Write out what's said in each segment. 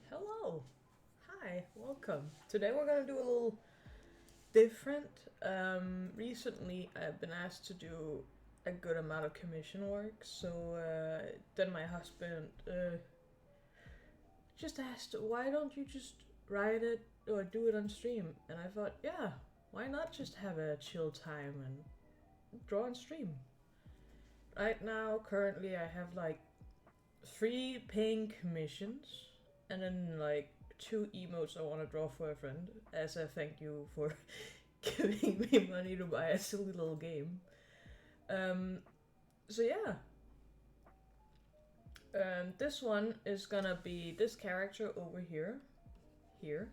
Hello. Hi, welcome. Today we're gonna do a little different. Recently I've been asked to do a good amount of commission work, so then my husband just asked, why don't you just write it or do it on stream? And I thought, yeah, why not just have a chill time and draw on stream? Right now, currently, I have like 3 paying commissions and then like 2 emotes I want to draw for a friend as a thank you for giving me money to buy a silly little game. So yeah. This one is gonna be this character over here. Here.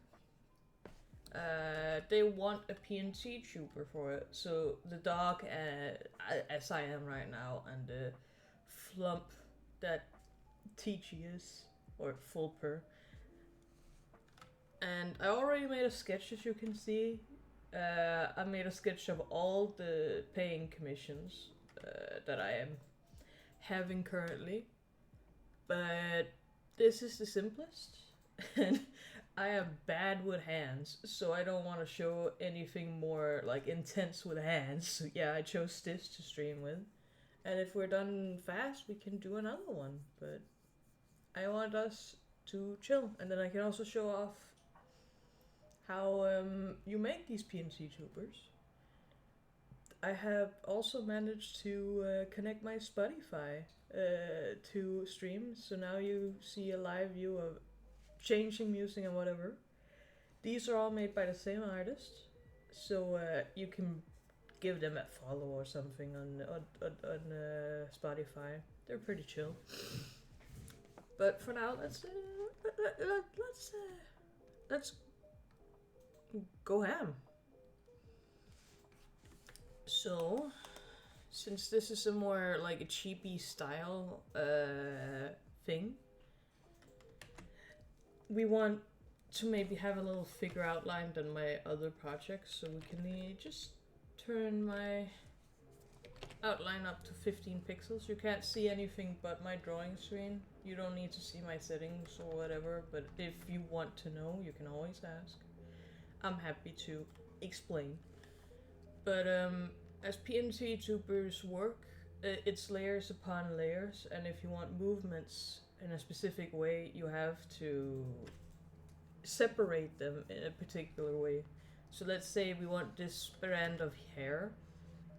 They want a PNC trooper for it. So the dog, as I am right now, and the flump that Teachy is, or Fulper. And I already made a sketch, as you can see. I made a sketch of all the paying commissions that I am having currently. But this is the simplest. And I am bad with hands, so I don't want to show anything more like intense with hands. So yeah, I chose this to stream with. And if we're done fast, we can do another one. But I want us to chill, and then I can also show off how you make these PNC troopers. I have also managed to connect my Spotify to stream, so now you see a live view of changing music and whatever. These are all made by the same artist, so you can give them a follow or something on Spotify. They're pretty chill. But for now, let's go ham. So, since this is a more like a cheapy style thing, we want to maybe have a little figure outline than my other projects, so we can just turn my outline up to 15 pixels. You can't see anything but my drawing screen. You don't need to see my settings or whatever, but if you want to know, you can always ask. I'm happy to explain. But as PNT tubers work, it's layers upon layers, and if you want movements in a specific way, you have to separate them in a particular way. So let's say we want this strand of hair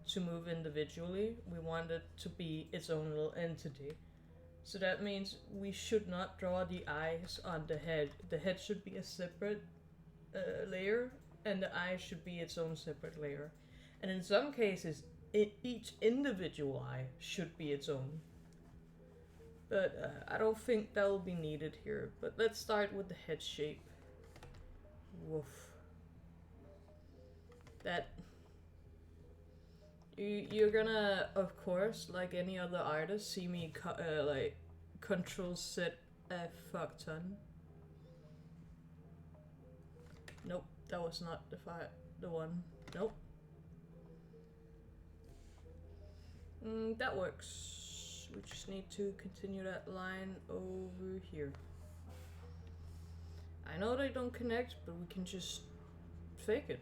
to move individually. We want it to be its own little entity. So that means we should not draw the eyes on the head. The head should be a separate layer, and the eye should be its own separate layer. And in some cases, each individual eye should be its own. But I don't think that will be needed here. But let's start with the head shape. Woof. That... You're gonna, of course, like any other artist, see me like Control Z a fuck ton. Nope, that was not the one. Nope. That works. We just need to continue that line over here. I know they don't connect, but we can just fake it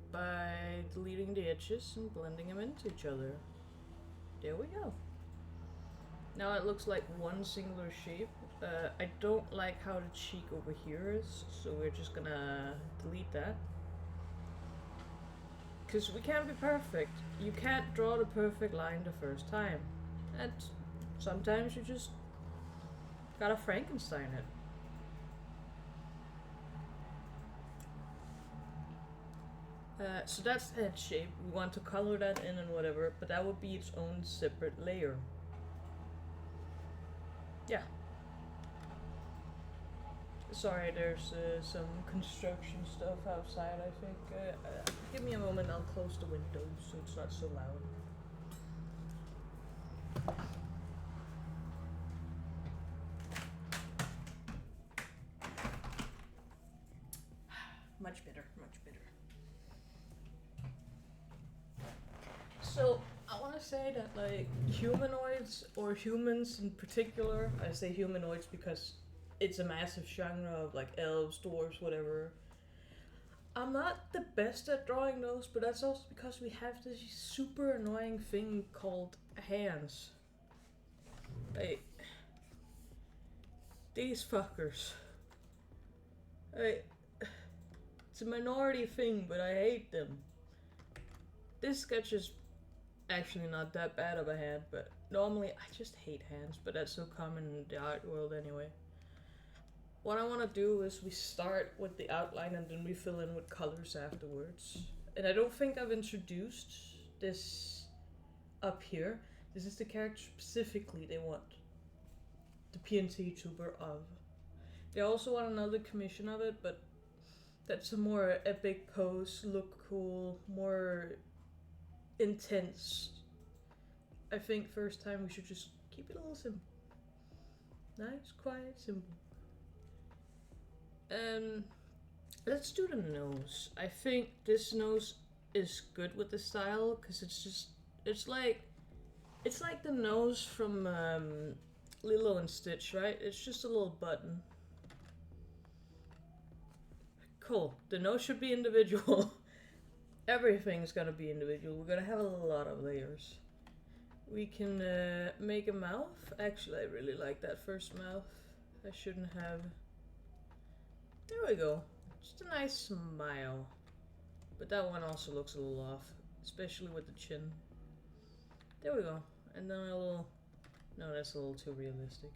by deleting the edges and blending them into each other. There we go. Now it looks like one singular shape. I don't like how the cheek over here is, so we're just gonna delete that. Because we can't be perfect. You can't draw the perfect line the first time. And sometimes you just gotta Frankenstein it. So that's the head shape. We want to color that in and whatever, but that would be its own separate layer. Yeah. Sorry, there's some construction stuff outside, I think. Give me a moment, I'll close the window so it's not so loud. Much better, much better. So, I want to say that, like, humanoids, or humans in particular, I say humanoids because it's a massive genre of, like, elves, dwarves, whatever. I'm not the best at drawing those, but that's also because we have this super annoying thing called hands. Like, these fuckers. Like, it's a minority thing, but I hate them. This sketch is actually not that bad of a hand, but normally I just hate hands, but that's so common in the art world anyway. What I want to do is we start with the outline and then we fill in with colors afterwards. And I don't think I've introduced this up here. This is the character specifically they want the PNT tuber of. They also want another commission of it, but that's a more epic pose, look cool, more intense. I think first time we should just keep it a little simple. Nice, quiet, simple. Let's do the nose. I think this nose is good with the style because it's like the nose from Lilo and Stitch, right? It's just a little button. Cool. The nose should be individual. Everything's gonna be individual. We're gonna have a lot of layers. We can make a mouth. Actually, I really like that first mouth. I shouldn't have. There we go. Just a nice smile. But that one also looks a little off, especially with the chin. There we go. And then a little... No, that's a little too realistic.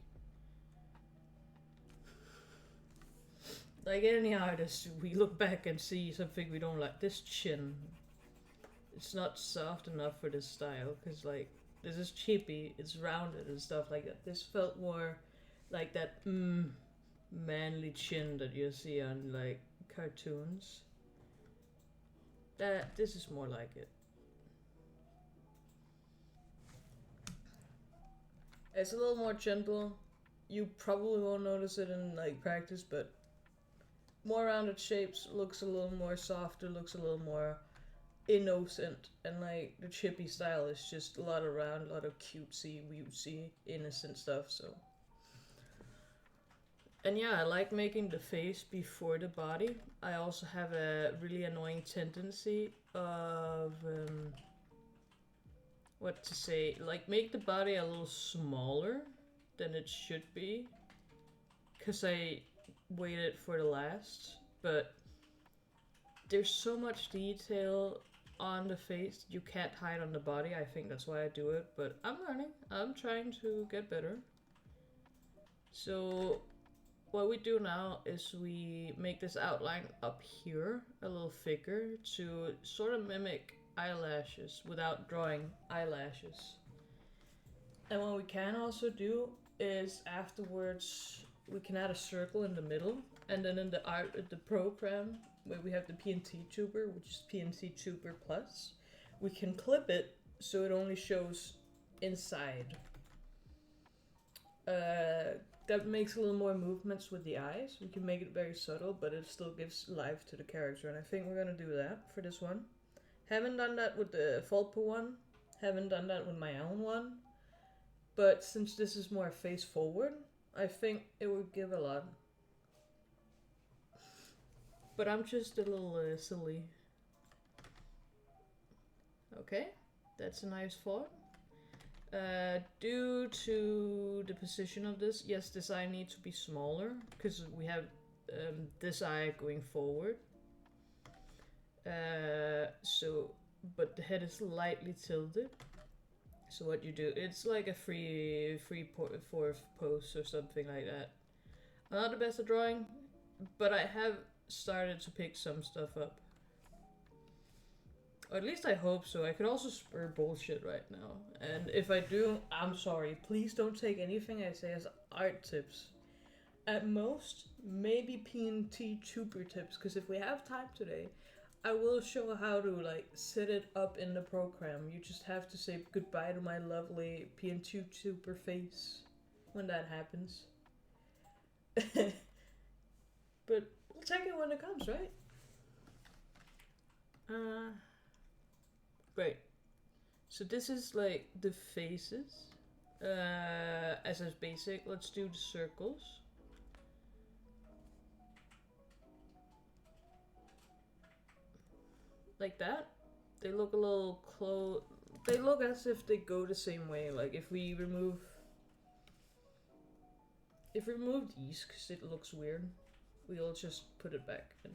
Like any artist, we look back and see something we don't like. This chin, it's not soft enough for this style, because like, this is cheapy, it's rounded and stuff like that. This felt more like that manly chin that you see on like cartoons. This is more like it. It's a little more gentle. You probably won't notice it in like practice, but more rounded shapes looks a little more softer, looks a little more innocent, and like the chippy style is just a lot of round, a lot of cutesy, wootsy, innocent stuff. So, and yeah, I like making the face before the body. I also have a really annoying tendency of what to say, like make the body a little smaller than it should be, because I waited for the last, but there's so much detail on the face you can't hide on the body. I think that's why I do it, but I'm learning. I'm trying to get better. So what we do now is we make this outline up here a little thicker to sort of mimic eyelashes without drawing eyelashes. And what we can also do is afterwards we can add a circle in the middle, and then in the program where we have the PNT tuber, which is PNT tuber plus, we can clip it so it only shows inside. That makes a little more movements with the eyes. We can make it very subtle, but it still gives life to the character, and I think we're gonna do that for this one. Haven't done that with the Fulpa one, haven't done that with my own one, but since this is more face forward, I think it would give a lot. But I'm just a little silly. Okay, that's a nice font. Due to the position of this, yes, this eye needs to be smaller because we have this eye going forward. But the head is slightly tilted. So what you do, it's like a free fourth pose or something like that. I'm not the best at drawing, but I have started to pick some stuff up. Or at least I hope so. I could also spur bullshit right now. And if I do, I'm sorry. Please don't take anything I say as art tips. At most, maybe PNT tuber tips, because if we have time today, I will show how to like set it up in the program. You just have to say goodbye to my lovely PNT tuber face when that happens. But we'll take it when it comes, right? Right. So this is like the faces. As a basic, let's do the circles. Like that. They look a little close. They look as if they go the same way. Like if we remove these, because it looks weird, we'll just put it back in.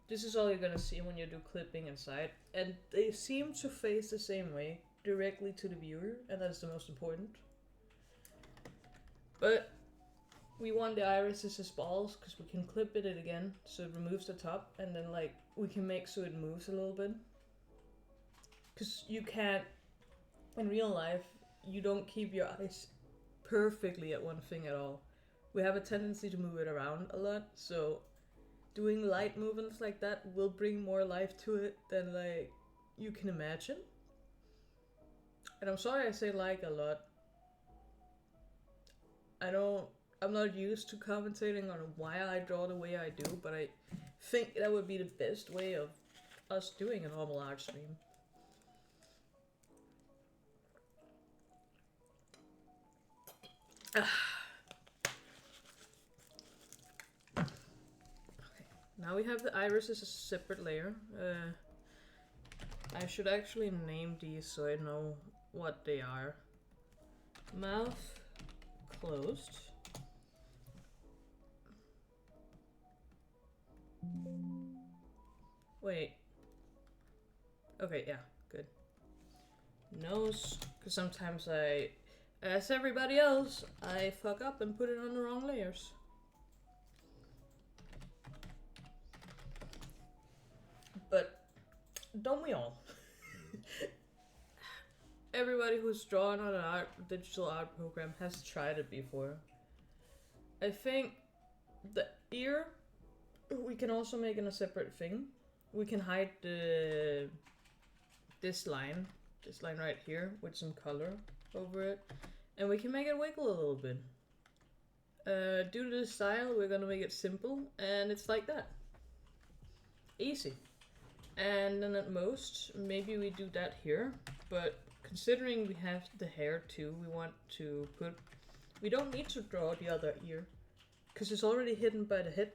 This is all you're gonna see when you do clipping inside, and they seem to face the same way, directly to the viewer, and that's the most important. But we want the irises as balls, because we can clip it again, so it removes the top, and then like, we can make so it moves a little bit. Because you can't, in real life, you don't keep your eyes perfectly at one thing at all. We have a tendency to move it around a lot, so doing light movements like that will bring more life to it than like you can imagine. And I'm sorry I say like a lot. I'm not used to commentating on why I draw the way I do, but I think that would be the best way of us doing a normal art stream. Now we have the iris as a separate layer. I should actually name these so I know what they are. Mouth closed. Wait. Okay, yeah, good. Nose, because sometimes as everybody else, I fuck up and put it on the wrong layers. But don't we all? Everybody who's drawn on an digital art program has tried it before. I think the ear, we can also make in a separate thing. We can hide this line right here with some color over it, and we can make it wiggle a little bit. Due to the style, we're gonna make it simple, and it's like that. Easy. And then at most, maybe we do that here, but considering we have the hair too, we want to put... We don't need to draw the other ear, because it's already hidden by the head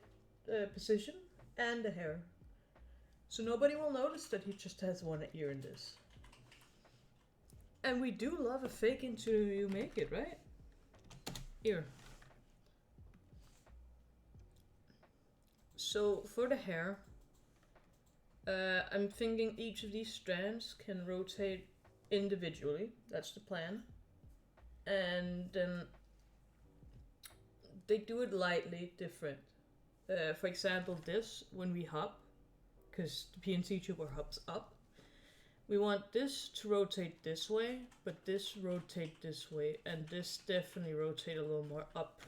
position and the hair. So nobody will notice that he just has one ear in this. And we do love a fake until you make it, right? Ear. So for the hair, I'm thinking each of these strands can rotate individually. That's the plan. And then they do it lightly different. For example, this, when we hop, because the PNT tuber hops up, we want this to rotate this way, but this rotate this way, and this definitely rotate a little more up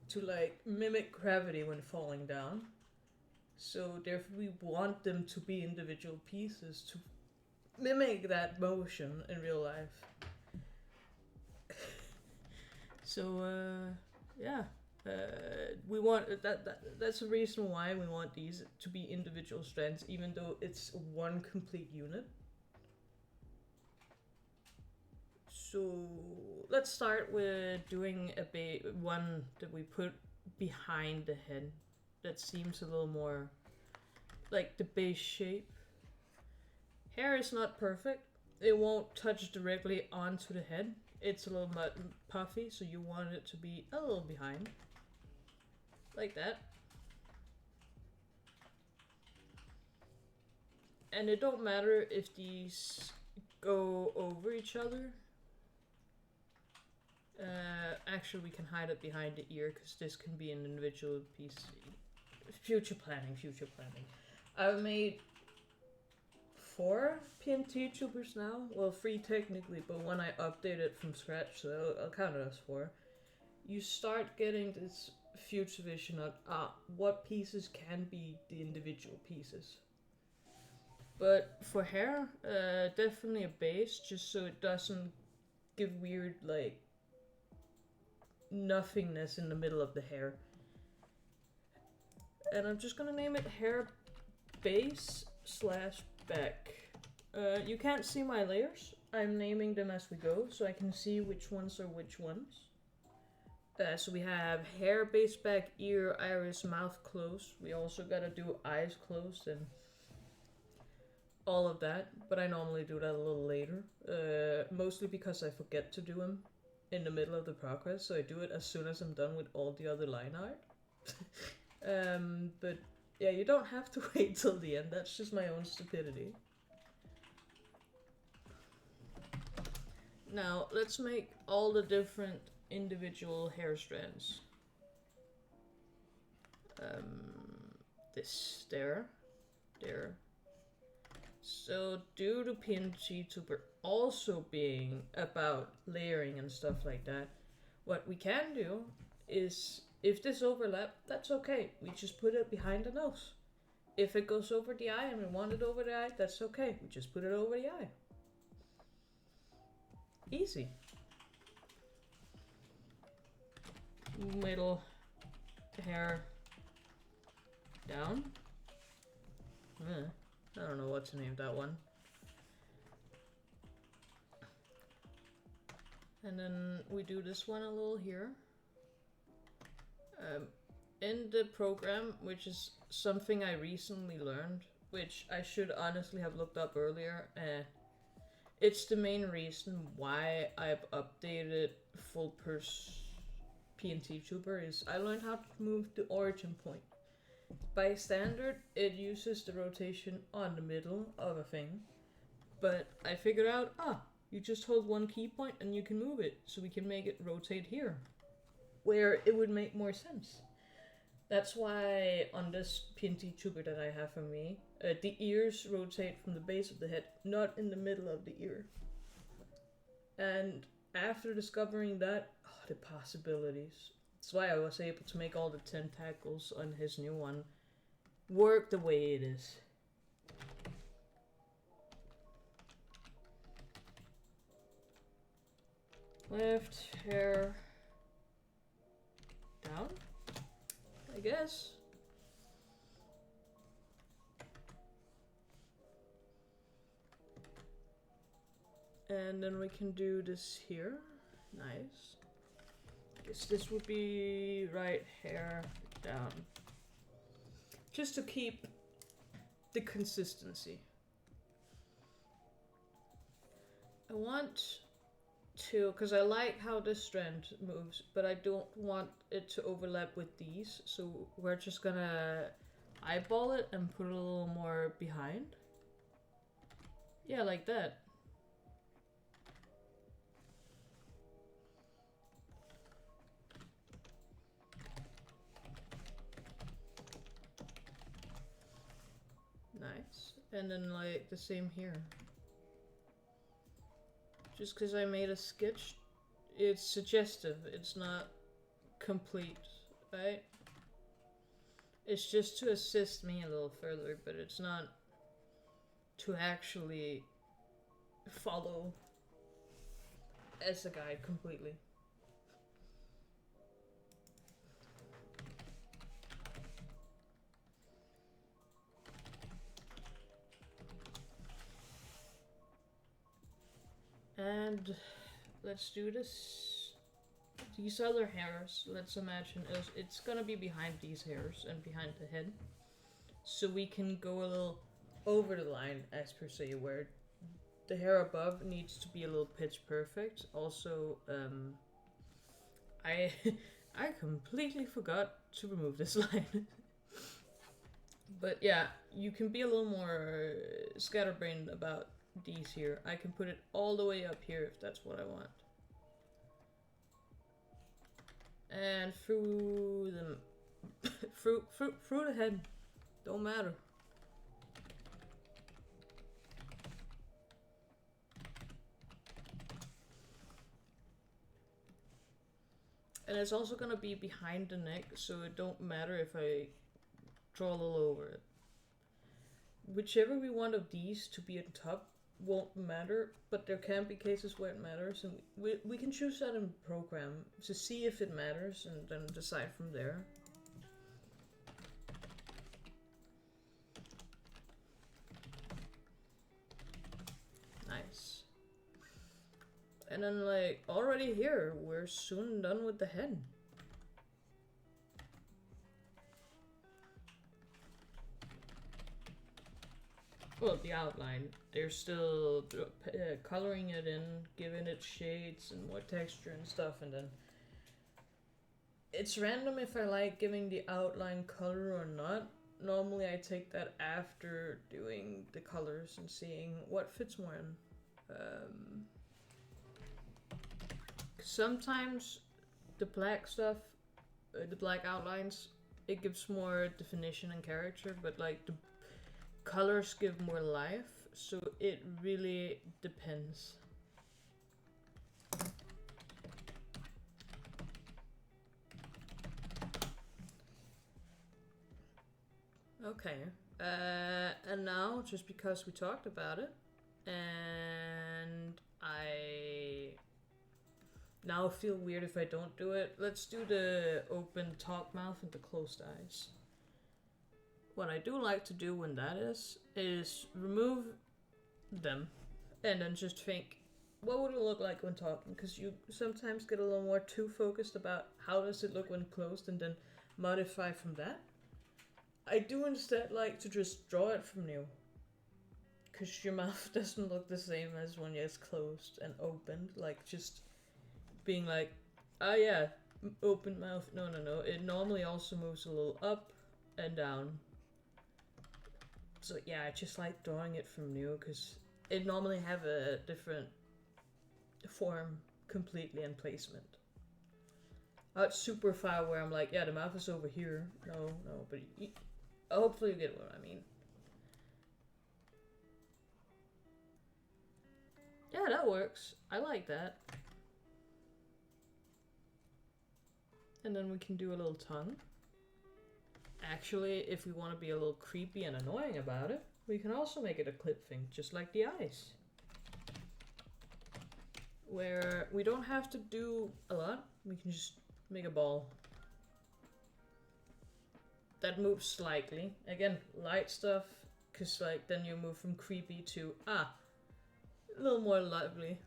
to like mimic gravity when falling down. So therefore we want them to be individual pieces to mimic that motion in real life. So yeah, we want that's the reason why we want these to be individual strands, even though it's one complete unit. So let's start with doing one that we put behind the head. That seems a little more like the base shape. Hair is not perfect. It won't touch directly onto the head. It's a little puffy, so you want it to be a little behind. Like that. And it don't matter if these go over each other. Actually, we can hide it behind the ear because this can be an individual piece. Future planning. I've made 4 PNT tubers now. Well, 3 technically, but one I updated from scratch, so I'll count it as 4. You start getting this future vision on what pieces can be the individual pieces. But for hair, definitely a base, just so it doesn't give weird, like, nothingness in the middle of the hair. And I'm just gonna name it hair base / back. You can't see my layers. I'm naming them as we go, so I can see which ones are which ones. So we have hair, base, back, ear, iris, mouth closed. We also gotta do eyes closed and all of that, but I normally do that a little later. Mostly because I forget to do them in the middle of the progress, so I do it as soon as I'm done with all the other line art. But yeah, you don't have to wait till the end, that's just my own stupidity. Now, let's make all the different individual hair strands. This, there. So due to PNG Tuber also being about layering and stuff like that, what we can do is, if this overlap, that's okay. We just put it behind the nose. If it goes over the eye and we want it over the eye, that's okay. We just put it over the eye. Easy. Middle hair down. I don't know what to name that one. And then we do this one a little here. In the program, which is something I recently learned, which I should honestly have looked up earlier, it's the main reason why I've updated full PNT Tuber, is I learned how to move the origin point. By standard, it uses the rotation on the middle of a thing, but I figured out, you just hold one key point and you can move it, so we can make it rotate here, where it would make more sense. That's why on this PNT Tuber that I have for me, the ears rotate from the base of the head, not in the middle of the ear. And after discovering that, the possibilities. That's why I was able to make all the tentacles on his new one work the way it is. Left hair down. I guess. And then we can do this here. Nice. Guess this would be right hair down. Just to keep the consistency. I want to, because I like how this strand moves, but I don't want it to overlap with these, so we're just gonna eyeball it and put a little more behind. Yeah, like that. Nice. And then like the same here. Just because I made a sketch, it's suggestive, it's not complete, right? It's just to assist me a little further, but it's not to actually follow as a guide completely. And let's do this. These other hairs, let's imagine it's gonna be behind these hairs and behind the head. So we can go a little over the line, as per se, where the hair above needs to be a little pitch perfect. Also, I completely forgot to remove this line. But yeah, you can be a little more scatterbrained about these here. I can put it all the way up here if that's what I want. And through the through the head. Don't matter. And it's also gonna be behind the neck, so it don't matter if I draw a little over it. Whichever we want of these to be on top won't matter, but there can be cases where it matters, and we can choose that in program to see if it matters and then decide from there. Nice. And then like already here, we're soon done with the head. Well, the outline. They're still coloring it in, giving it shades and more texture and stuff, and then it's random if I like giving the outline color or not. Normally I take that after doing the colors and seeing what fits more in. Sometimes the black stuff, the black outlines, it gives more definition and character, but like the colors give more life, so it really depends. Okay, and now, just because we talked about it, and I now feel weird if I don't do it, let's do the open top mouth and the closed eyes. What I do like to do when that is remove them and then just think, what would it look like when talking? Because you sometimes get a little more too focused about how does it look when closed and then modify from that. I do instead like to just draw it from new. Because your mouth doesn't look the same as when it's closed and opened. Like just being like, oh yeah, open mouth. No. It normally also moves a little up and down. So yeah, I just like drawing it from new because it normally have a different form completely and placement. Not super far where I'm like, yeah, the mouth is over here. No, but hopefully you get what I mean. Yeah, that works. I like that. And then we can do a little tongue. Actually, if we want to be a little creepy and annoying about it, we can also make it a clip thing, just like the eyes. Where we don't have to do a lot, we can just make a ball. that moves slightly. Again, light stuff, because like then you move from creepy to a little more lively.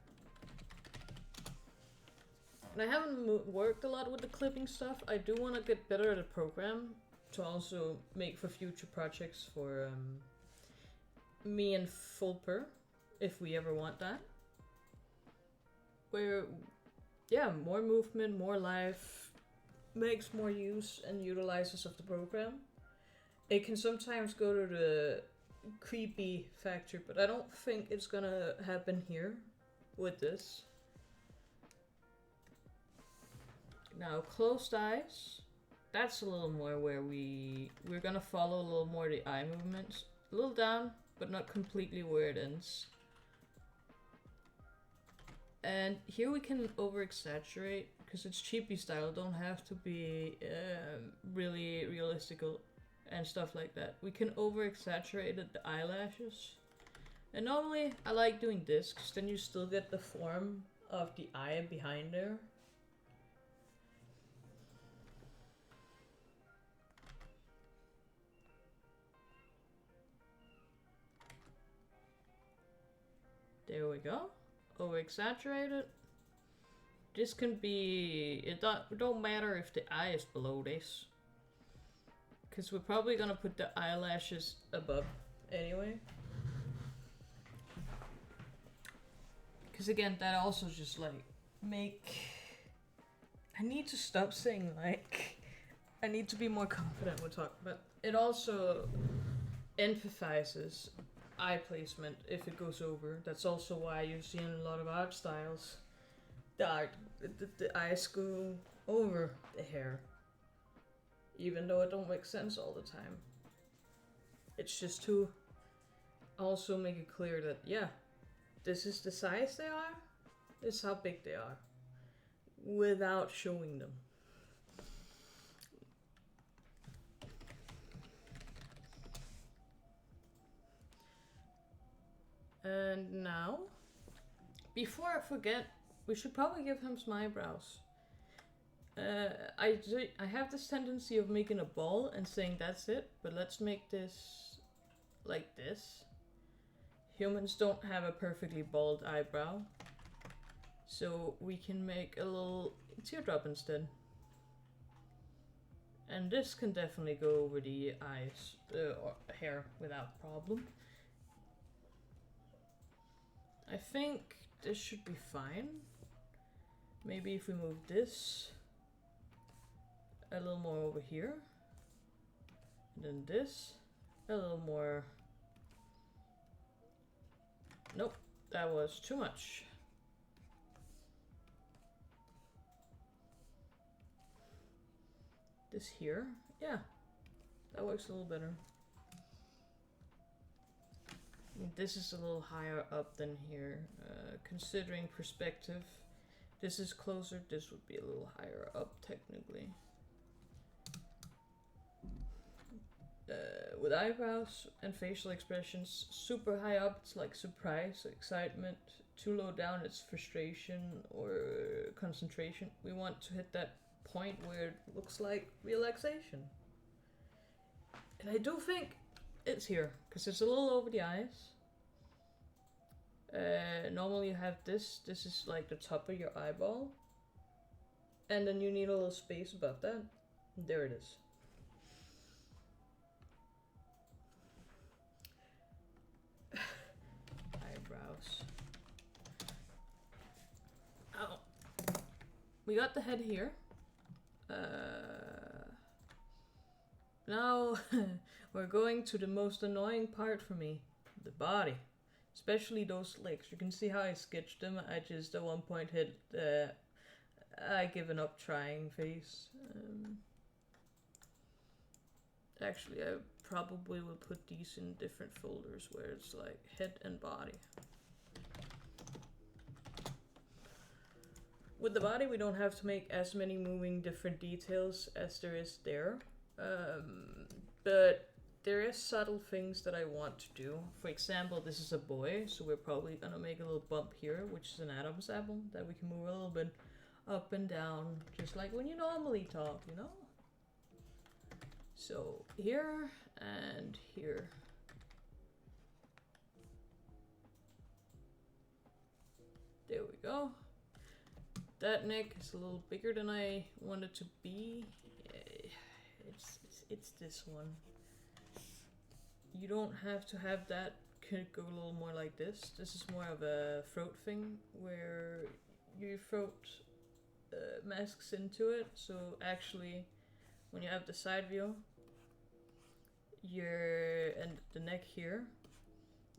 And I haven't worked a lot with the clipping stuff. I do want to get better at a program to also make for future projects for me and Fulper, if we ever want that. Where, yeah, more movement, more life, makes more use and utilizes of the program. It can sometimes go to the creepy factor, but I don't think it's gonna happen here with this. Now, closed eyes. That's a little more where we're gonna follow a little more the eye movements. A little down, but not completely where it ends. And here we can over-exaggerate, because it's cheapy style, don't have to be really realistical and stuff like that. We can over-exaggerate the eyelashes. And normally I like doing this, because then you still get the form of the eye behind there. There we go. Over exaggerated. This can be, it don't matter if the eye is below this, because we're probably gonna put the eyelashes above anyway. Because again, that also just like I need to stop saying like, I need to be more confident with talking, but it also emphasizes eye placement if it goes over. That's also why you've seen a lot of art styles. The eyes go over the hair. Even though it don't make sense all the time. It's just to also make it clear that, yeah, this is the size they are, this is how big they are. Without showing them. And now, before I forget, we should probably give him some eyebrows. I have this tendency of making a ball and saying that's it, but let's make this like this. Humans don't have a perfectly bald eyebrow, so we can make a little teardrop instead. And this can definitely go over the eyes or hair without problem. I think this should be fine. Maybe if we move this a little more over here. And then this a little more. Nope, that was too much. This here, yeah, that works a little better. This is a little higher up than here, considering perspective. This is closer, this would be a little higher up technically. With eyebrows and facial expressions, super high up it's like surprise, excitement. Too low down it's frustration or concentration. We want to hit that point where it looks like relaxation. And I do think it's here, because it's a little over the eyes. Normally you have this is like the top of your eyeball. And then you need a little space above that. And there it is. Eyebrows. Oh. We got the head here. Now we're going to the most annoying part for me, the body, especially those legs. You can see how I sketched them. I just at one point hit I given up trying face. Actually, I probably will put these in different folders where it's like head and body. With the body, we don't have to make as many moving different details as there is there. But there is subtle things that I want to do. For example, this is a boy, so we're probably gonna make a little bump here, which is an Adam's apple, that we can move a little bit up and down, just like when you normally talk, you know? So here and here. There we go. That neck is a little bigger than I want it to be. It's this one. You don't have to have that. Could go a little more like this. This is more of a throat thing where your throat masks into it. So actually, when you have the side view, and the neck here,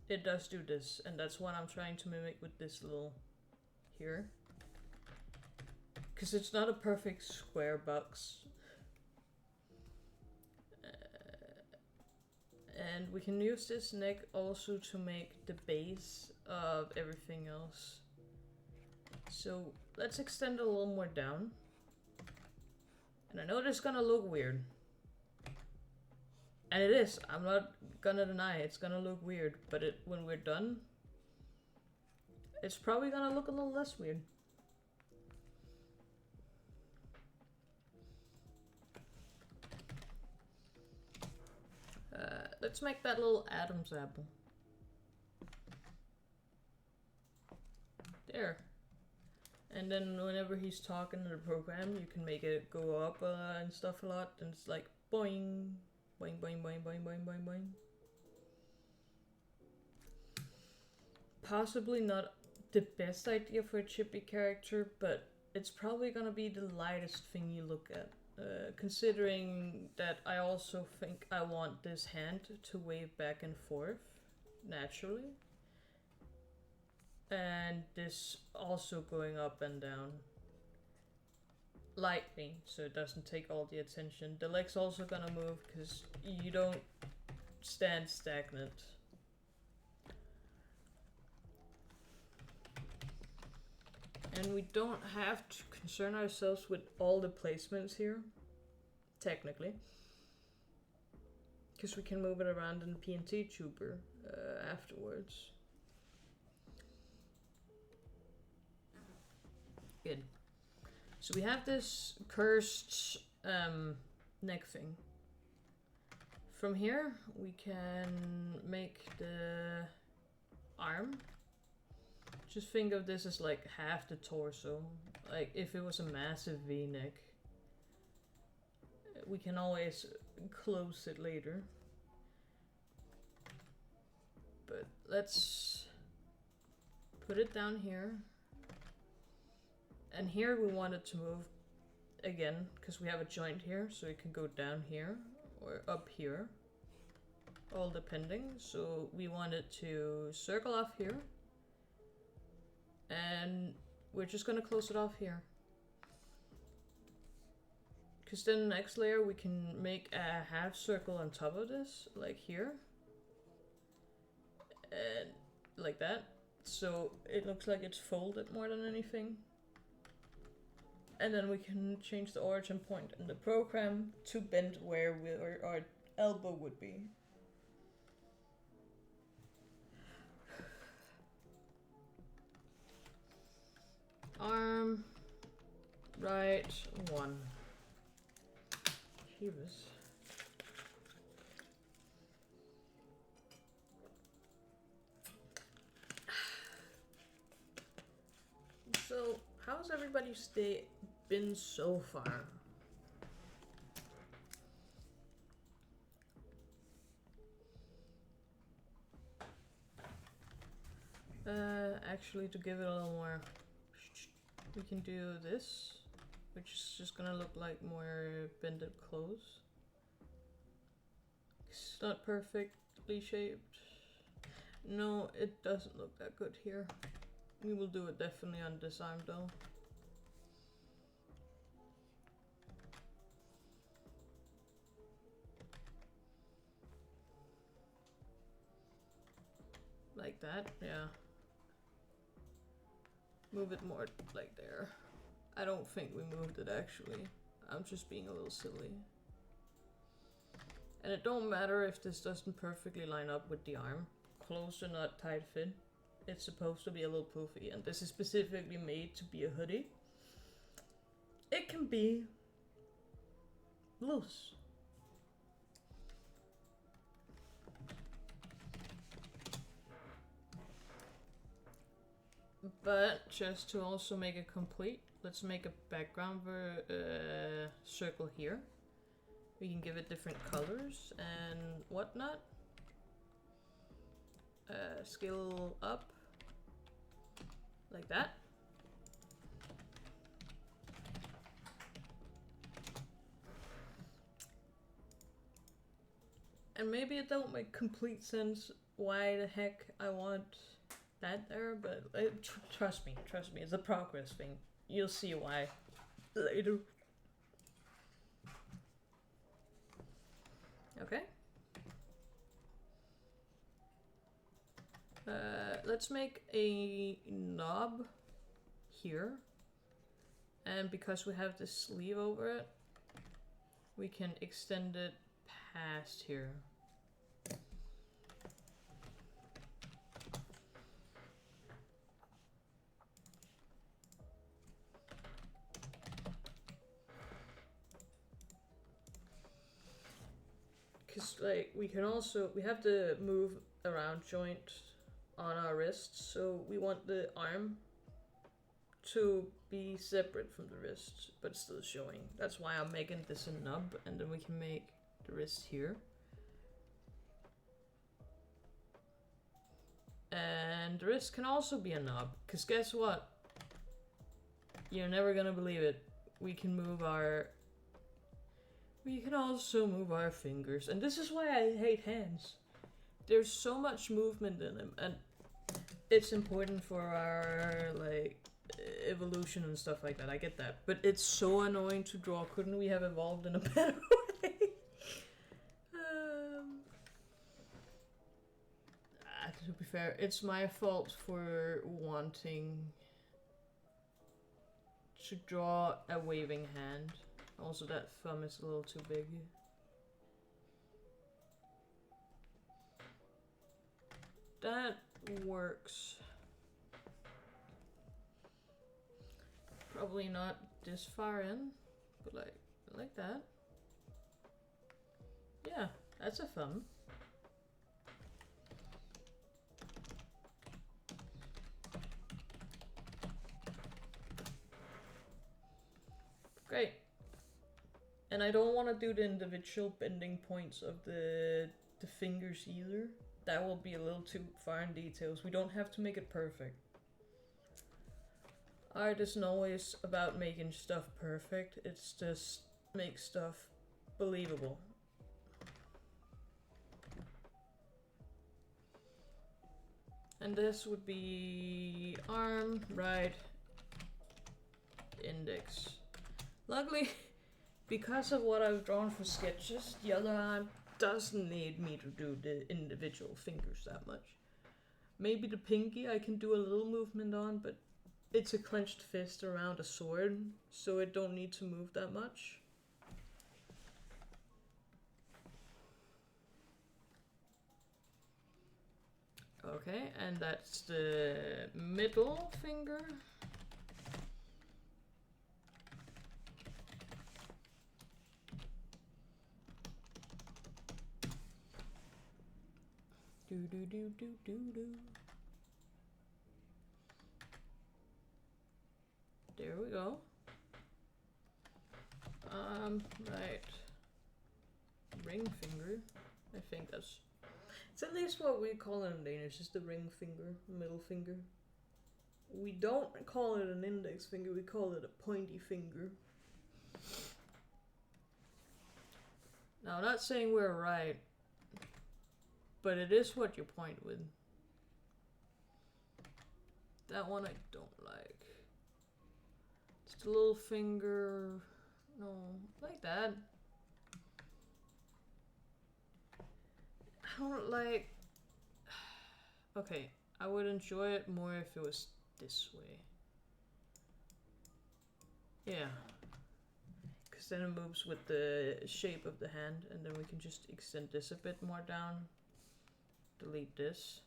it does do this, and that's what I'm trying to mimic with this little here. Because it's not a perfect square box. And we can use this neck also to make the base of everything else. So let's extend it a little more down. And I know this is gonna look weird. And it is. I'm not gonna deny it's gonna look weird. But when we're done, it's probably gonna look a little less weird. Let's make that little Adam's apple. There. And then whenever he's talking in the program, you can make it go up and stuff a lot. And it's like boing, boing, boing, boing, boing, boing, boing, boing. Possibly not the best idea for a chippy character, but it's probably gonna be the lightest thing you look at. Considering that I also think I want this hand to wave back and forth naturally. And this also going up and down lightly, so it doesn't take all the attention. The leg's also gonna move because you don't stand stagnant. And we don't have to concern ourselves with all the placements here, technically. Because we can move it around in the PNT tuber afterwards. Good. So we have this cursed neck thing. From here, we can make the arm. Just think of this as like half the torso. Like if it was a massive V-neck. We can always close it later. But let's put it down here. And here we want it to move again, because we have a joint here, so it can go down here or up here. All depending. So we want it to circle off here. And we're just gonna close it off here. Because then the next layer we can make a half circle on top of this, like here. And like that. So it looks like it's folded more than anything. And then we can change the origin point in the program to bend where our elbow would be. Arm, right, 1. Jeebus. So, how's everybody's day been so far? Actually, to give it a little more, we can do this, which is just gonna look like more bended clothes. It's not perfectly shaped. No, it doesn't look that good here. We will do it definitely on this arm though. Like that, yeah. Move it more like there. I don't think we moved it actually. I'm just being a little silly. And it don't matter if this doesn't perfectly line up with the arm. Clothes are not tight fit. It's supposed to be a little poofy, and this is specifically made to be a hoodie. It can be loose. But just to also make it complete, let's make a background circle here. We can give it different colors and whatnot. Scale up like that. And maybe it don't make complete sense why the heck I want that there, but trust me, it's a progress thing. You'll see why later. Okay. Let's make a knob here. And because we have this sleeve over it, we can extend it past here. Cause like we have to move around joint on our wrists, so we want the arm to be separate from the wrist, but still showing. That's why I'm making this a nub, and then we can make the wrist here. And the wrist can also be a knob, because guess what? You're never gonna believe it. We can also move our fingers, and this is why I hate hands. There's so much movement in them, and it's important for our like evolution and stuff like that. I get that, but it's so annoying to draw. Couldn't we have evolved in a better way? To be fair, it's my fault for wanting to draw a waving hand. Also, that thumb is a little too big. That works. Probably not this far in, but like that. Yeah, that's a thumb. Great. And I don't want to do the individual bending points of the fingers either. That will be a little too far in details. We don't have to make it perfect. Art isn't always about making stuff perfect. It's just make stuff believable. And this would be arm, right, index. Luckily, because of what I've drawn for sketches, the other arm doesn't need me to do the individual fingers that much. Maybe the pinky I can do a little movement on, but it's a clenched fist around a sword, so it don't need to move that much. Okay, and that's the middle finger. Do do do do do do. There we go. Right. Ring finger. I think that's... It's at least what we call it in Danish, just the ring finger, middle finger. We don't call it an index finger, we call it a pointy finger. Now, I'm not saying we're right, but it is what you point with. That one I don't like. Just a little finger. No, like that. I don't like... Okay, I would enjoy it more if it was this way. Yeah. Because then it moves with the shape of the hand, and then we can just extend this a bit more down. Delete this.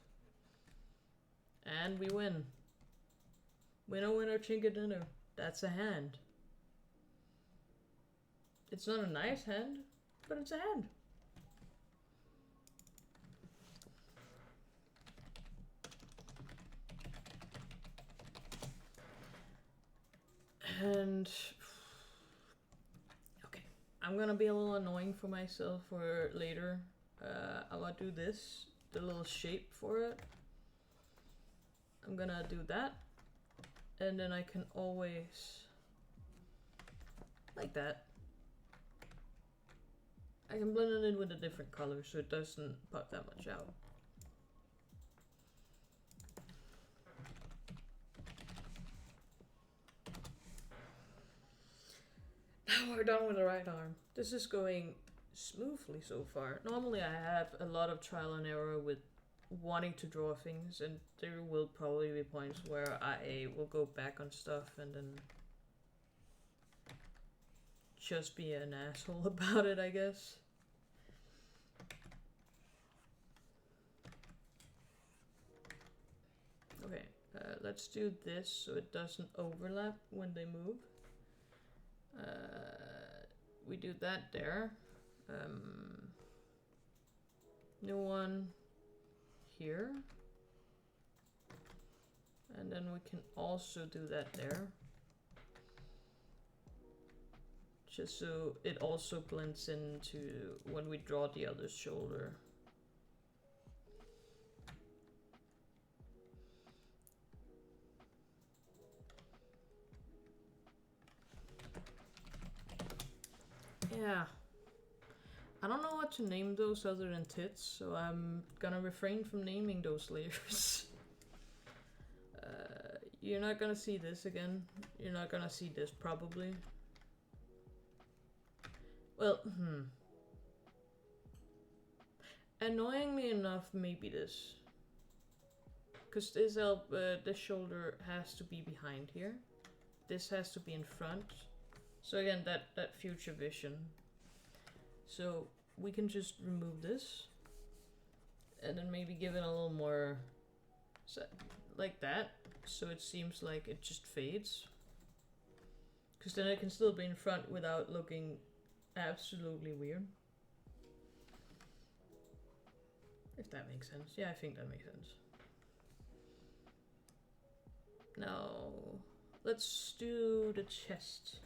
And we win. Winner, winner, chicken dinner. That's a hand. It's not a nice hand, but it's a hand. And okay, I'm gonna be a little annoying for myself for later. I'm gonna do this, the little shape for it. I'm gonna do that, and then I can always, like that. I can blend it in with a different color so it doesn't pop that much out. Now we're done with the right arm. This is going smoothly so far. Normally I have a lot of trial and error with wanting to draw things, and there will probably be points where I will go back on stuff and then just be an asshole about it, I guess. Okay, let's do this so it doesn't overlap when they move. We do that there. New one here. And then we can also do that there. Just so it also blends into when we draw the other shoulder. Yeah. I don't know what to name those other than tits, so I'm gonna refrain from naming those layers. You're not gonna see this again. You're not gonna see this probably. Well, annoyingly enough, maybe this. Because this shoulder has to be behind here. This has to be in front. So again, that future vision. So we can just remove this. And then maybe give it a little more like that. So it seems like it just fades. Because then it can still be in front without looking absolutely weird. If that makes sense. Yeah, I think that makes sense. Now, let's do the chest.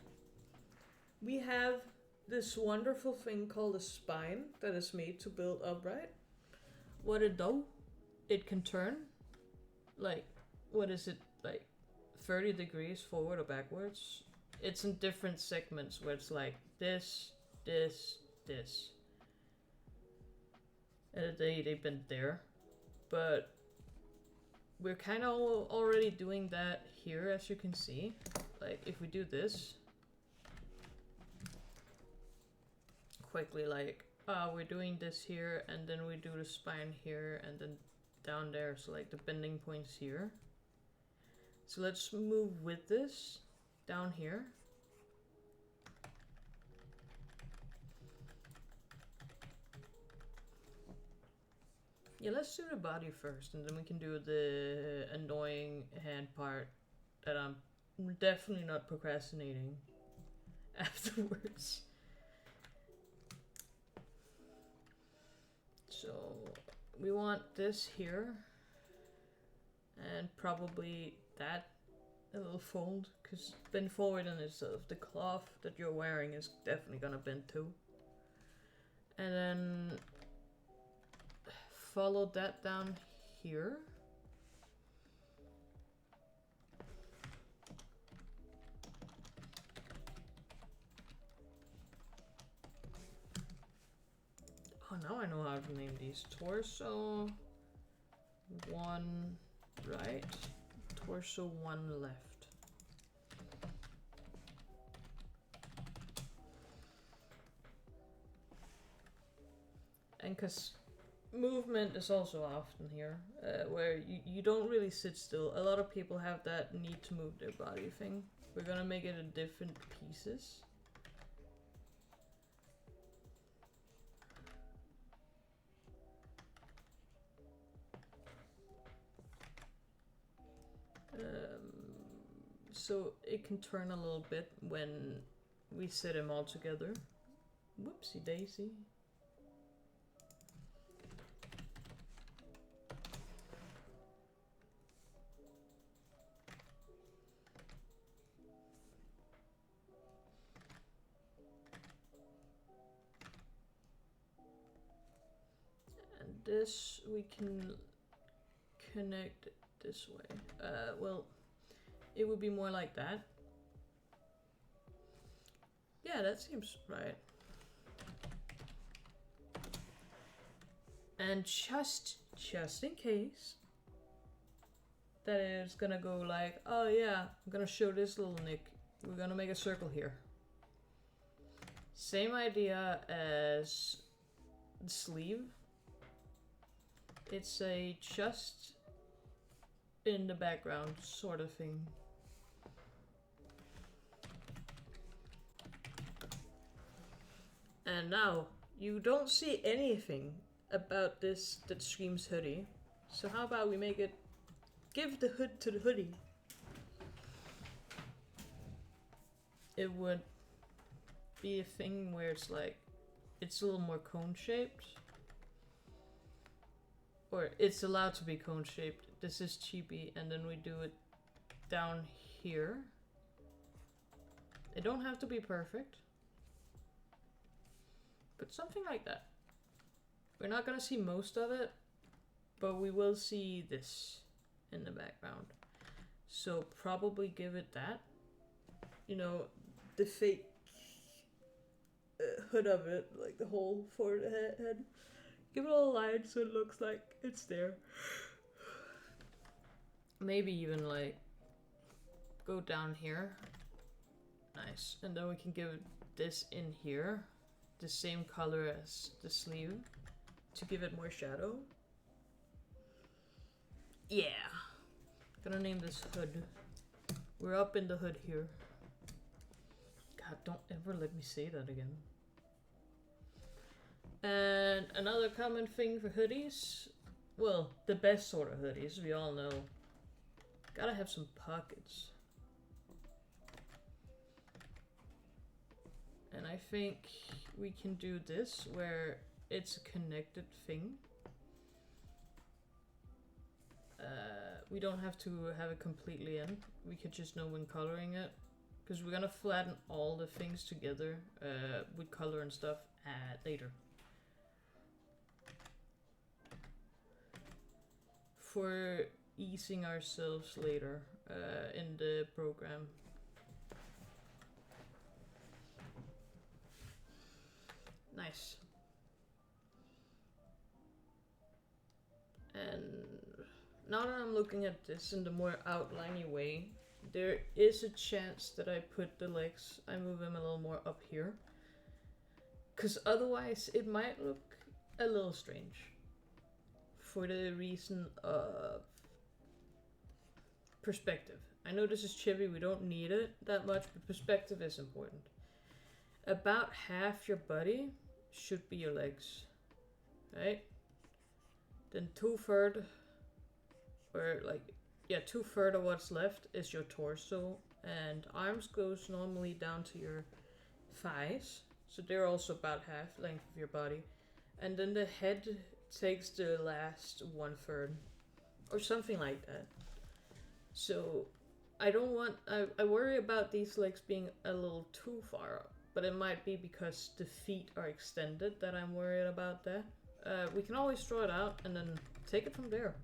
We have this wonderful thing called a spine that is made to build upright. What it does, it can turn, like, what is it, like 30 degrees forward or backwards. It's in different segments where it's like this, this, this. And they've been there. But we're kind of already doing that here, as you can see. Like, if we do this quickly, like, we're doing this here, and then we do the spine here, and then down there, so like the bending points here. So let's move with this down here. Yeah, let's do the body first, and then we can do the annoying hand part that I'm definitely not procrastinating afterwards. So we want this here, and probably that a little fold, because bend forward in itself. The cloth that you're wearing is definitely gonna bend too. And then follow that down here. Oh, now I know how to name these. Torso 1 right, torso 1 left. And because movement is also often here, where you don't really sit still. A lot of people have that need to move their body thing. We're gonna make it in different pieces. So it can turn a little bit when we sit them all together. Whoopsie daisy. this we can connect it this way. Well, it would be more like that. Yeah, that seems right. And just in case that it's gonna go like, oh yeah, I'm gonna show this little nick. We're gonna make a circle here. Same idea as the sleeve. It's a just in the background sort of thing. And now, you don't see anything about this that screams hoodie. So how about we make it, give the hood to the hoodie. It would be a thing where it's like, it's a little more cone shaped. Or it's allowed to be cone shaped. This is cheapy, and then we do it down here. They don't have to be perfect. But something like that. We're not gonna see most of it, but we will see this in the background. So probably give it that. You know, the fake hood of it, like the hole for the head. Give it a line so it looks like it's there. Maybe even like go down here. Nice. And then we can give this in here. The same color as the sleeve to give it more shadow. Yeah. Gonna name this hood. We're up in the hood here. God, don't ever let me say that again. And another common thing for hoodies, well, the best sort of hoodies, we all know. Gotta have some pockets. And I think we can do this where it's a connected thing. We don't have to have it completely in. We could just know when coloring it. Because we're gonna flatten all the things together with color and stuff later. For easing ourselves later in the program. Nice. And now that I'm looking at this in the more outliney way, there is a chance that I put the legs, I move them a little more up here. Because otherwise it might look a little strange. For the reason of perspective. I know this is chibi, we don't need it that much, but perspective is important. About half your body should be your legs, right? Then 2/3, or like, yeah, 2/3 of what's left is your torso, and arms goes normally down to your thighs, so they're also about half length of your body. And then the head takes the last 1/3, or something like that. So I don't want, I worry about these legs being a little too far up, but it might be because the feet are extended that I'm worried about that. We can always draw it out and then take it from there.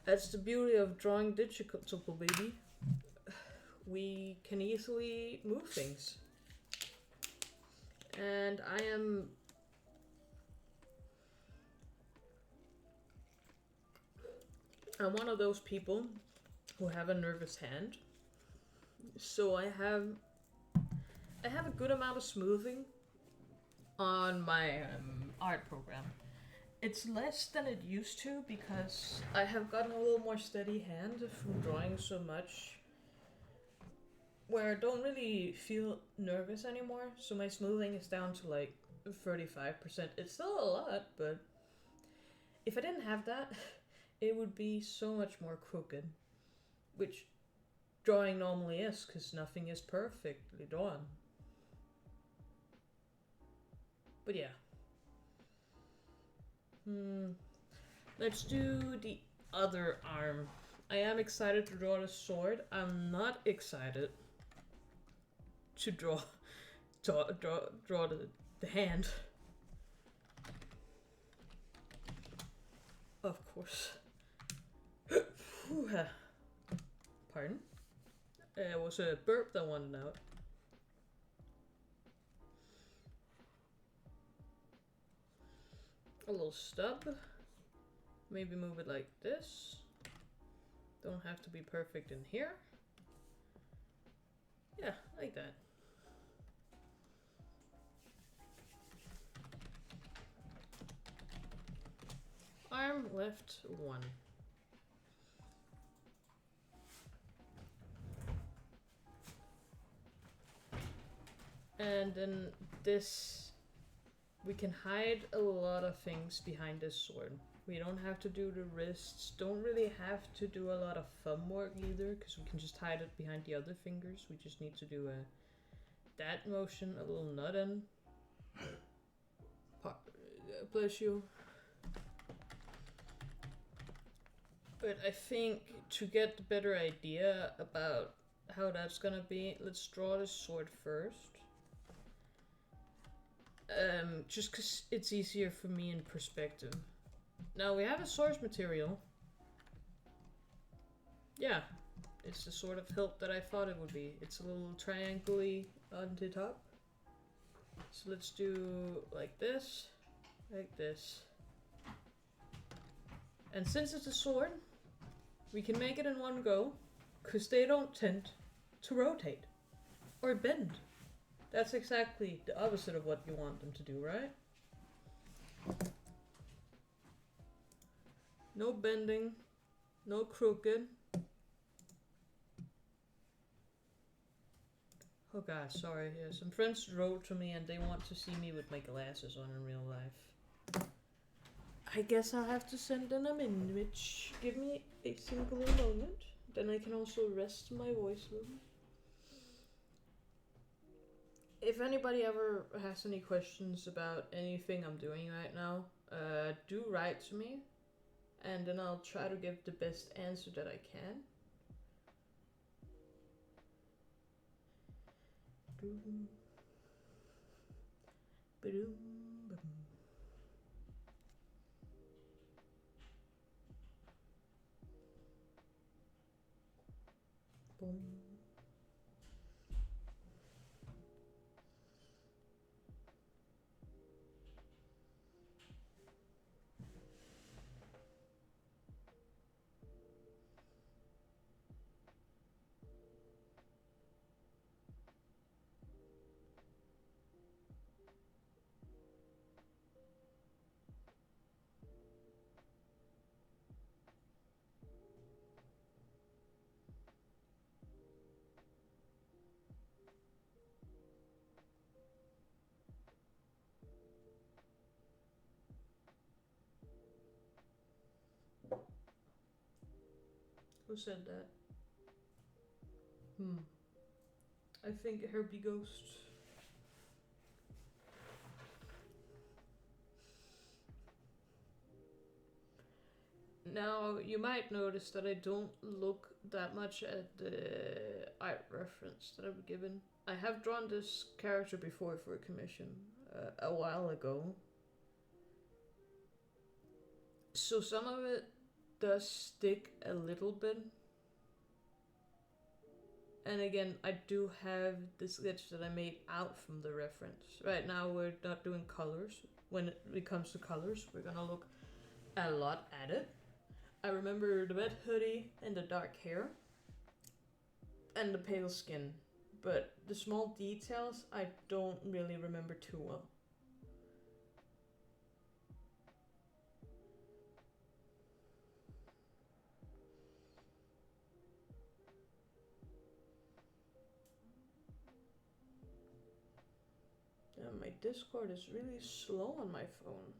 That's the beauty of drawing digital, baby. We can easily move things. And I'm one of those people who have a nervous hand. So I have a good amount of smoothing on my art program. It's less than it used to because I have gotten a little more steady hand from drawing so much, where I don't really feel nervous anymore. So my smoothing is down to like 35%. It's still a lot, but if I didn't have that, it would be so much more crooked, which drawing normally is, because nothing is perfectly drawn. But yeah. Let's do the other arm. I am excited to draw the sword. I'm not excited to draw the hand. Of course. Pardon? It was a burp that wanted out. A little stub. Maybe move it like this. Don't have to be perfect in here. Yeah, like that. Arm left 1. And then this, we can hide a lot of things behind this sword. We don't have to do the wrists, don't really have to do a lot of thumb work either, because we can just hide it behind the other fingers. We just need to do that motion, a little nut in. Bless you. But I think to get a better idea about how that's gonna be, let's draw the sword first. Just because it's easier for me in perspective. Now we have a source material. Yeah, it's the sort of hilt that I thought it would be. It's a little triangle-y on the top. So let's do like this, like this. And since it's a sword, we can make it in one go, because they don't tend to rotate or bend. That's exactly the opposite of what you want them to do, right? No bending, no crooked. Oh god, sorry. Yeah, some friends wrote to me and they want to see me with my glasses on in real life. I guess I'll have to send them an image. Give me a singular moment. Then I can also rest my voice a little. If anybody ever has any questions about anything I'm doing right now, do write to me. And then I'll try to give the best answer that I can. Boom. Who said that? I think Herbie Ghost. Now, you might notice that I don't look that much at the art reference that I've given. I have drawn this character before for a commission a while ago. So some of it does stick a little bit. And again, I do have the sketch that I made out from the reference. Right now we're not doing colors. When it comes to colors, we're gonna look a lot at it. I remember the red hoodie and the dark hair. And the pale skin. But the small details I don't really remember too well. My Discord is really slow on my phone.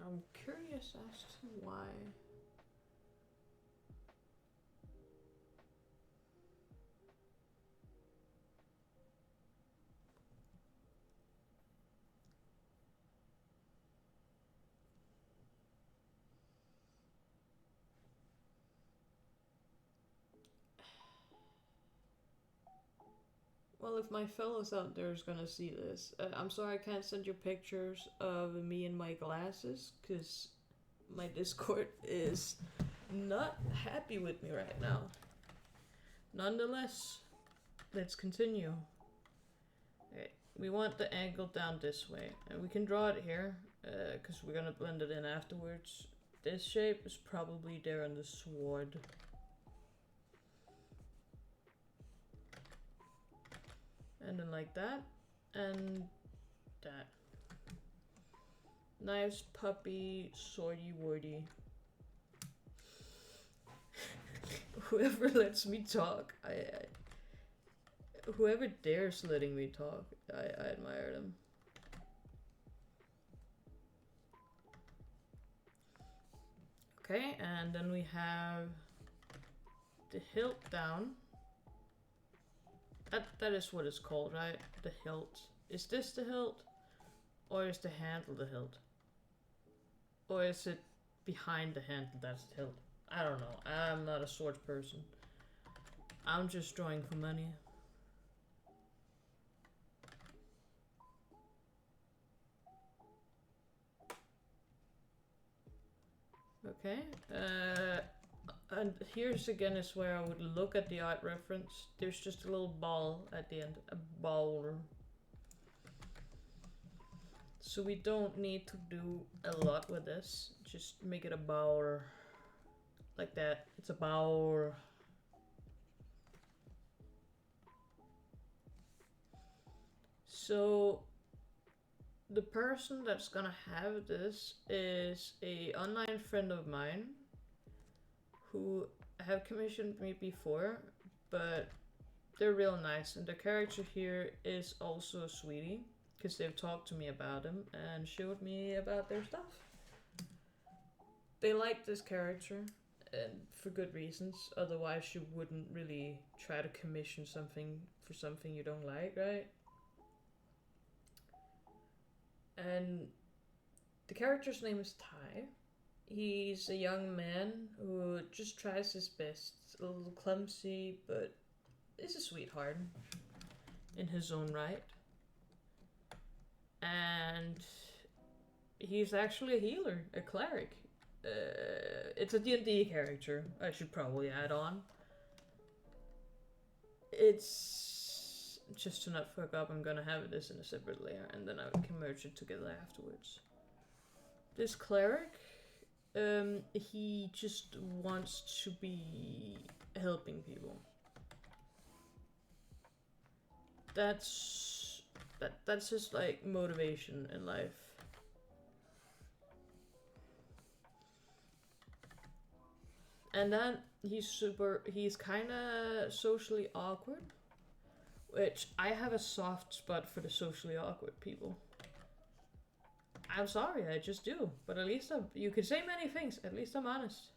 I'm curious as to why. Well, if my fellows out there is gonna see this, I'm sorry I can't send you pictures of me and my glasses, because my Discord is not happy with me right now. Nonetheless, let's continue. Okay, we want the angle down this way, and we can draw it here, because we're gonna blend it in afterwards. This shape is probably there on the sword. And then like that, and that. Nice puppy, swordy wordy. Whoever lets me talk, whoever dares letting me talk, I admire them. Okay, and then we have the hilt down. That is what it's called, right? The hilt. Is this the hilt? Or is the handle the hilt? Or is it behind the handle that's the hilt? I don't know. I'm not a swords person. I'm just drawing for money. Okay. And here's again is where I would look at the art reference. There's just a little ball at the end. A ball. So we don't need to do a lot with this. Just make it a bower. Like that. It's a bower. So the person that's gonna have this is a online friend of mine who have commissioned me before, but they're real nice, and the character here is also a sweetie, because they've talked to me about him and showed me about their stuff. They like this character, and for good reasons, otherwise you wouldn't really try to commission something for something you don't like, right? And the character's name is Ty. He's a young man who just tries his best. A little clumsy, but is a sweetheart in his own right. And he's actually a healer, a cleric. It's a D&D character, I should probably add on. It's just to not fuck up, I'm gonna have this in a separate layer, and then I can merge it together afterwards. This cleric, he just wants to be helping people. That's his like motivation in life. And then he's kind of socially awkward, which I have a soft spot for the socially awkward people. I'm sorry, I just do. But at least you could say many things. At least I'm honest.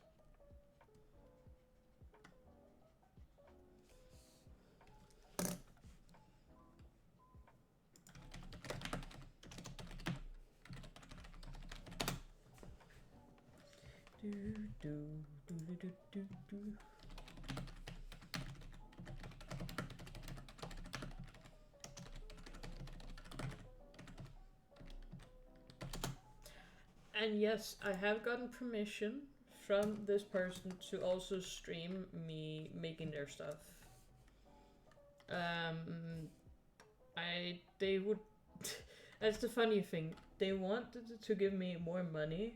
And yes, I have gotten permission from this person to also stream me making their stuff. They would. That's the funny thing. They wanted to give me more money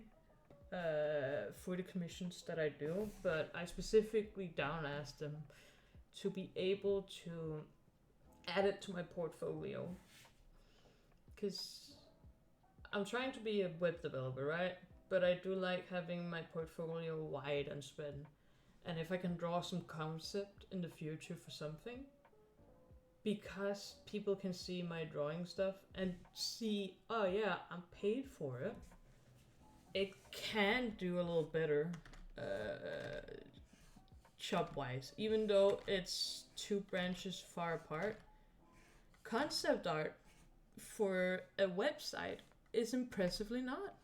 for the commissions that I do, but I specifically down asked them to be able to add it to my portfolio, because I'm trying to be a web developer, right? But I do like having my portfolio wide and spread, and if I can draw some concept in the future for something, because people can see my drawing stuff and see, oh yeah, I'm paid for it, it can do a little better shop wise, even though it's two branches far apart. Concept art for a website is impressively not.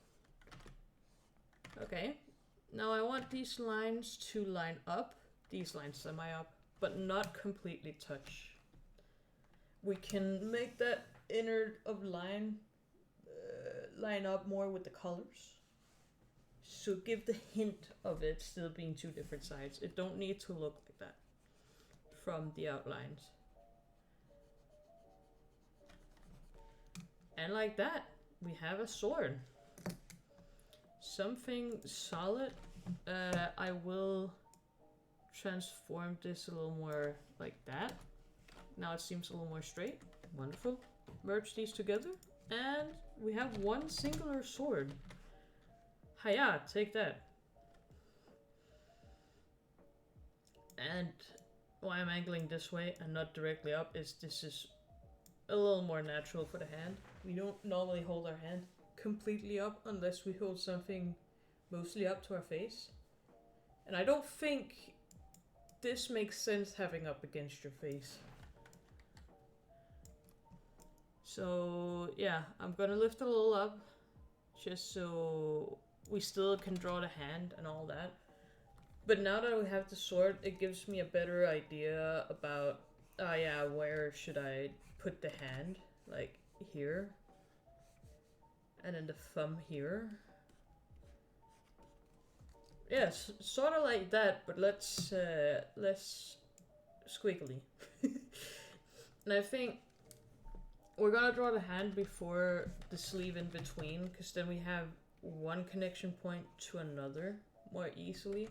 Okay, now I want these lines to line up, these lines semi up, but not completely touch. we can make that inner of line line up more with the colors. So give the hint of it still being two different sides. It don't need to look like that from the outlines. And like that, we have a sword. Something solid. I will transform this a little more like that. Now it seems a little more straight. Wonderful. Merge these together and we have one singular sword. Hiya, take that. And why I'm angling this way and not directly up is this is a little more natural for the hand. We don't normally hold our hand completely up unless we hold something mostly up to our face. And I don't think this makes sense having up against your face. So yeah, I'm gonna lift it a little up just so we still can draw the hand and all that. But now that we have the sword, it gives me a better idea about, yeah, where should I put the hand? Like here. And then the thumb here. Yes, sort of like that, but less squiggly. And I think we're gonna draw the hand before the sleeve in between, because then we have one connection point to another more easily.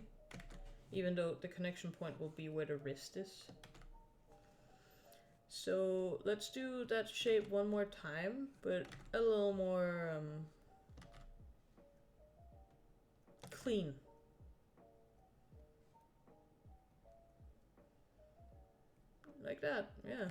Even though the connection point will be where the wrist is. So let's do that shape one more time, but a little more clean. Like that, yeah.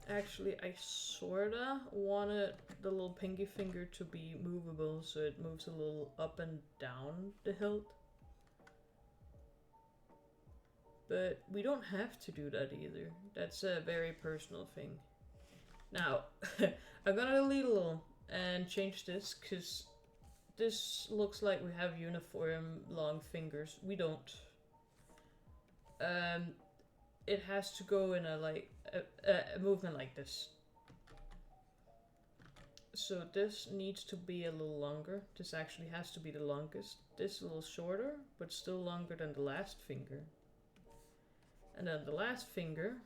Actually, I sorta wanted the little pinky finger to be movable, so it moves a little up and down the hilt. But we don't have to do that either. That's a very personal thing. Now, I'm gonna delete a little and change this, because this looks like we have uniform long fingers. We don't. It has to go in a movement like this. So this needs to be a little longer. This actually has to be the longest. This a little shorter, but still longer than the last finger. And then the last finger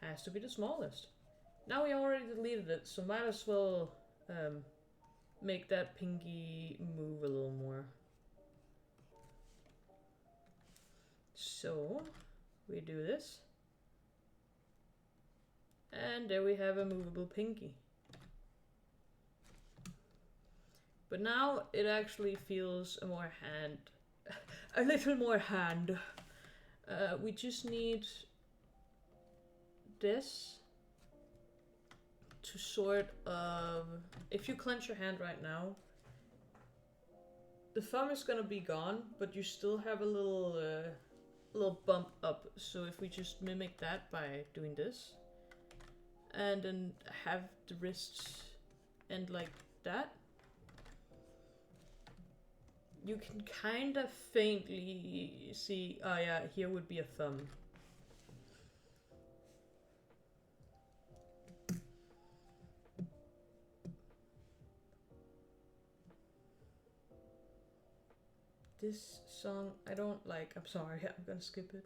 has to be the smallest. Now we already deleted it, so might as well make that pinky move a little more. So we do this. And there we have a movable pinky. But now it actually feels a more hand, a little more hand. We just need this to sort of, if you clench your hand right now, the thumb is gonna be gone, but you still have a little bump up. So if we just mimic that by doing this, and then have the wrists end like that, you can kind of faintly see, oh yeah, here would be a thumb. This song I don't like, I'm sorry, I'm gonna skip it.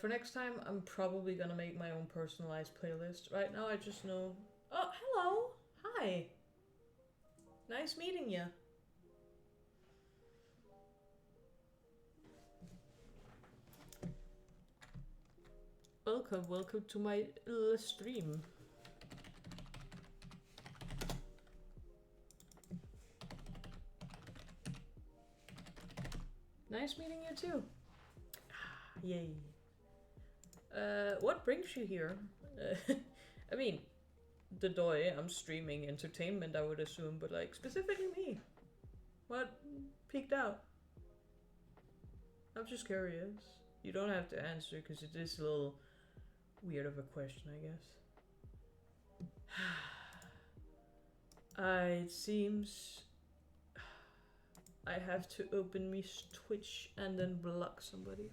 For next time, I'm probably gonna make my own personalized playlist. Right now I just know, oh, hello, hi. Nice meeting you. Welcome to my stream. Nice meeting you too. Yay. What brings you here? I mean, the Doi, I'm streaming entertainment, I would assume, but like, specifically me. What peeked out? I'm just curious. You don't have to answer, because it is a little weird of a question, I guess. It seems I have to open me Twitch and then block somebody.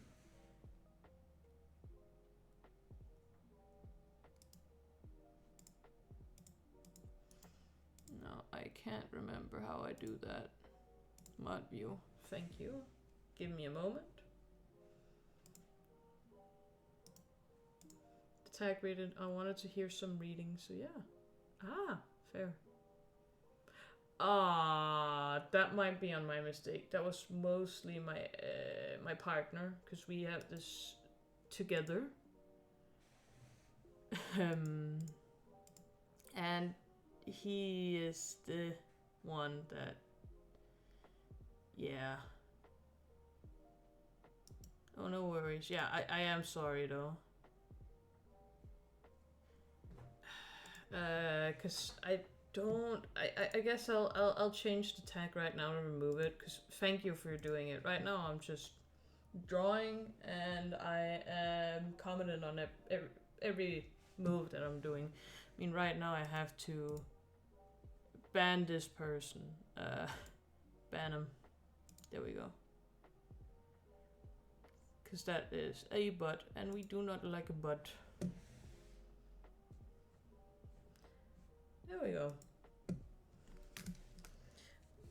No, I can't remember how I do that. Mod view. Thank you. Give me a moment. The tag rated. I wanted to hear some reading, so yeah. Ah, fair. Ah, that might be on my mistake. That was mostly my partner, because we have this together. And he is the one that, yeah. Oh, no worries. Yeah, I am sorry though. Cause I don't. I guess I'll change the tag right now and remove it. Cause thank you for doing it. Right now I'm just drawing and I am commenting on every move that I'm doing. I mean, right now I have to ban this person. Ban him. There we go. Because that is a butt, and we do not like a butt. There we go.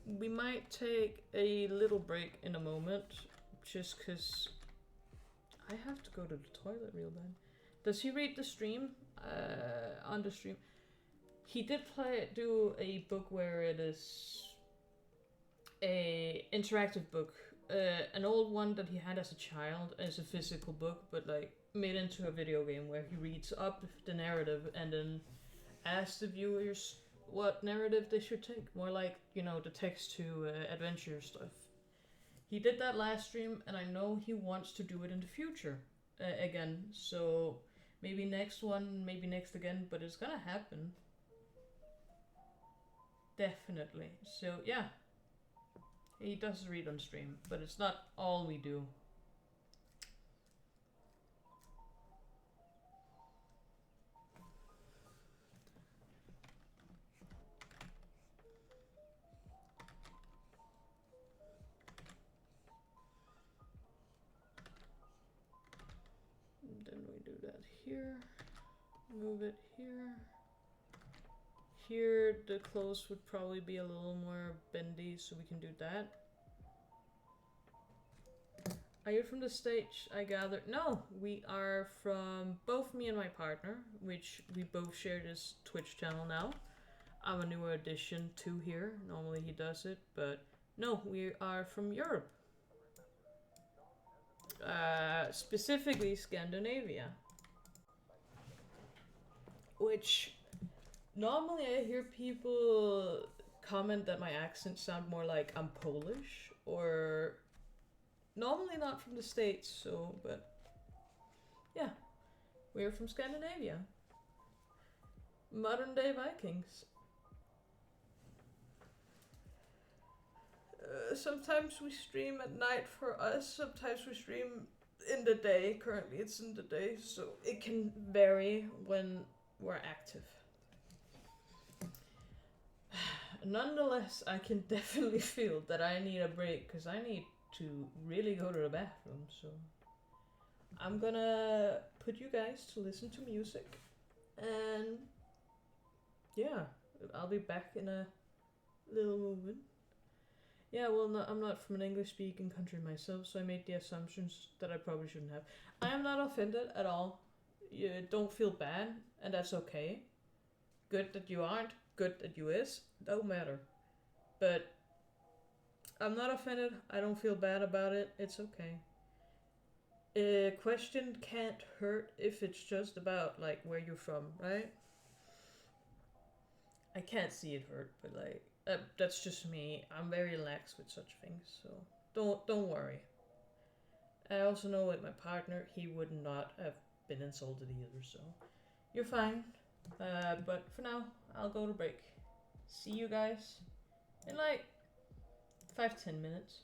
We might take a little break in a moment, just because I have to go to the toilet real bad. Does he read the stream? On the stream. He did do a book where it is a interactive book. An old one that he had as a child as a physical book, but like made into a video game where he reads up the narrative and then asks the viewers what narrative they should take. More like, you know, the text to adventure stuff. He did that last stream, and I know he wants to do it in the future again. So maybe next one, maybe next again, but it's gonna happen. Definitely. So yeah. He does read on stream, but it's not all we do. And then we do that here. Move it here. Here, the clothes would probably be a little more bendy, so we can do that. Are you from the stage? I gather. No, we are from both me and my partner, which we both share this Twitch channel now. I'm a newer addition to here. Normally he does it, but no, we are from Europe. Specifically Scandinavia. Which normally I hear people comment that my accent sound more like I'm Polish, or normally not from the States, so, but yeah, we're from Scandinavia. Modern day Vikings. Sometimes we stream at night for us, sometimes we stream in the day. Currently it's in the day, so it can vary when we're active. Nonetheless, I can definitely feel that I need a break, because I need to really go to the bathroom, so I'm gonna put you guys to listen to music, and yeah, I'll be back in a little moment. Yeah, well, no, I'm not from an English-speaking country myself, so I made the assumptions that I probably shouldn't have. I am not offended at all. You don't feel bad, and that's okay. Good that you aren't, good that you is, don't matter. But I'm not offended, I don't feel bad about it, it's okay. A question can't hurt if it's just about, like, where you're from, right? I can't see it hurt, but like, that's just me. I'm very lax with such things, so don't worry. I also know with my partner, he would not have been insulted either, so you're fine. But for now, I'll go to break. See you guys in like 5-10 minutes.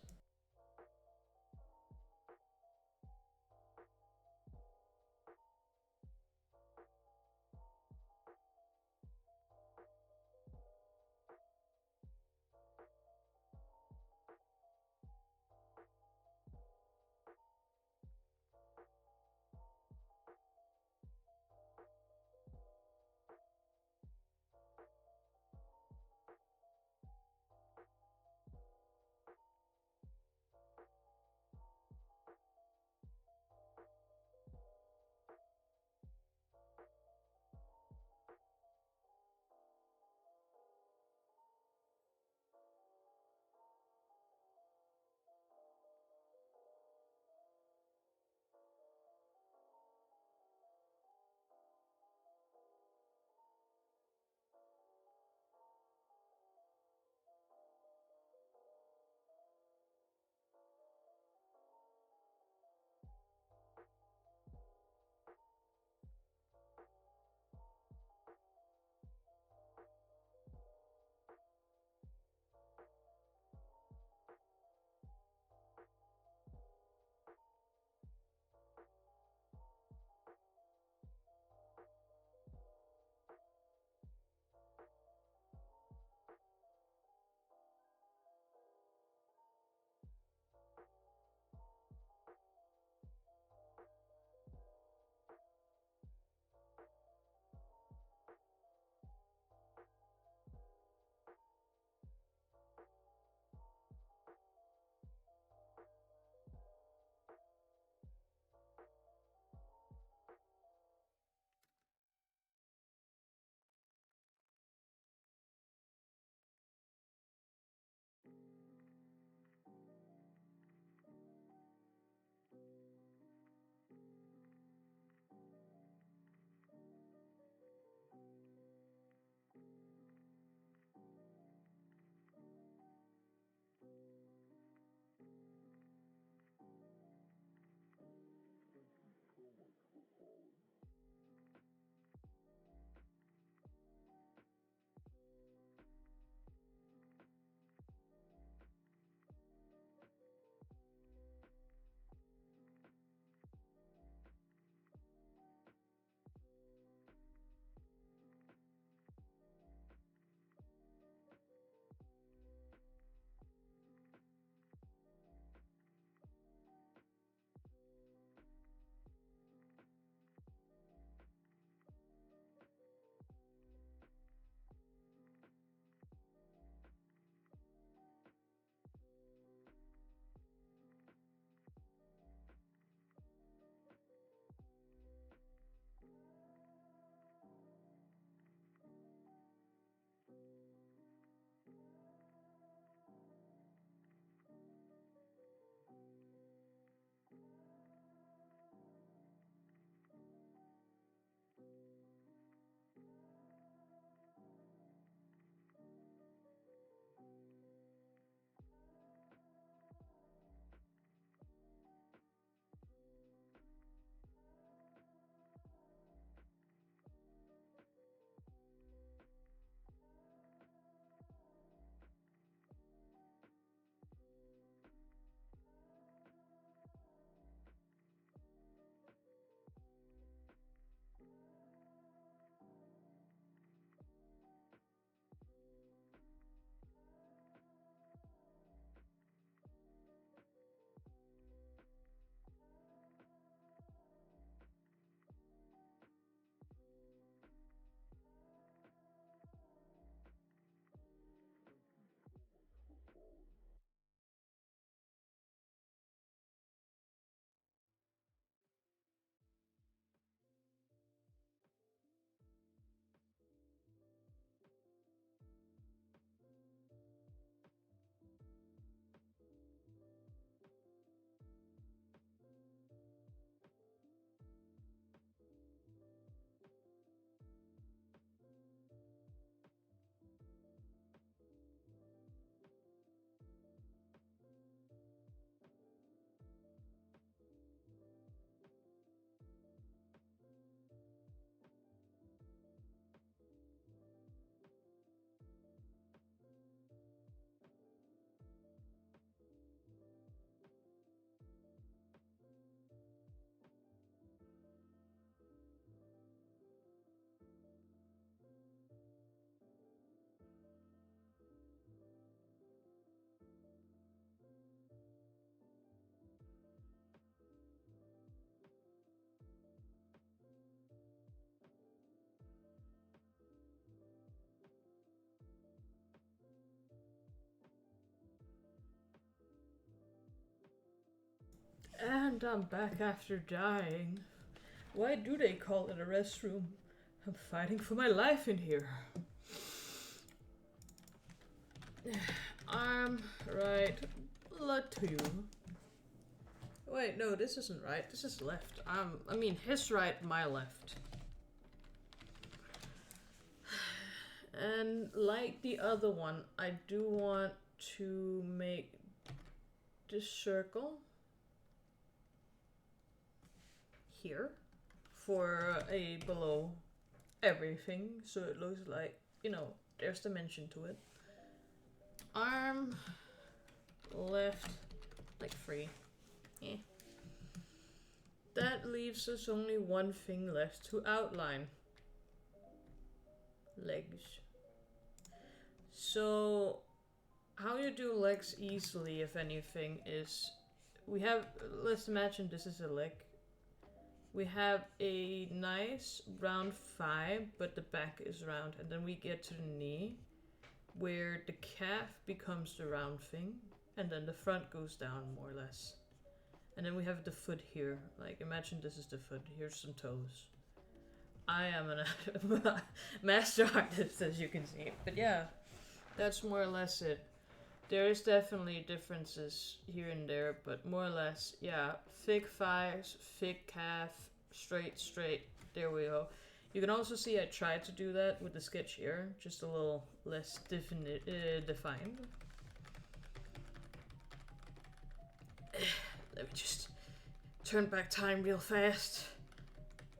And I'm back after dying. Why do they call it a restroom? I'm fighting for my life in here. Arm, right, blood to you. Wait, no, this isn't right. This is left. I mean, his right, my left. And like the other one, I do want to make this circle here for a below everything, so it looks like, you know, there's dimension to it. Arm, left, like 3. Eh. That leaves us only one thing left to outline. Legs. So, how you do legs easily, if anything, is we have, let's imagine this is a leg. We have a nice round thigh, but the back is round, and then we get to the knee, where the calf becomes the round thing, and then the front goes down more or less. And then we have the foot here. Like, imagine this is the foot. Here's some toes. I am a master artist, as you can see. But yeah, that's more or less it. There is definitely differences here and there, but more or less, yeah. Thick thighs, thick calf, straight. There we go. You can also see I tried to do that with the sketch here, just a little less defined. Let me just turn back time real fast.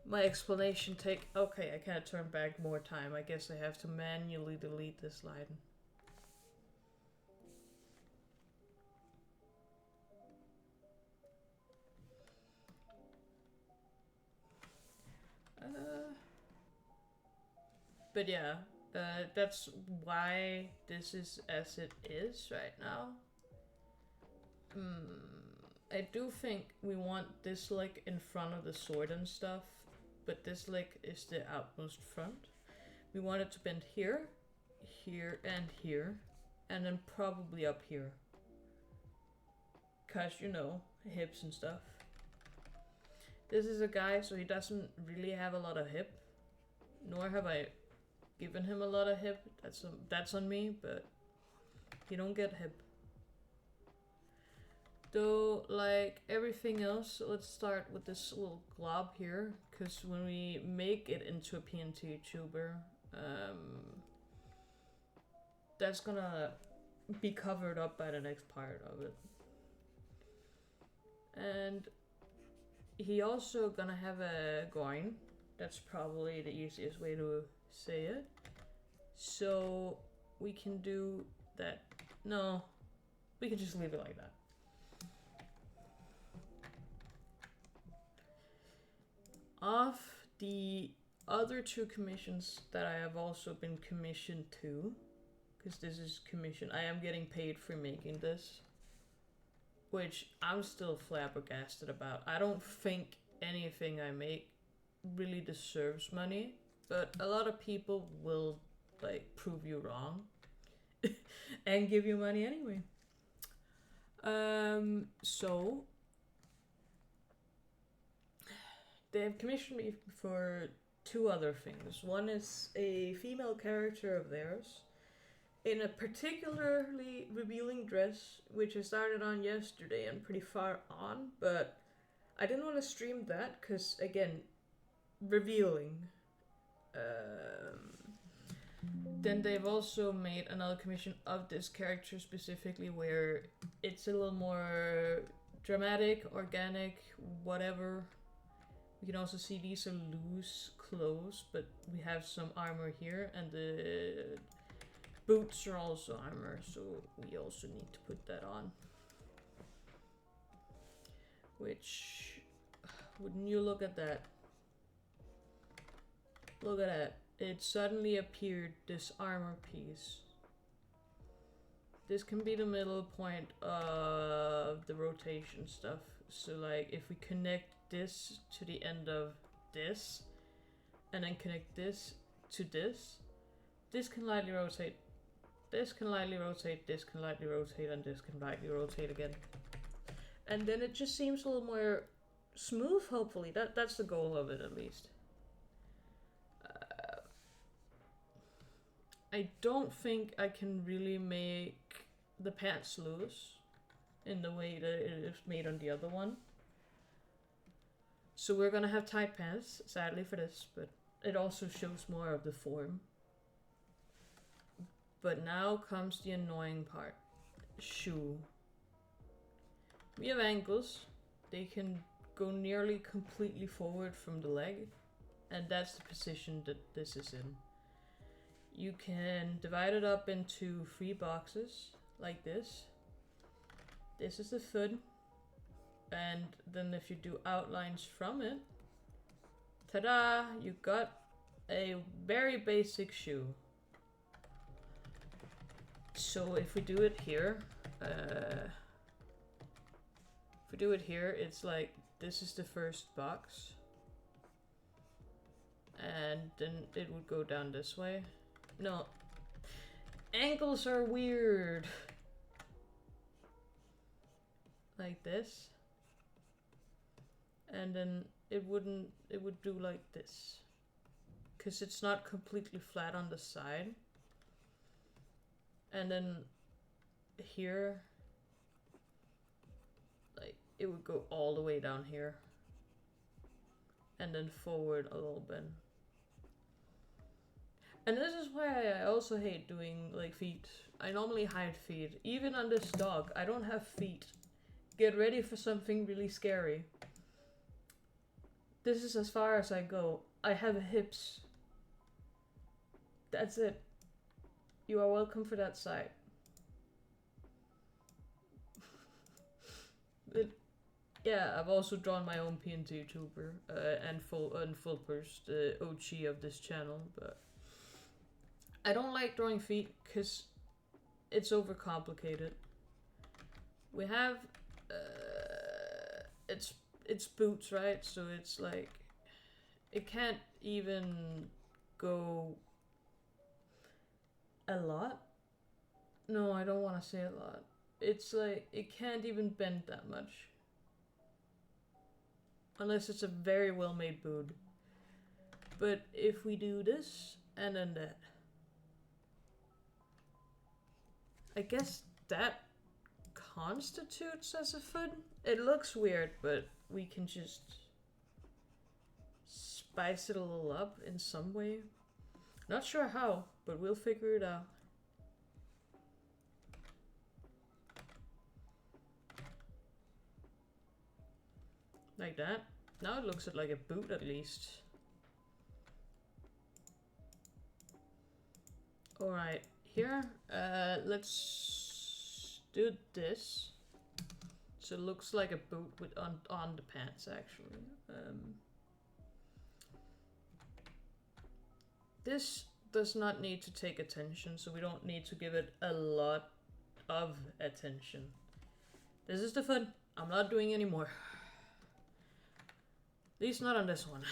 My explanation take... Okay, I can't turn back more time. I guess I have to manually delete this slide. But yeah, that's why this is as it is right now. I do think we want this leg in front of the sword and stuff, but this leg is the outmost front. We want it to bend here, here, and then probably up here. Cause, you know, hips and stuff. This is a guy, so he doesn't really have a lot of hip, nor have I given him a lot of hip. That's on me, but he don't get hip. Though, like everything else, let's start with this little glob here, because when we make it into a PNT tuber, that's gonna be covered up by the next part of it. And he also gonna have a groin. That's probably the easiest way to say it. So we can do that. No, we can just leave it like that. Of the other 2 commissions that I have also been commissioned to, because this is commission, I am getting paid for making this, which I'm still flabbergasted about. I don't think anything I make really deserves money, but a lot of people will like prove you wrong and give you money anyway. So they have commissioned me for 2 other things. One is a female character of theirs in a particularly revealing dress, which I started on yesterday and pretty far on, but I didn't want to stream that because, again, revealing. Then they've also made another commission of this character specifically where it's a little more dramatic, organic, whatever. We can also see these are loose clothes, but we have some armor here, and the boots are also armor, so we also need to put that on. Which, wouldn't you look at that? Look at that. It suddenly appeared, this armor piece. This can be the middle point of the rotation stuff. So like, if we connect this to the end of this, and then connect this to this, this can lightly rotate, this can lightly rotate, this can lightly rotate, and this can lightly rotate again. And then it just seems a little more smooth, hopefully. That's the goal of it, at least. I don't think I can really make the pants loose in the way that it is made on the other one. So we're gonna have tight pants, sadly for this, but it also shows more of the form. But now comes the annoying part. Shoe. We have ankles. They can go nearly completely forward from the leg, and that's the position that this is in. You can divide it up into 3 boxes, like this. This is the foot, and then if you do outlines from it, ta-da! You got a very basic shoe. So if we do it here, it's like this is the first box, and then it would go down this way. No, ankles are weird. Like this, and then it would do like this, because it's not completely flat on the side. And then here, like, it would go all the way down here. And then forward a little bit. And this is why I also hate doing, like, feet. I normally hide feet. Even on this dog, I don't have feet. Get ready for something really scary. This is as far as I go. I have hips. That's it. You are welcome for that side. But yeah, I've also drawn my own PNT tuber and full burst, the OG of this channel, but I don't like drawing feet because it's overcomplicated. We have it's boots, right? So it's like it can't even go a lot. No, I don't want to say a lot. It's like it can't even bend that much. Unless it's a very well made boot. But if we do this and then that, I guess that constitutes as a foot. It looks weird, but we can just spice it a little up in some way. Not sure how, but we'll figure it out. Like that. Now it looks like a boot at least. Alright, here, let's do this. So it looks like a boot with on the pants actually. This does not need to take attention, so we don't need to give it a lot of attention. This is the foot. I'm not doing any more. At least not on this one.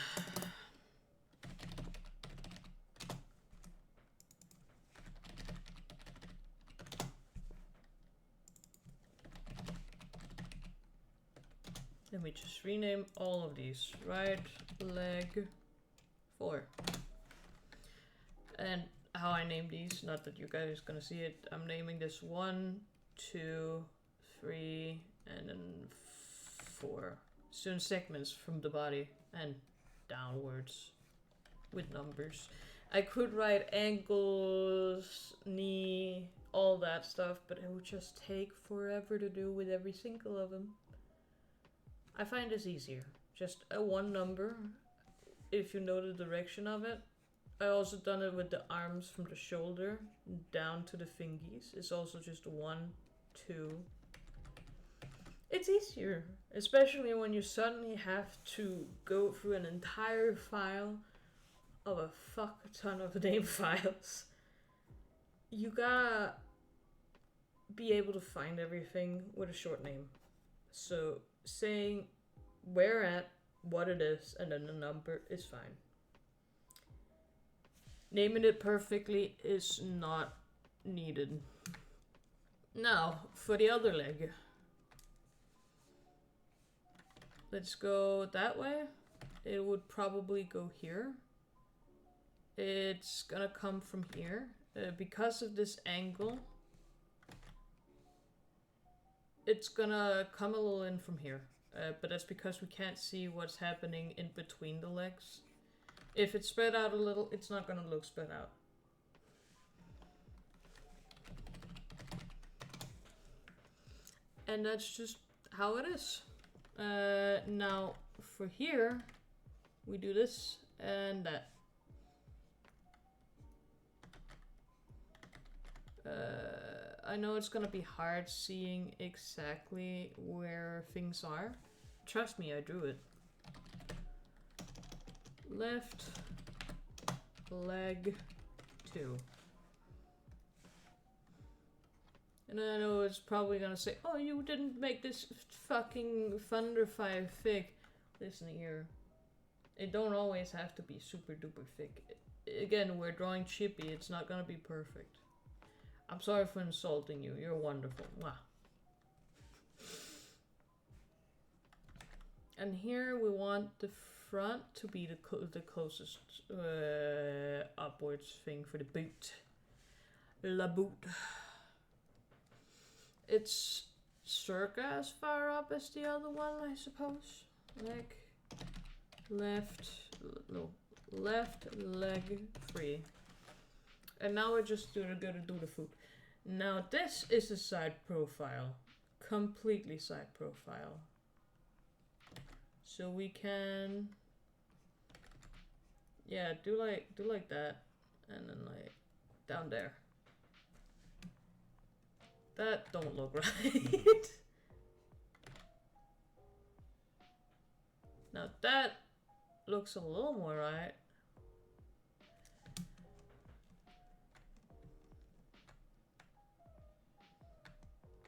Let me just rename all of these. Right leg 4. And how I name these, not that you guys are gonna see it, I'm naming this 1, 2, 3, and then 4. So in segments from the body and downwards with numbers. I could write ankles, knee, all that stuff, but it would just take forever to do with every single of them. I find this easier. Just a 1 number, if you know the direction of it. I also done it with the arms from the shoulder down to the fingies. It's also just 1, 2. It's easier, especially when you suddenly have to go through an entire file of a fuck ton of name files. You gotta be able to find everything with a short name. So saying where at, what it is, and then the number is fine. Naming it perfectly is not needed. Now, for the other leg. let's go that way. It would probably go here. It's gonna come from here. Because of this angle, it's gonna come a little in from here. But that's because we can't see what's happening in between the legs. If it's spread out a little, it's not gonna look spread out. And that's just how it is. Now, for here, we do this and that. I know it's gonna be hard seeing exactly where things are. Trust me, I drew it. Left leg 2. And I know it's probably gonna say, oh, you didn't make this fucking Thunderfire thick. Listen here. It don't always have to be super duper thick. Again, we're drawing chippy, it's not gonna be perfect. I'm sorry for insulting you. You're wonderful. Wow. And here we want the front to be the closest upwards thing for the boot. La boot. It's circa as far up as the other one, I suppose. Leg, left leg 3. And now we're just gonna do the foot. Now this is a side profile. Completely side profile. So we can, yeah, do like that, and then like down there. That don't look right. Now that looks a little more right.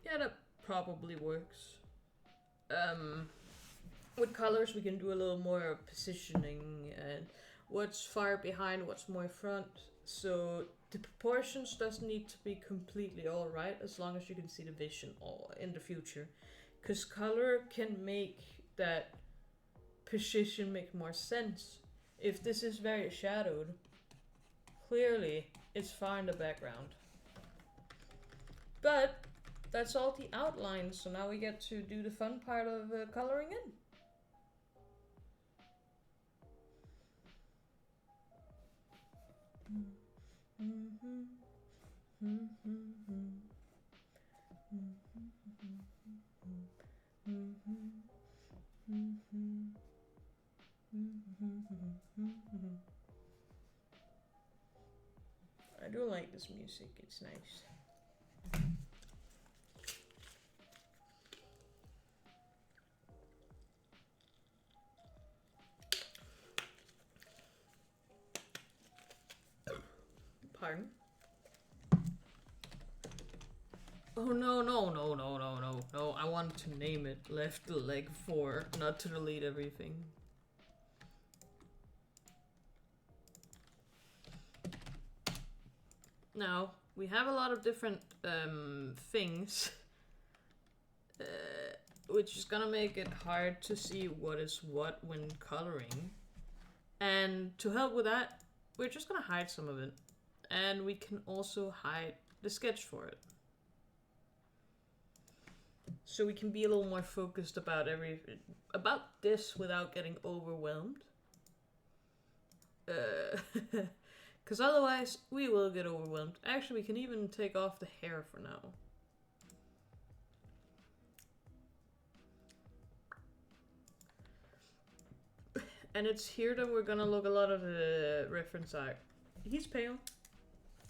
Yeah, that probably works. With colors we can do a little more positioning and what's far behind, what's more front. So the proportions doesn't need to be completely alright as long as you can see the vision in the future. Because color can make that position make more sense. If this is very shadowed, clearly it's far in the background. But that's all the outline, so now we get to do the fun part of coloring in. I do like this music, it's nice. Pardon? Oh no, I wanted to name it Left Leg 4, not to delete everything. Now, we have a lot of different things, which is gonna make it hard to see what is what when coloring. And to help with that, we're just gonna hide some of it. And we can also hide the sketch for it. So we can be a little more focused about this without getting overwhelmed. Because otherwise we will get overwhelmed. Actually, we can even take off the hair for now. And it's here that we're gonna look a lot of the reference art. He's pale.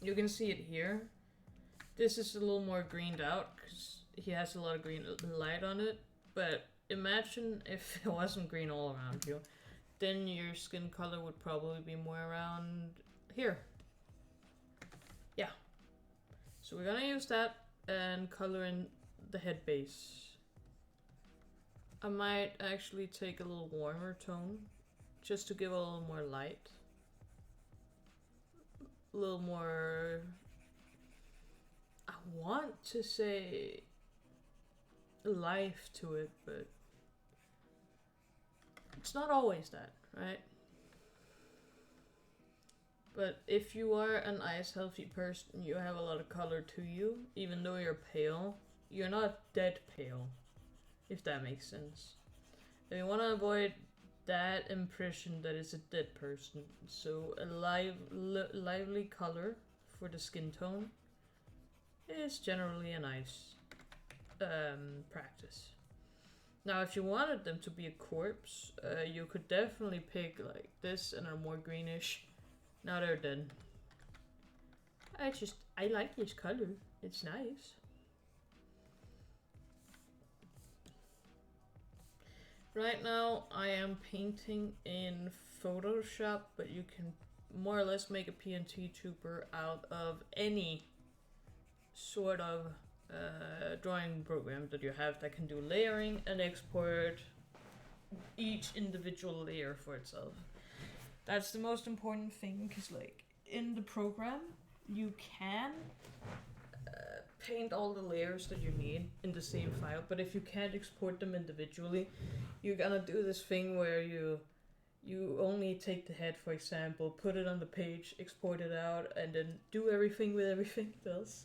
You can see it here. This is a little more greened out because he has a lot of green light on it. But imagine if it wasn't green all around you. Then your skin color would probably be more around here. Yeah. So we're gonna use that and color in the head base. I might actually take a little warmer tone just to give a little more light. A little more, I want to say life to it, but It's not always that, right? But if you are an ice healthy person, you have a lot of color to you, even though you're pale. You're not dead pale, if that makes sense. And you want to avoid that impression that it's a dead person. So a lively color for the skin tone is generally a nice practice. Now, if you wanted them to be a corpse, you could definitely pick like this and a more greenish. Now they're dead. I like this color. It's nice. Right now I am painting in Photoshop, but you can more or less make a PNG Trooper out of any sort of drawing program that you have that can do layering and export each individual layer for itself. That's the most important thing, because like in the program you can paint all the layers that you need in the same file, but if you can't export them individually, you're gonna do this thing where you only take the head, for example, put it on the page, export it out, and then do everything with everything else.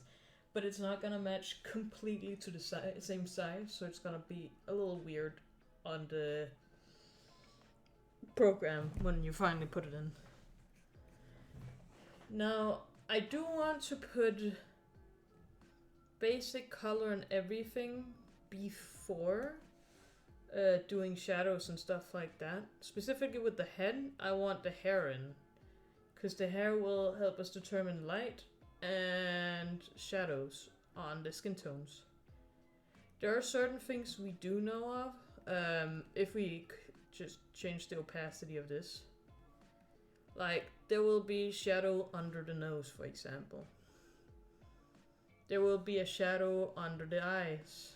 But it's not gonna match completely to the same size, so it's gonna be a little weird on the program when you finally put it in. Now, I do want to put basic color and everything before doing shadows and stuff like that. Specifically with the head, I want the hair in, because the hair will help us determine light and shadows on the skin tones. There are certain things we do know of. If we just change the opacity of this, like there will be shadow under the nose, for example. There will be a shadow under the eyes.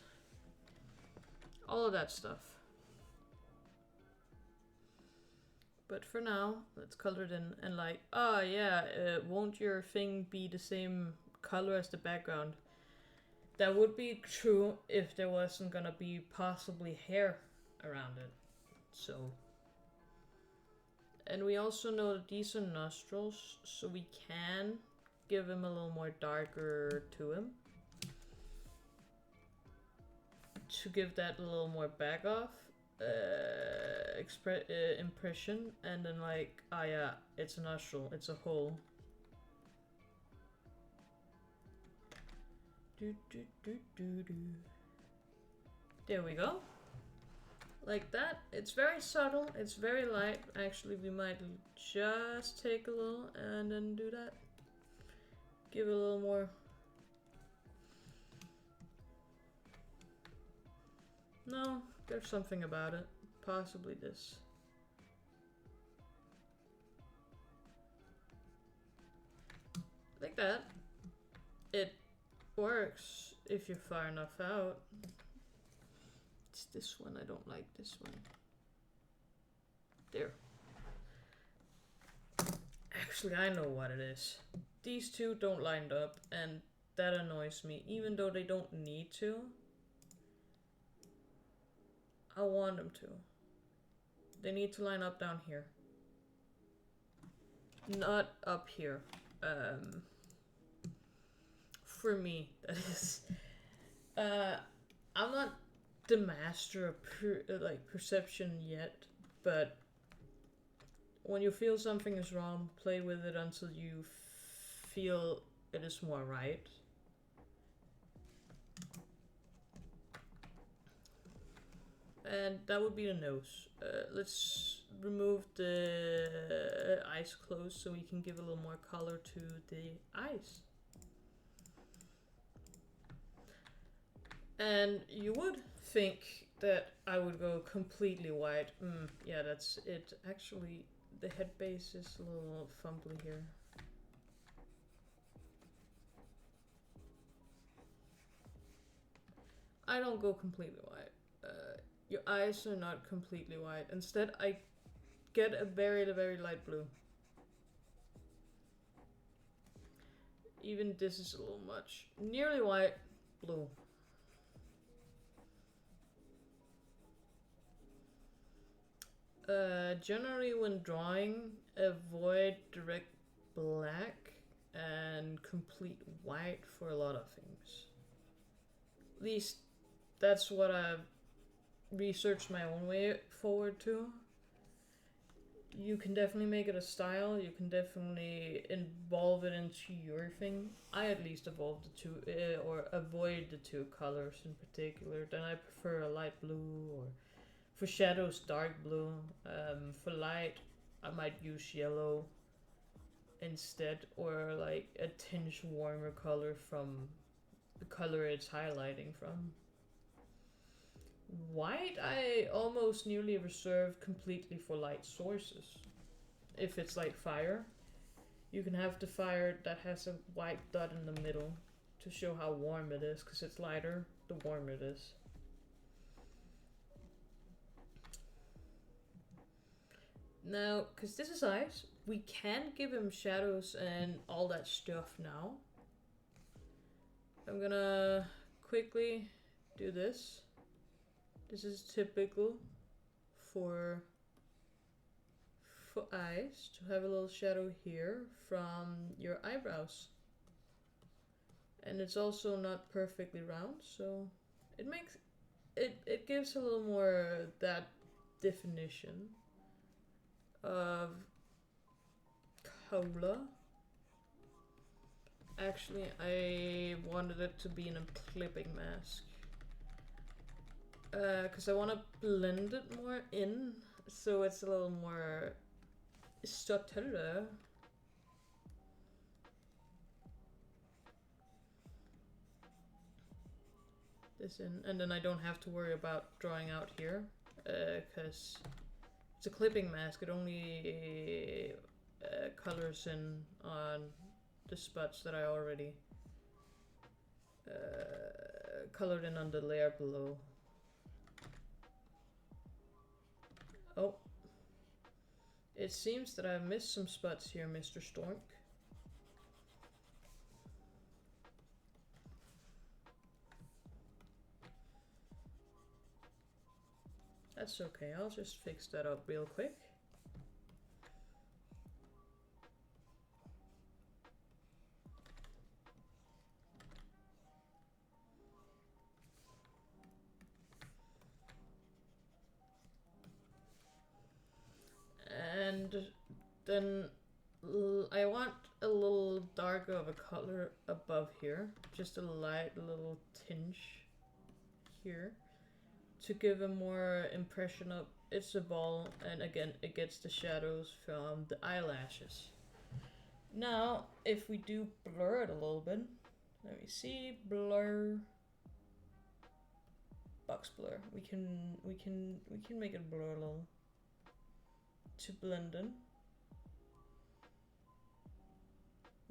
All of that stuff. But for now, let's color it in and like, oh yeah, won't your thing be the same color as the background? That would be true if there wasn't gonna be possibly hair around it. So. And we also know that these are nostrils, so we can give him a little more darker to him. To give that a little more back off impression, and then like, ah yeah, it's a nostril, it's a hole. There we go. Like that. It's very subtle, it's very light. Actually, we might just take a little and then do that. Give it a little more. No, there's something about it. Possibly this. Like that. It works if you're far enough out. It's this one, I don't like this one. There. Actually, I know what it is. These two don't line up, and that annoys me, even though they don't need to. I want them to. They need to line up down here. Not up here. For me, that is. I'm not the master of perception yet, but when you feel something is wrong, play with it until you feel it is more right. And that would be the nose. Let's remove the eyes closed so we can give a little more color to the eyes. And you would think that I would go completely white. Yeah, that's it. Actually, the head base is a little fumbly here. I don't go completely white. Your eyes are not completely white. Instead, I get a very, very light blue. Even this is a little much. Nearly white, blue. Generally when drawing, avoid direct black and complete white for a lot of things. At least that's what I've researched my own way forward to. You can definitely make it a style, you can definitely involve it into your thing. I at least evolve the two, or avoid the two colors in particular. Then I prefer a light blue, or for shadows, dark blue. For light, I might use yellow instead, or like a tinge warmer color from the color it's highlighting from. White, I almost nearly reserve completely for light sources. If it's like fire, you can have the fire that has a white dot in the middle to show how warm it is, because it's lighter, the warmer it is. Now, because this is ice, we can give him shadows and all that stuff now. I'm gonna quickly do this. This is typical for eyes, to have a little shadow here from your eyebrows. And it's also not perfectly round, so it makes it gives a little more that definition of color. Actually, I wanted it to be in a clipping mask. Because I want to blend it more in, so it's a little more subtle. This in, and then I don't have to worry about drawing out here, because it's a clipping mask. It only colors in on the spots that I already colored in on the layer below. Oh, it seems that I missed some spots here, Mr. Stork. That's okay, I'll just fix that up real quick. And then I want a little darker of a color above here, just a light little tinge here, to give a more impression of it's a ball, and again it gets the shadows from the eyelashes. Now if we do blur it a little bit, let me see, blur, box blur, we can make it blur a little to blend in.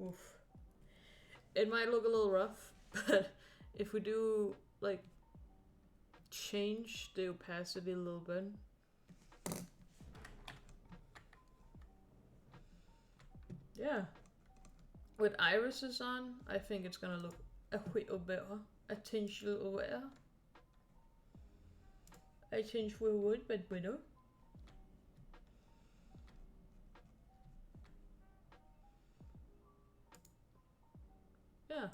Oof. It might look a little rough, but if we do like change the opacity a little bit. Yeah. With irises on, I think it's gonna look a little better. A tinge a little better. I tinge we would, but we don't. Yeah.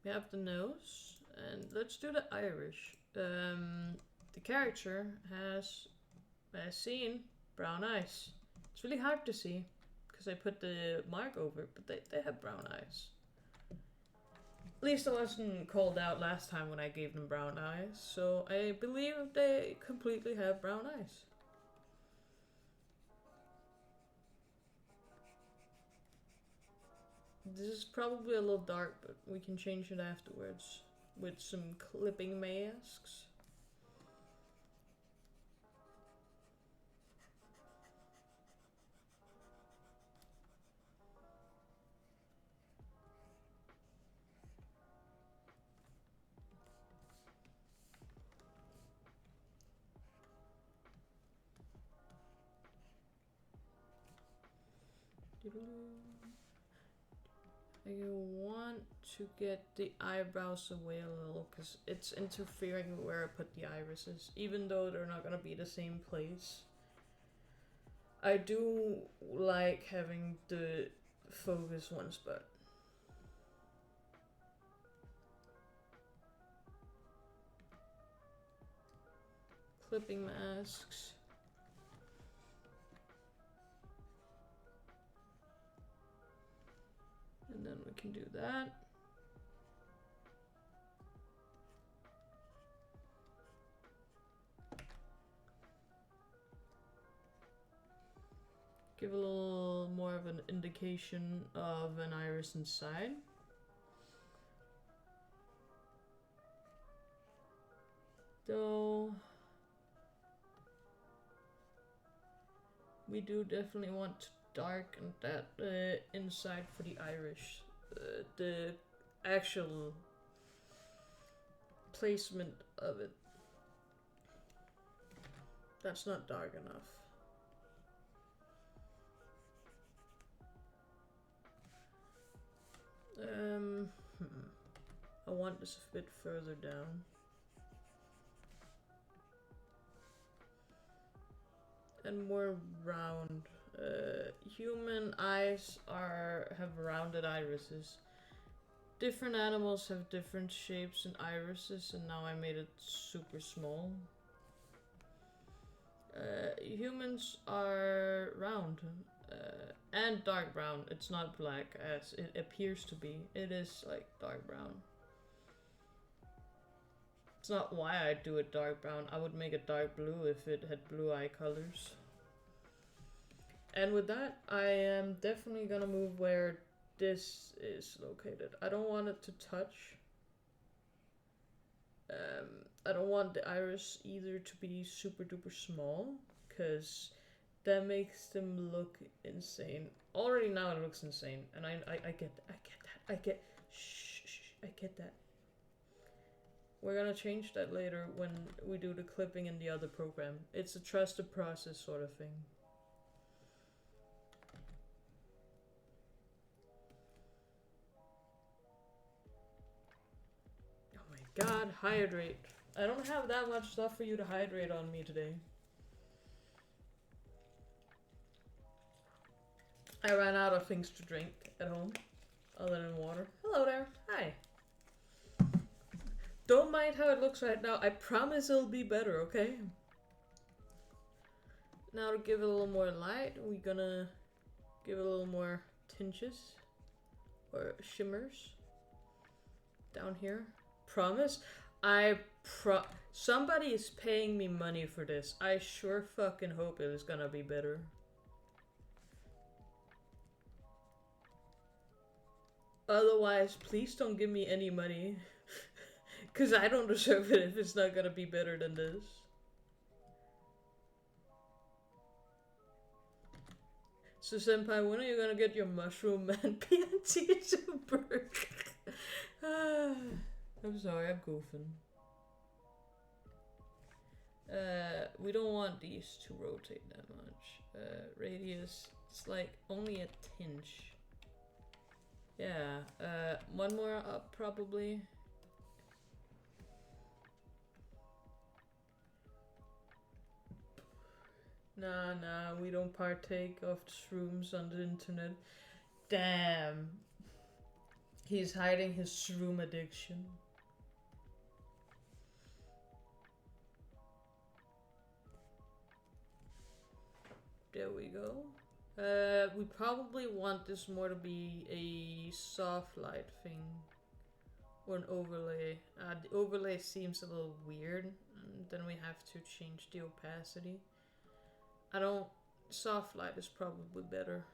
We have the nose, and let's do the iris. The character has, as seen, brown eyes. It's really hard to see because I put the mark over, but they have brown eyes. At least I wasn't called out last time when I gave them brown eyes, so I believe they completely have brown eyes. This is probably a little dark, but we can change it afterwards with some clipping masks. I want to get the eyebrows away a little, because it's interfering with where I put the irises, even though they're not gonna be the same place. I do like having the focus one spot. Clipping masks. And then we can do that. Give a little more of an indication of an iris inside. Though we do definitely want to darken that inside for the iris. The actual placement of it. That's not dark enough. I want this a bit further down. And more round. Human eyes have rounded irises. Different animals have different shapes and irises, and now I made it super small. Humans are round and dark brown. It's not black as it appears to be. It is like dark brown. It's not why I do it dark brown. I would make it dark blue if it had blue eye colors. And with that, I am definitely gonna move where this is located. I don't want it to touch. I don't want the iris either to be super duper small, because that makes them look insane. Already now it looks insane, and I get that. I get that. We're gonna change that later when we do the clipping in the other program. It's a trusted process sort of thing. Oh my god, hydrate. I don't have that much stuff for you to hydrate on me today. I ran out of things to drink at home, other than water. Hello there. Hi. Don't mind how it looks right now. I promise it'll be better, okay? Now to give it a little more light, we're gonna give it a little more tinges or shimmers down here. Promise? Somebody is paying me money for this. I sure fucking hope it is gonna be better. Otherwise, please don't give me any money. Cause I don't deserve it if it's not gonna be better than this. So senpai, when are you gonna get your mushroom man PNT to work? I'm sorry, I'm goofing. We don't want these to rotate that much. Radius, it's like only a tinge. Yeah, one more up probably. Nah, we don't partake of shrooms on the internet. Damn. He's hiding his shroom addiction. There we go. We probably want this more to be a soft light thing. Or an overlay. The overlay seems a little weird. And then we have to change the opacity. Soft light is probably better.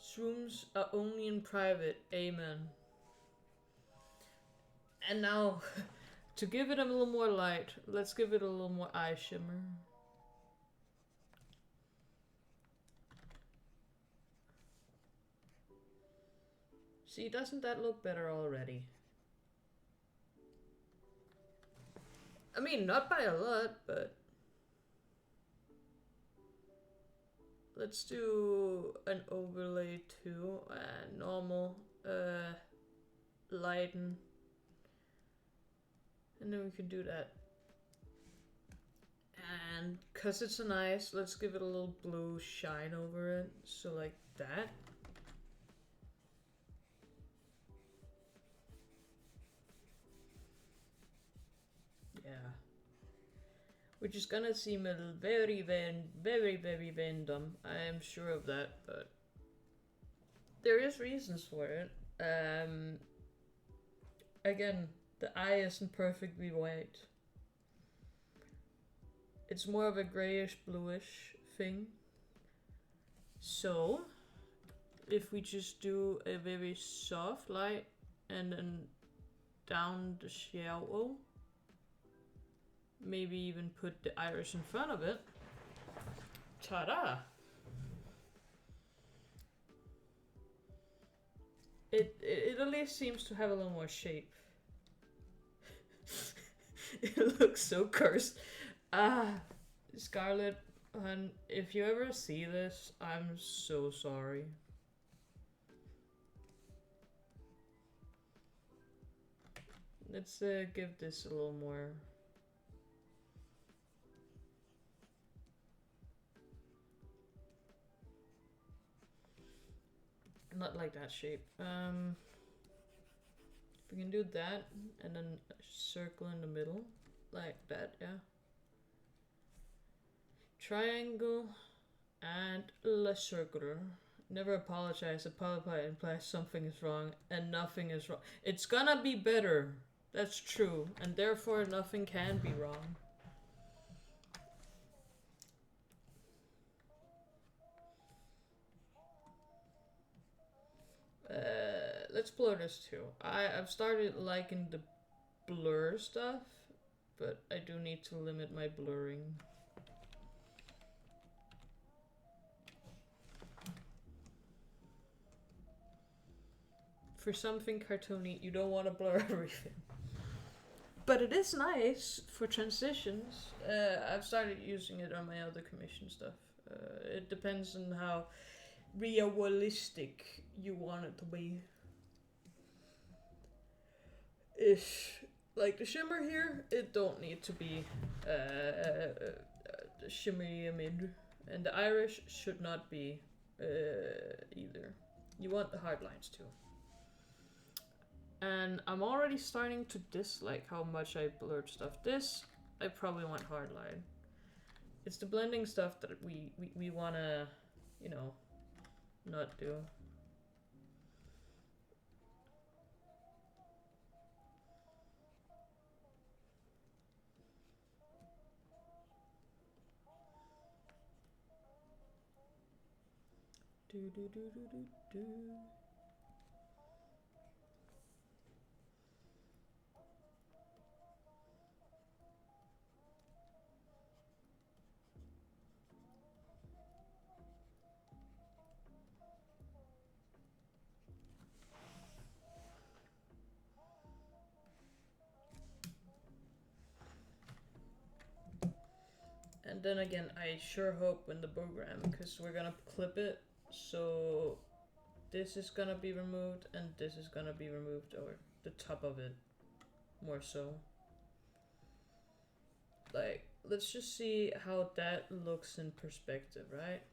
Shrooms are only in private. Amen. And now, to give it a little more light, let's give it a little more eye shimmer. See, doesn't that look better already? I mean, not by a lot, but let's do an overlay too. Normal, lighten. And then we can do that. And cause it's an ice, let's give it a little blue shine over it. So like that. Yeah. Which is gonna seem a very random. I am sure of that, but there is reasons for it. Again, the eye isn't perfectly white. It's more of a grayish bluish thing. So, if we just do a very soft light and then down the shadow, maybe even put the iris in front of it. Ta-da! It at least seems to have a little more shape. It looks so cursed. Scarlett, hun, if you ever see this, I'm so sorry. Let's give this a little more. Not like that shape. If we can do that and then a circle in the middle, like that, yeah. Triangle and a circular. Never apologize. Apologize implies something is wrong and nothing is wrong. It's gonna be better. That's true. And therefore nothing can be wrong. Let's blur this too. I've started liking the blur stuff, but I do need to limit my blurring. For something cartoony, you don't want to blur everything. But it is nice for transitions. I've started using it on my other commission stuff. It depends on how realistic you want it to be. If, like the shimmer here, it don't need to be shimmery amid. And the iris should not be either. You want the hard lines too. And I'm already starting to dislike how much I blurred stuff. This, I probably want hard line. It's the blending stuff that we wanna, you know, not do. Do do do do do do. And then again, I sure hope in the program, because we're gonna clip it, so this is gonna be removed and this is gonna be removed, or the top of it, more so. Like, let's just see how that looks in perspective, right?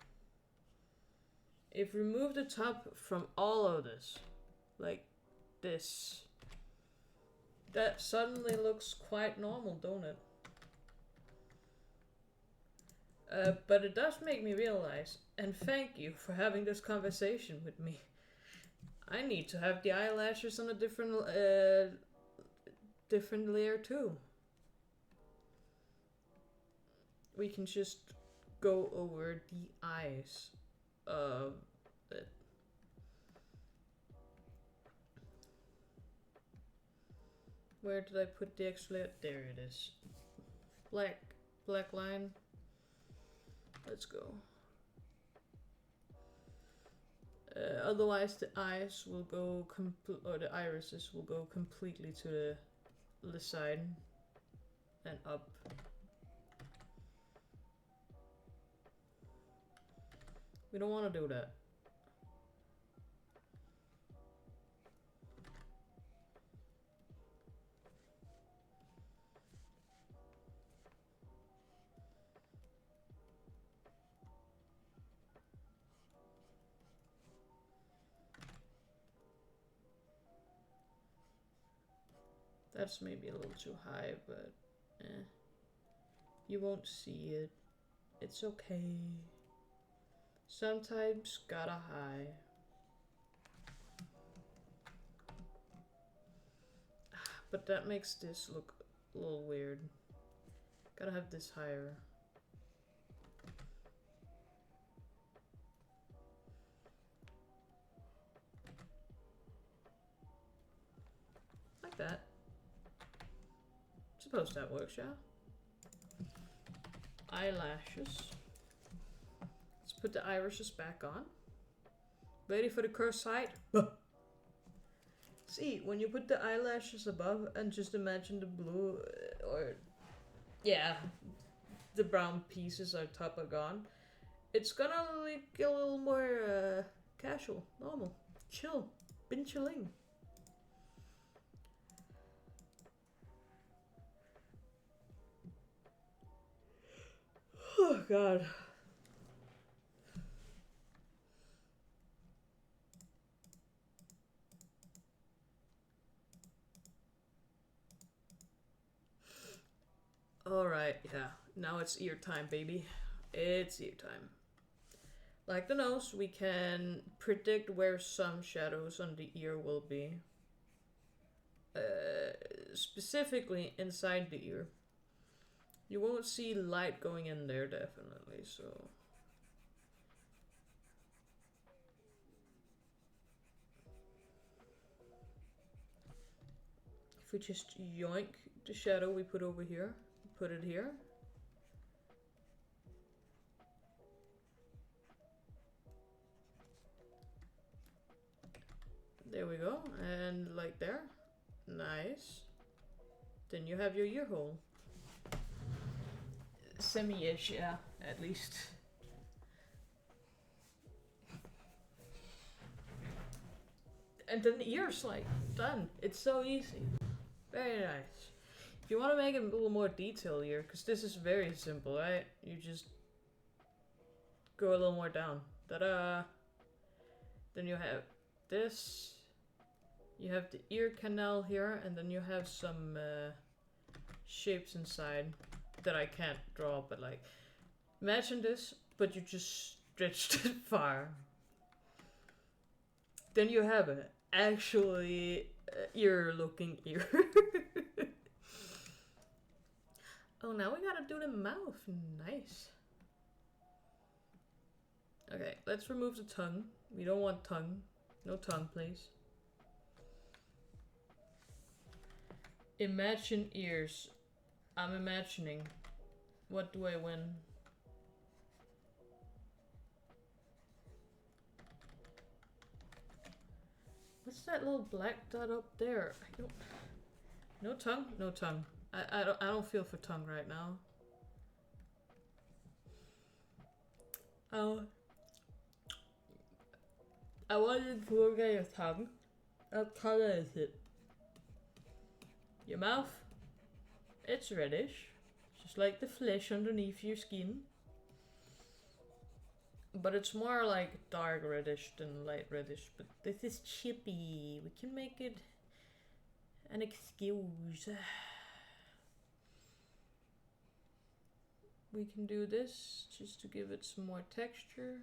If we remove the top from all of this, like this, that suddenly looks quite normal, don't it? But it does make me realize, and thank you for having this conversation with me, I need to have the eyelashes on a different layer too. We can just go over the eyes of it. Where did I put the extra layer? There it is. Black line. Let's go. Otherwise the eyes will go or the irises will go completely to the side and up. We don't want to do that. That's maybe a little too high, but you won't see it. It's okay. Sometimes gotta high. But that makes this look a little weird. Gotta have this higher. Like that. Suppose that works, yeah? Eyelashes. Let's put the irises back on. Ready for the cursed side? See, when you put the eyelashes above and just imagine the blue, or yeah, the brown pieces on top are gone, it's gonna look a little more casual, normal, chill, been chilling. Oh god. Alright, yeah. Now it's ear time, baby. It's ear time. Like the nose, we can predict where some shadows on the ear will be. Specifically inside the ear. You won't see light going in there, definitely, so... If we just yoink the shadow we put over here, put it here. There we go, and like there. Nice. Then you have your ear hole. Semi-ish, yeah, at least. And then the ear's like done. It's so easy. Very nice. If you want to make it a little more detailed here, because this is very simple, right? You just go a little more down. Ta-da! Then you have this. You have the ear canal here, and then you have some shapes inside that I can't draw, but like, imagine this, but you just stretched it far. Then you have an actually ear-looking ear. Oh, now we gotta do the mouth. Nice. Okay, let's remove the tongue. We don't want tongue. No tongue, please. Imagine ears. I'm imagining. What do I win? What's that little black dot up there? I don't... No tongue? No tongue. I don't feel for tongue right now. Oh. I wanted to look at your tongue. What color is it? Your mouth? It's reddish. Just like the flesh underneath your skin. But it's more like dark reddish than light reddish. But this is chippy. We can make it an excuse. We can do this just to give it some more texture.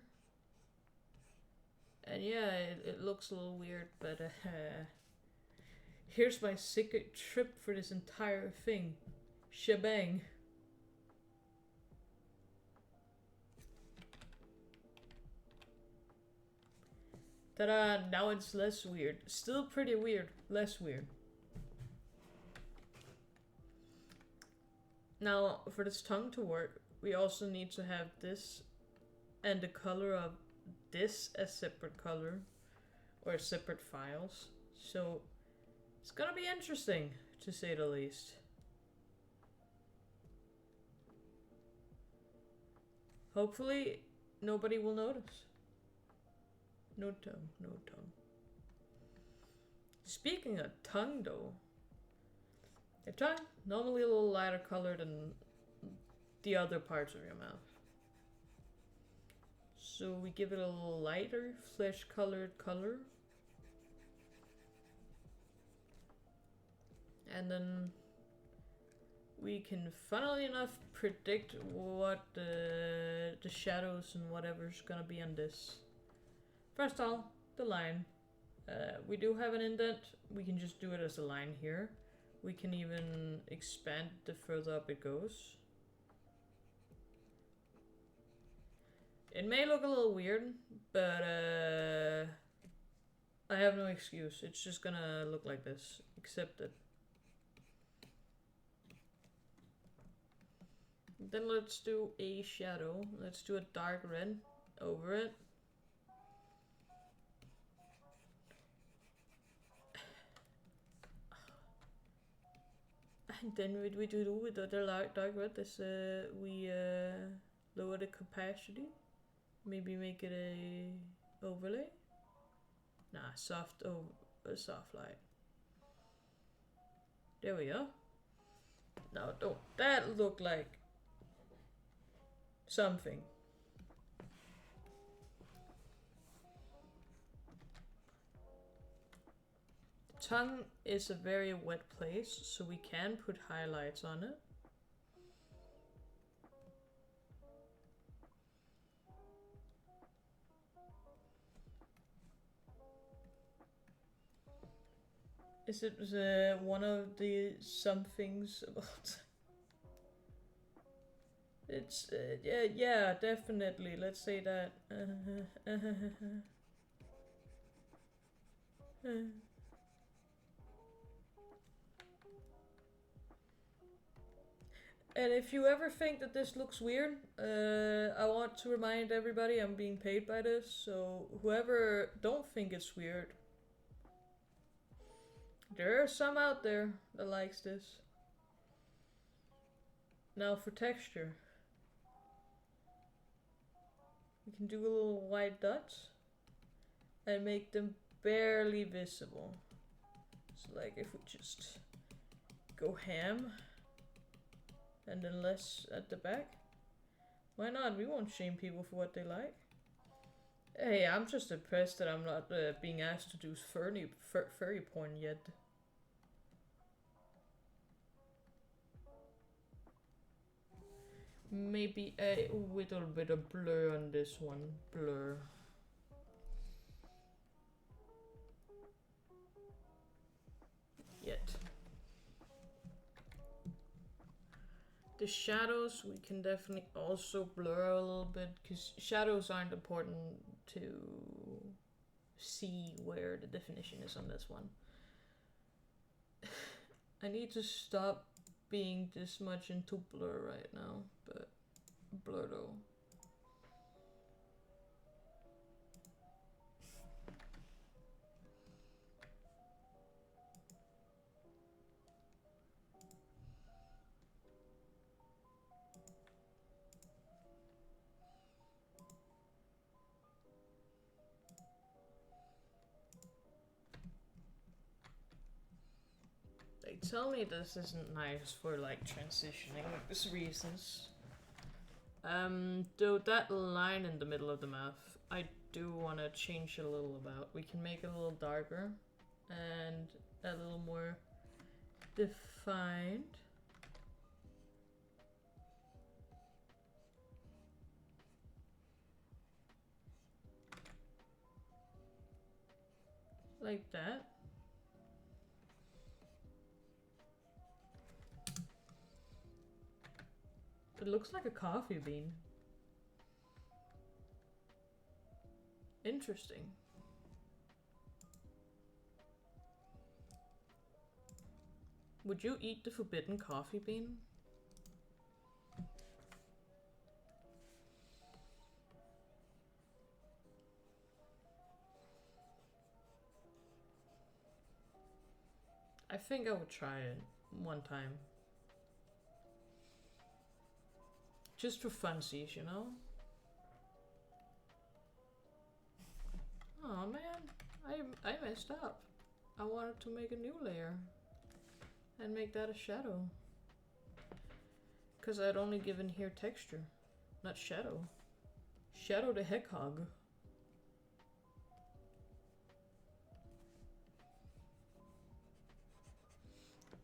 And yeah, it looks a little weird, but here's my secret trip for this entire thing. Shebang. Ta-da! Now it's less weird. Still pretty weird, less weird. Now, for this tongue to work, we also need to have this and the color of this as separate color, or separate files. So, it's gonna be interesting, to say the least. Hopefully, nobody will notice. No tongue, no tongue. Speaking of tongue though, your tongue, normally a little lighter color than the other parts of your mouth. So we give it a little lighter, flesh colored color. And then we can, funnily enough, predict what the shadows and whatever's gonna be on this. First of all, the line. We do have an indent. We can just do it as a line here. We can even expand the further up it goes. It may look a little weird, but I have no excuse. It's just gonna look like this, except that. Then let's do a shadow. Let's do a dark red over it. And then what we do with the dark red is we lower the capacity. Maybe make it a overlay. Nah, soft light. There we go. Now don't that look like something? Tongue is a very wet place, so we can put highlights on it. Is it one of the somethings about? It's yeah, definitely. Let's say that. And if you ever think that this looks weird, I want to remind everybody I'm being paid by this, so whoever don't think it's weird, there are some out there that likes this. Now for texture, we can do a little white dots and make them barely visible. So like if we just go ham and then less at the back. Why not? We won't shame people for what they like. Hey, I'm just impressed that I'm not being asked to do furry porn yet. Maybe a little bit of blur on this one. Blur. Yet. The shadows we can definitely also blur a little bit, because shadows aren't important to see where the definition is on this one. I need to stop being this much into blur right now, but blur though. They tell me this isn't nice for like transitioning with reasons. Though that line in the middle of the mouth, I do want to change it a little about. We can make it a little darker and a little more defined. Like that. It looks like a coffee bean. Interesting. Would you eat the forbidden coffee bean? I think I would try it one time. Just for funsies, you know? Oh man, I messed up. I wanted to make a new layer and make that a shadow. Because I'd only given here texture, not shadow. Shadow the Hedgehog.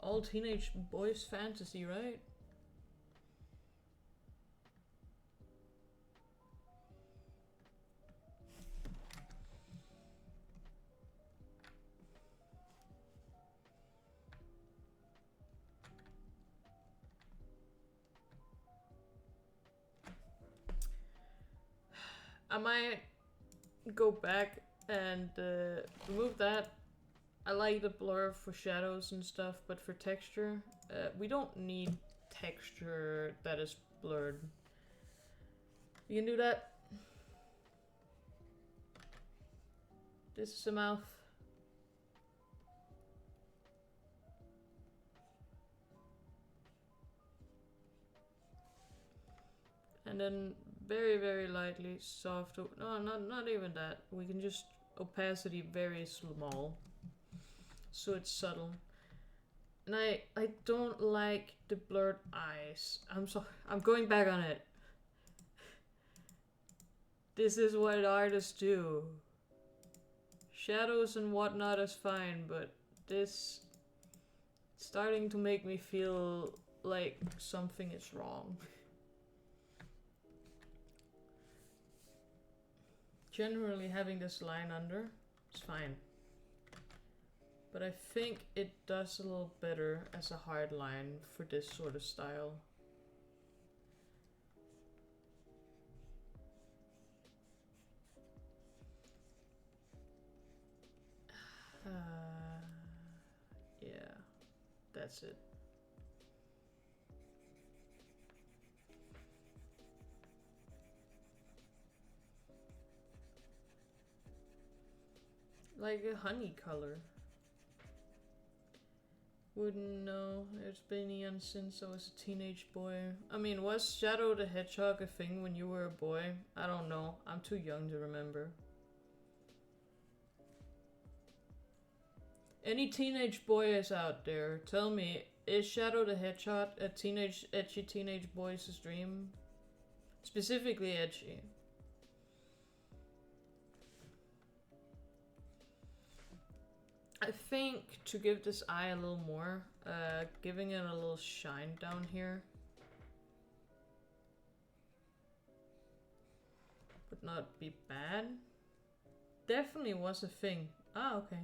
All teenage boys fantasy, right? I might go back and remove that. I like the blur for shadows and stuff, but for texture, we don't need texture that is blurred. You can do that. This is a mouth. And then very, very lightly soft. No, not even that. We can just opacity very small, so it's subtle. And I don't like the blurred eyes. I'm going back on it. This is what artists do. Shadows and whatnot is fine, but this starting to make me feel like something is wrong. Generally having this line under is fine. But I think it does a little better as a hard line for this sort of style. Yeah, that's it. Like a honey color. Wouldn't know. It's been eons since I was a teenage boy. I mean, was Shadow the Hedgehog a thing when you were a boy? I don't know. I'm too young to remember. Any teenage boys out there, tell me, is Shadow the Hedgehog a edgy teenage boy's dream? Specifically edgy. I think to give this eye a little more, giving it a little shine down here. Would not be bad. Definitely was a thing. Ah, okay.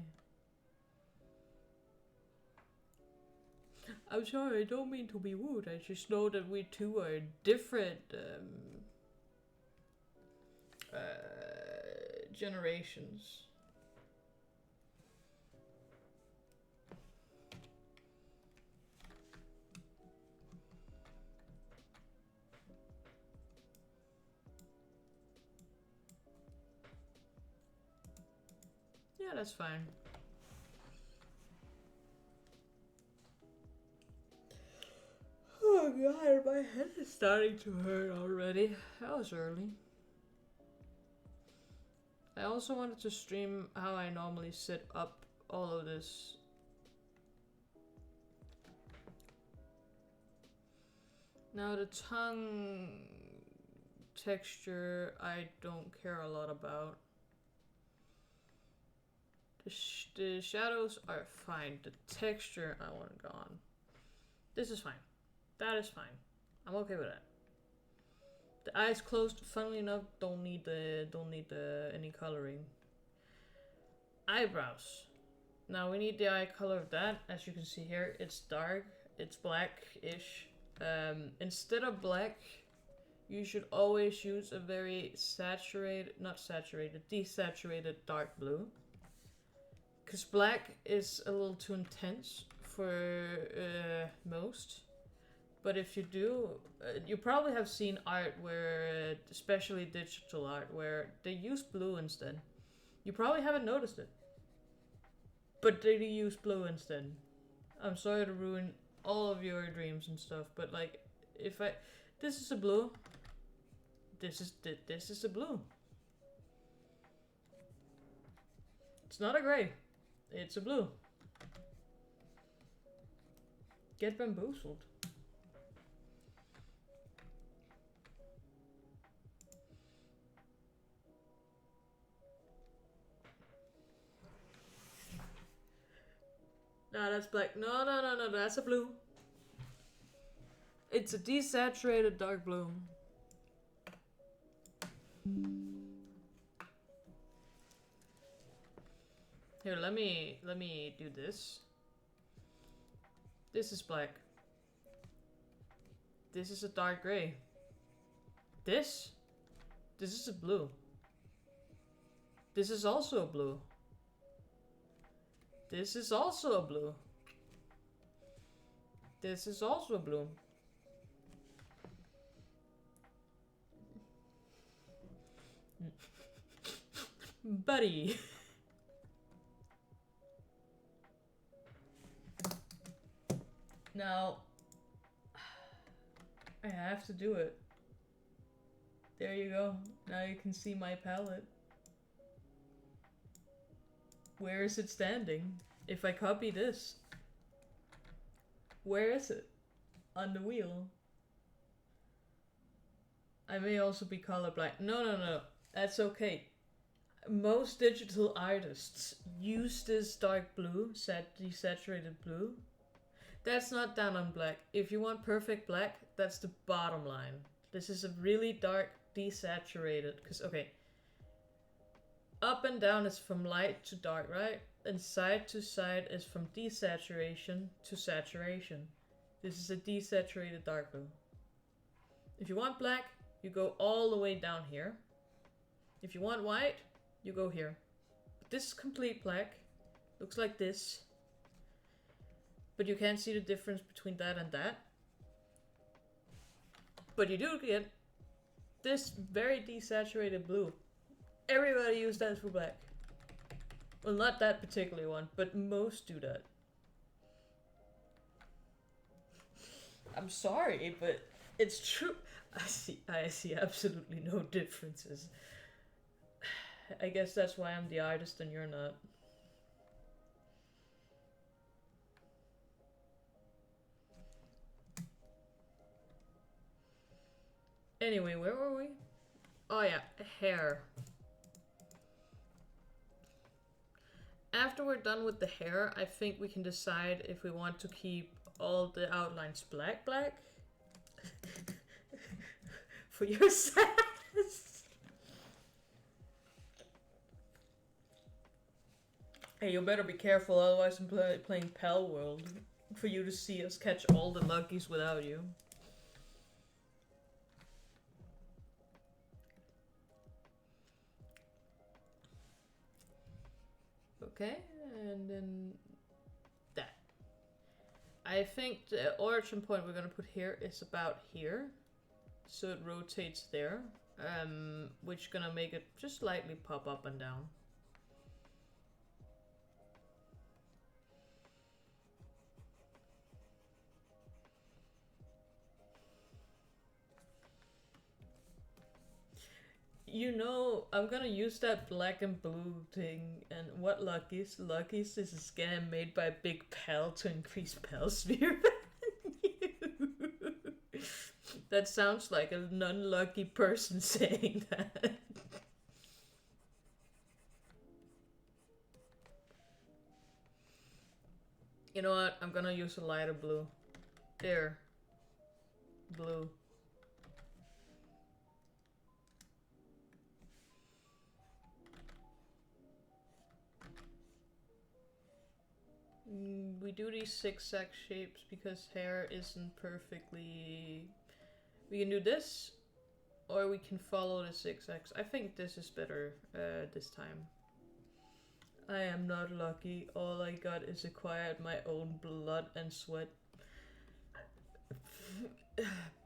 I'm sorry, I don't mean to be rude. I just know that we two are different generations. Yeah, that's fine. Oh god, my head is starting to hurt already. That was early. I also wanted to stream how I normally set up all of this. Now the tongue texture I don't care a lot about. The shadows are fine. The texture I want gone. This is fine. That is fine. I'm okay with that. The eyes closed, funnily enough, don't need any coloring. Eyebrows. Now we need the eye color of that. As you can see here, it's dark. It's black-ish. Instead of black, you should always use a very desaturated dark blue. Because black is a little too intense for most. But if you do, you probably have seen art where, especially digital art, where they use blue instead. You probably haven't noticed it. But they use blue instead. I'm sorry to ruin all of your dreams and stuff, but like, this is a blue. This is a blue. It's not a gray. It's a blue. Get bamboozled. No, that's black. No, that's a blue. It's a desaturated dark blue. Here, let me do this. This is black. This is a dark gray. This is a blue. This is also a blue. This is also a blue. This is also a blue. Buddy. Now, I have to do it. There you go. Now you can see my palette. Where is it standing? If I copy this, where is it? On the wheel. I may also be colorblind. No. That's okay. Most digital artists use this dark blue, desaturated blue. That's not down on black. If you want perfect black, that's the bottom line. This is a really dark, desaturated, because, okay. Up and down is from light to dark, right? And side to side is from desaturation to saturation. This is a desaturated dark blue. If you want black, you go all the way down here. If you want white, you go here. But this is complete black. Looks like this. But you can't see the difference between that and that. But you do get this very desaturated blue. Everybody uses that for black. Well, not that particular one, but most do that. I'm sorry, but it's true. I see absolutely no differences. I guess that's why I'm the artist and you're not. Anyway, where were we? Oh yeah, hair. After we're done with the hair, I think we can decide if we want to keep all the outlines black. For your sadness. Hey, you better be careful, otherwise I'm playing Pal World. For you to see us catch all the luckies without you. Okay, and then that. I think the origin point we're gonna put here is about here. So it rotates there. Which gonna make it just slightly pop up and down. You know, I'm gonna use that black and blue thing, and what Luckies? Luckies is a scam made by Big Pal to increase Palsphere value. That sounds like an unlucky person saying that. You know what? I'm gonna use a lighter blue. There. Blue. We do these zigzag shapes because hair isn't perfectly... We can do this, or we can follow the zigzags. I think this is better this time. I am not lucky. All I got is acquired my own blood and sweat.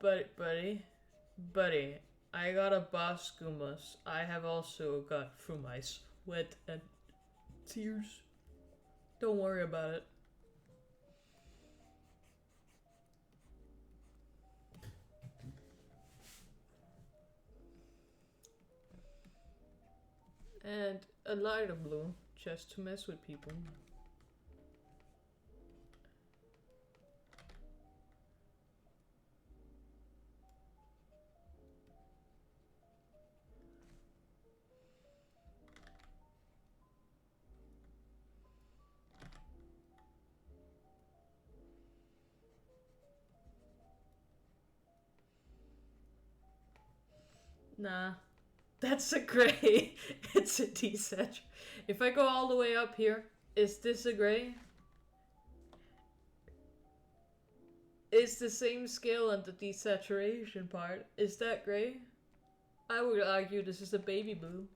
Buddy, I got a boss Gumas. I have also got through my sweat and tears. Don't worry about it. And a lighter blue, just to mess with people. Nah, that's a gray. It's a desaturation. If I go all the way up here, is this a gray? It's the same scale on the desaturation part. Is that gray? I would argue this is a baby blue.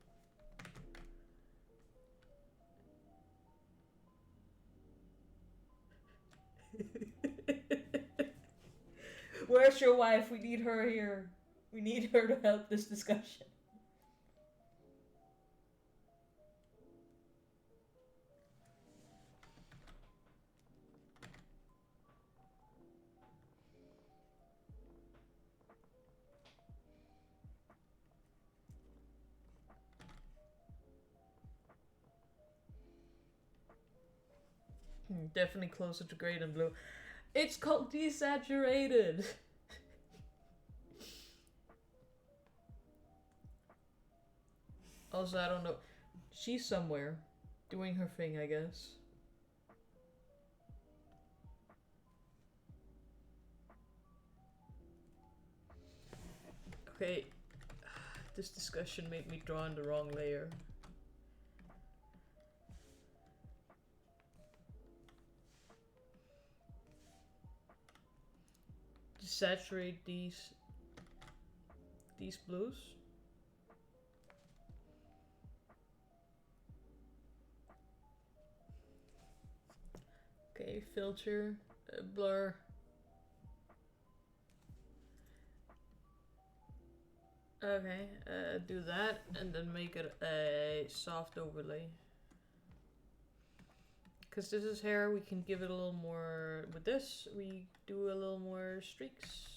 Where's your wife? We need her here. We need her to help this discussion. Definitely closer to gray than blue. It's called desaturated. Also, I don't know. She's somewhere doing her thing, I guess. Okay, this discussion made me draw in the wrong layer. Desaturate these blues. Okay, filter, blur. Okay, do that and then make it a soft overlay. Because this is hair, we can give it a little more. With this, we do a little more streaks.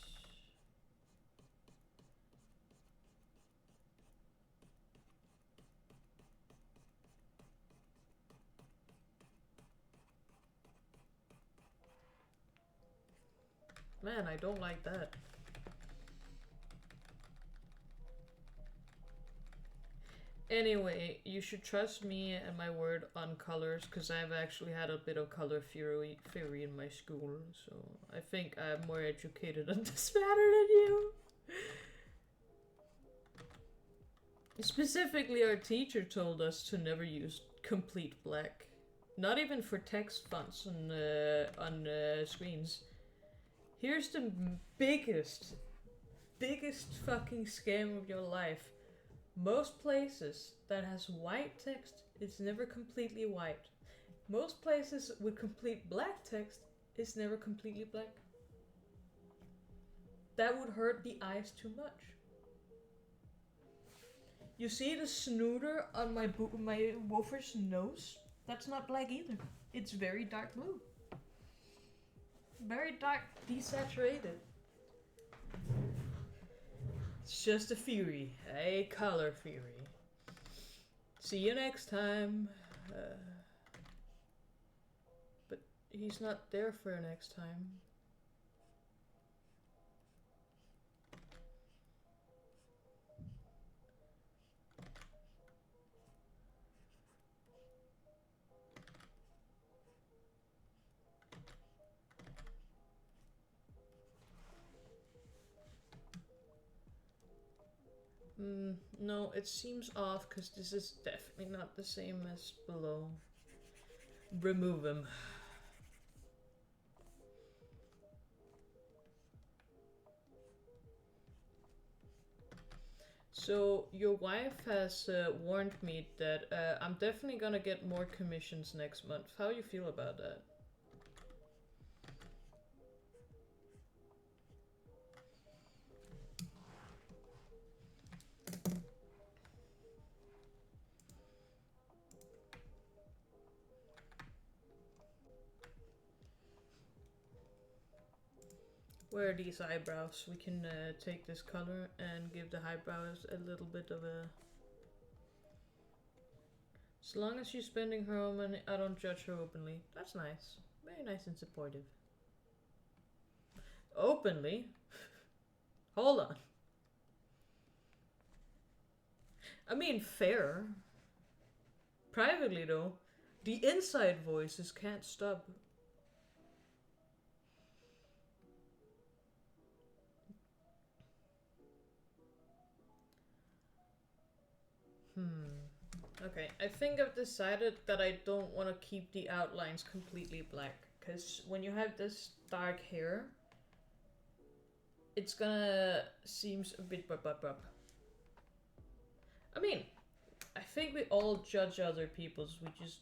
Man, I don't like that. Anyway, you should trust me and my word on colors, because I've actually had a bit of color theory in my school, so I think I'm more educated on this matter than you. Specifically, our teacher told us to never use complete black. Not even for text fonts on screens. Here's the biggest fucking scam of your life. Most places that has white text, it's never completely white. Most places with complete black text, it's never completely black. That would hurt the eyes too much. You see the snooter on my woofer's nose? That's not black either. It's very dark blue. Very dark, desaturated. It's just a theory, a color theory. See you next time. But he's not there for next time. No, it seems off because this is definitely not the same as below. Remove him. So your wife has warned me that I'm definitely gonna get more commissions next month. How you feel about that? Where are these eyebrows? We can take this color and give the eyebrows a little bit of a... As long as she's spending her own money, I don't judge her openly. That's nice. Very nice and supportive. Openly? Hold on. I mean, fair. Privately, though, the inside voices can't stop. Okay, I think I've decided that I don't want to keep the outlines completely black. Because when you have this dark hair, it's gonna seems a bit bub. I mean, I think we all judge other people's, we just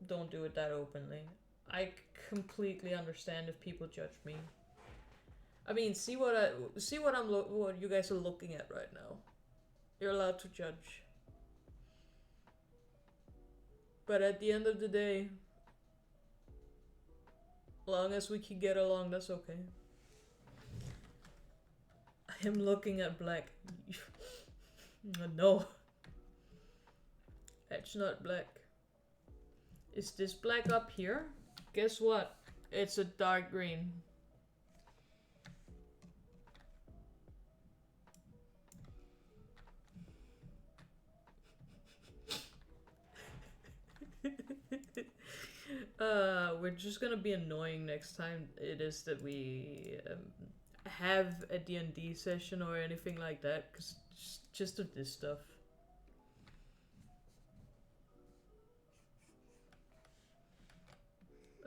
don't do it that openly. I completely understand if people judge me. I mean, see what what you guys are looking at right now. You're allowed to judge. But at the end of the day, long as we can get along, that's okay. I am looking at black. No. That's not black. Is this black up here? Guess what? It's a dark green. We're just gonna be annoying next time it is that we have a D&D session or anything like that, because just of this stuff.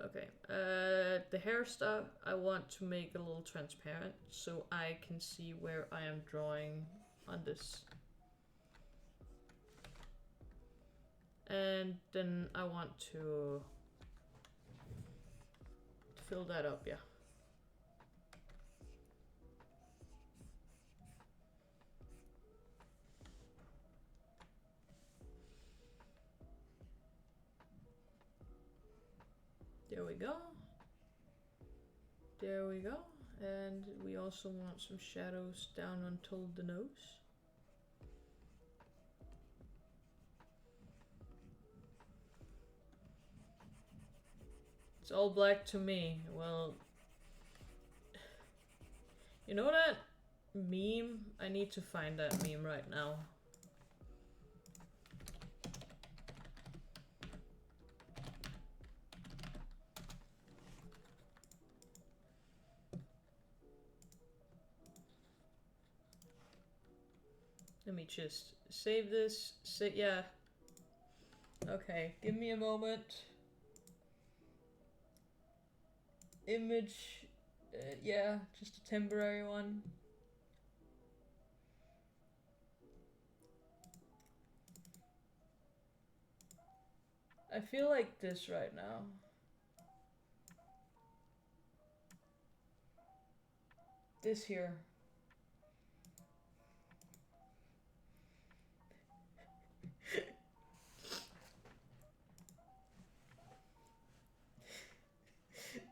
Okay, the hair stuff I want to make a little transparent so I can see where I am drawing on this. And then I want to fill that up, yeah. There we go. There we go. And we also want some shadows down until the nose. It's all black to me. Well, you know that meme? I need to find that meme right now. Let me just save this. Yeah. Okay, give me a moment. Image. Yeah, just a temporary one. I feel like this right now. This here.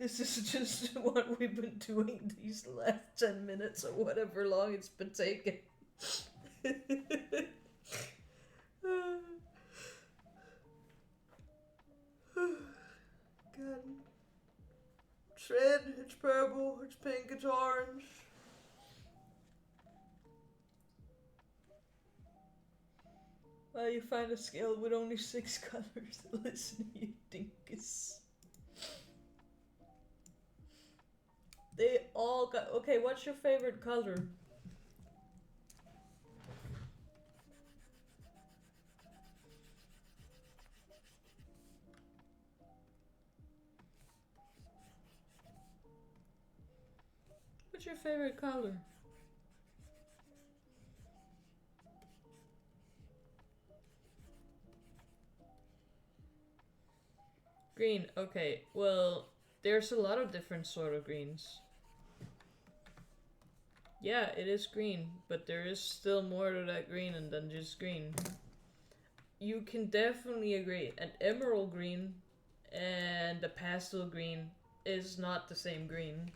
This is just what we've been doing these last 10 minutes or whatever long it's been taking. God. It's red, it's purple, it's pink, it's orange. Well, you find a scale with only 6 colors. Listen, you dinkus. They all got... Okay, what's your favorite color? What's your favorite color? Green, okay. Well, there's a lot of different sort of greens. Yeah, it is green, but there is still more to that green than just green. You can definitely agree, an emerald green and a pastel green is not the same green.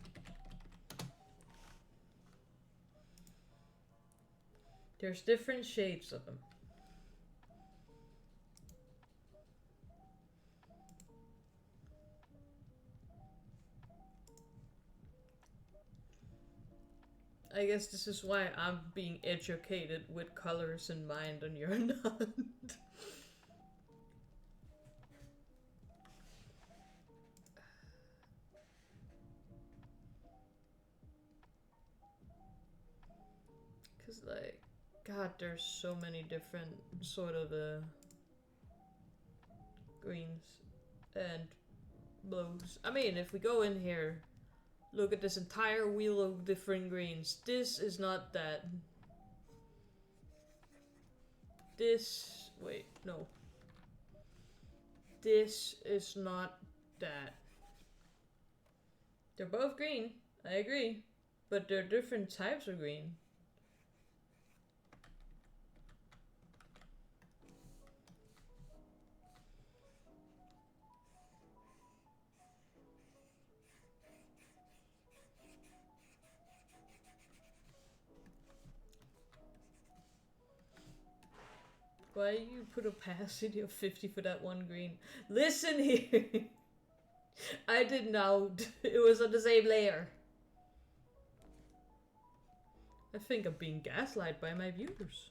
There's different shades of them. I guess this is why I'm being educated with colors in mind and you're not. Cause like, God, there's so many different sort of greens and blues. I mean, if we go in here, look at this entire wheel of different greens. This is not that. This, wait, no. This is not that. They're both green, I agree. But they're different types of green. Why you put opacity of 50 for that one green? Listen here! I did not. It was on the same layer. I think I'm being gaslighted by my viewers.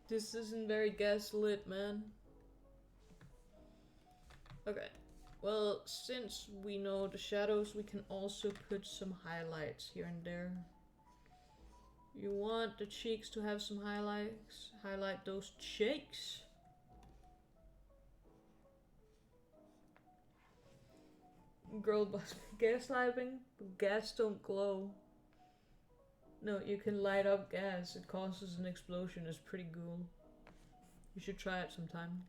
This isn't very gaslit, man. Okay. Well, since we know the shadows, we can also put some highlights here and there. You want the cheeks to have some highlights? Highlight those cheeks. Girl boss gaslighting? Gas don't glow. No, you can light up gas. It causes an explosion. It's pretty cool. You should try it sometime.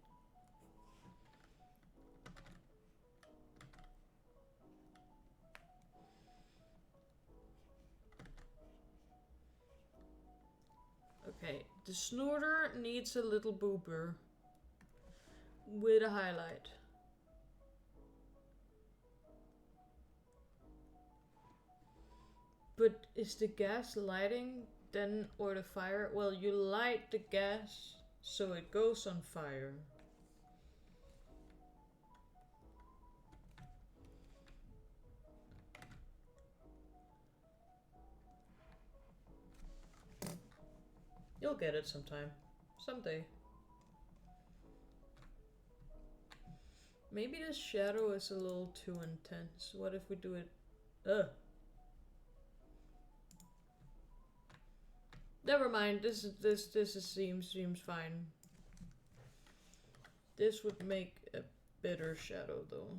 Okay, the snorter needs a little boober with a highlight. But is the gas lighting then, or the fire? Well, you light the gas so it goes on fire. You'll get it sometime. Someday. Maybe this shadow is a little too intense. What if we do it... Ugh. Never mind. This seems fine. This would make a better shadow though.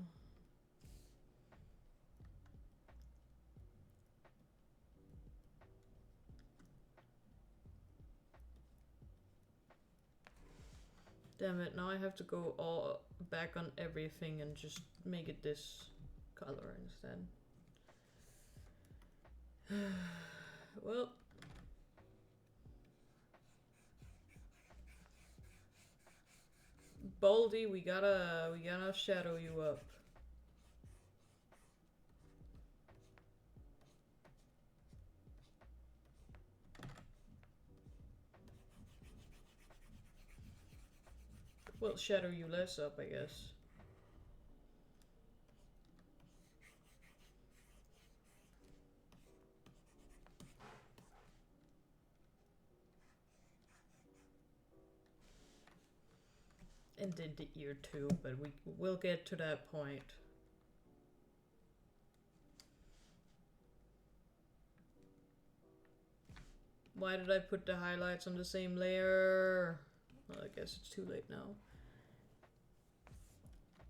Damn it, now I have to go all back on everything and just make it this color instead. Well. Baldy, we gotta shadow you up. Well, shadow you less up, I guess. And then the ear too, but we'll get to that point. Why did I put the highlights on the same layer? Well, I guess it's too late now.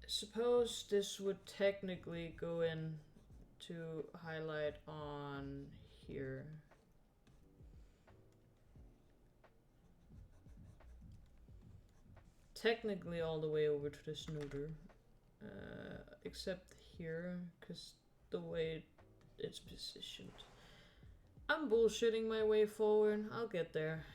Suppose this would technically go in to highlight on here. Technically all the way over to the snooter. Except here, because the way it's positioned. I'm bullshitting my way forward. I'll get there.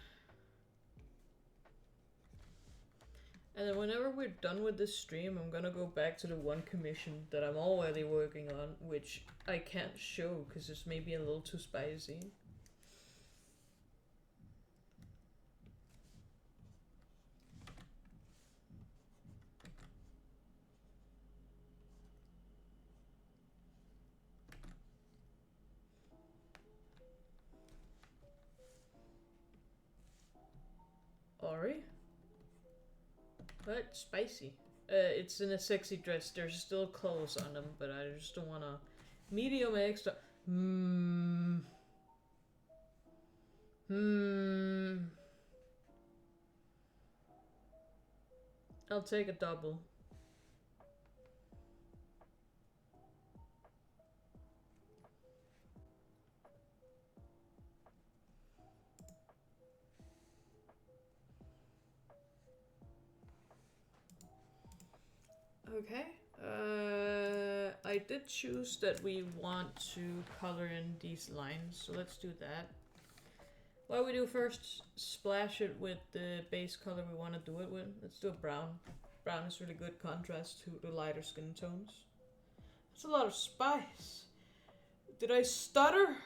And then whenever we're done with this stream, I'm gonna go back to the one commission that I'm already working on, which I can't show because it's maybe a little too spicy. Ori? But spicy. It's in a sexy dress. There's still clothes on them, but I just don't wanna... Medium extra... I'll take a double. Okay. I did choose that we want to color in these lines, so let's do that. What we do first, splash it with the base color we want to do it with. Let's do a brown. Brown is really good contrast to the lighter skin tones. That's a lot of spice. Did I stutter?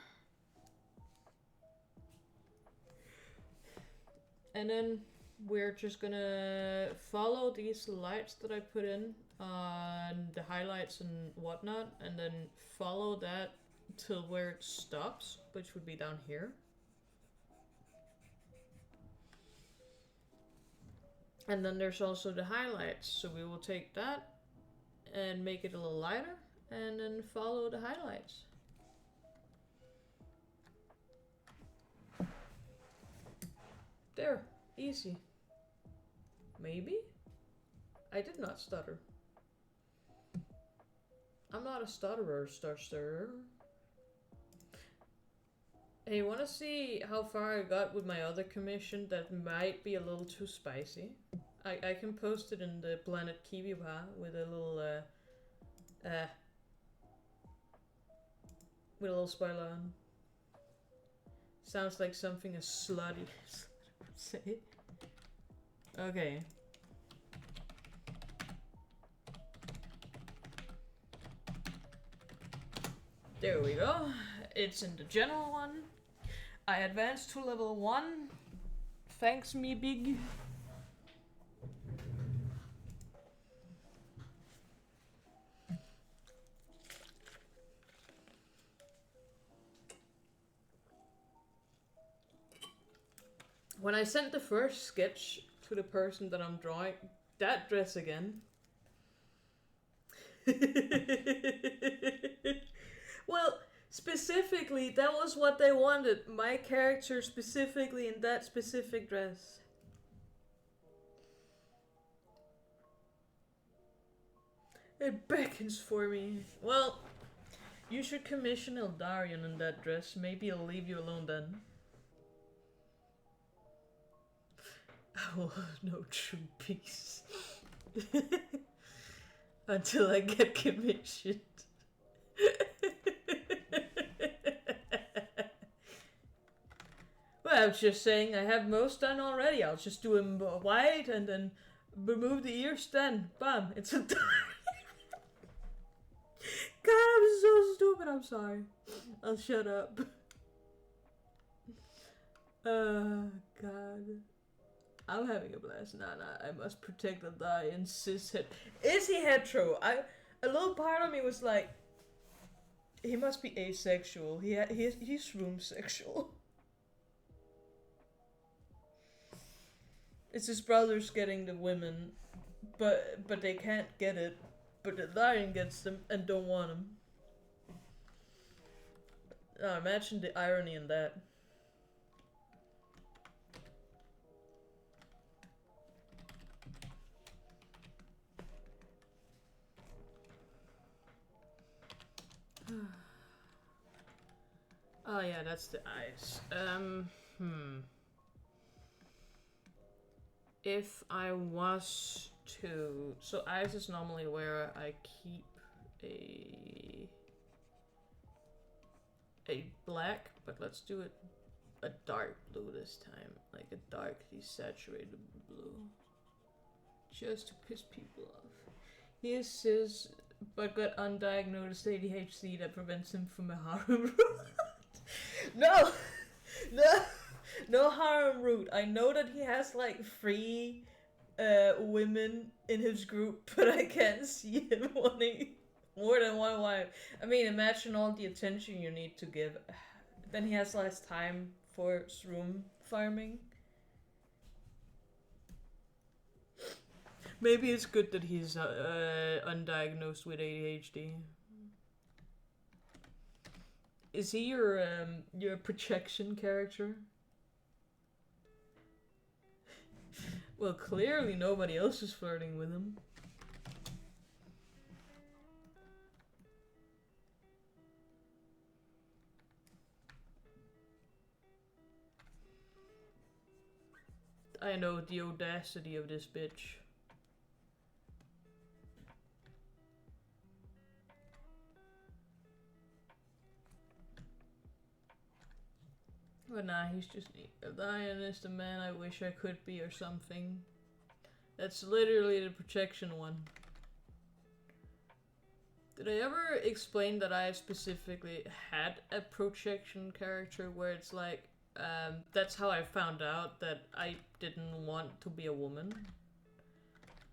And then we're just gonna follow these lights that I put in on the highlights and whatnot, and then follow that till where it stops, which would be down here. And then there's also the highlights, so we will take that and make it a little lighter, and then follow the highlights. There, easy. Maybe? I did not stutter. I'm not a stutterer, Starster. Hey, you wanna see how far I got with my other commission that might be a little too spicy? I can post it in the Planet Kiwiwa with a little spoiler on. Sounds like something a slutty would say. Okay. There we go. It's in the general one. I advanced to level 1. Thanks me big. When I sent the first sketch to the person that I'm drawing, that dress again. Well, specifically, that was what they wanted. My character specifically in that specific dress. It beckons for me. Well, you should commission Eldarion in that dress. Maybe I'll leave you alone then. I will have no true peace. Until I get commissioned. Well, I was just saying I have most done already. I'll just do him white and then remove the ears, then bam, it's a God, I'm so stupid. I'm sorry. I'll shut up. God. I'm having a blast. Nah, I must protect the die and cishet. Is he hetero? A little part of me was like, he must be asexual. He's room sexual. It's his brothers getting the women, but they can't get it. But the lion gets them and don't want them. Oh, imagine the irony in that. Oh yeah, that's the eyes. If I was to... So eyes is normally where I keep a black, but let's do it a dark blue this time. Like a dark desaturated blue. just to piss people off. He is his, but got undiagnosed ADHD that prevents him from a harem route. No! No! No harem route. I know that he has like 3 women in his group, but I can't see him wanting more than one wife. I mean, imagine all the attention you need to give. Then he has less time for shroom farming. Maybe it's good that he's undiagnosed with ADHD. Is he your projection character? Well, clearly nobody else is flirting with him. I know the audacity of this bitch. But nah, he's just Lion is the man I wish I could be or something. That's literally the projection one. Did I ever explain that I specifically had a projection character where it's like, that's how I found out that I didn't want to be a woman?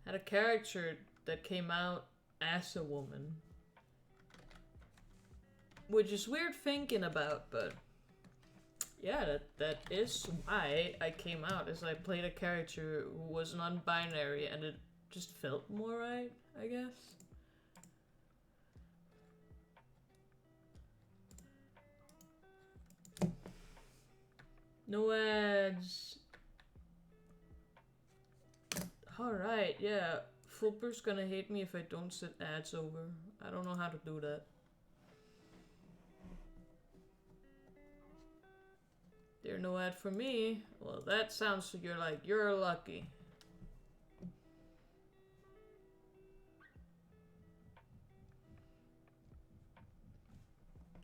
I had a character that came out as a woman. Which is weird thinking about, but yeah, that is why I came out, as I played a character who was non-binary and it just felt more right, I guess. No ads. Alright, yeah. Flipper's gonna hate me if I don't set ads over. I don't know how to do that. There's no ad for me. Well, that sounds like you're lucky.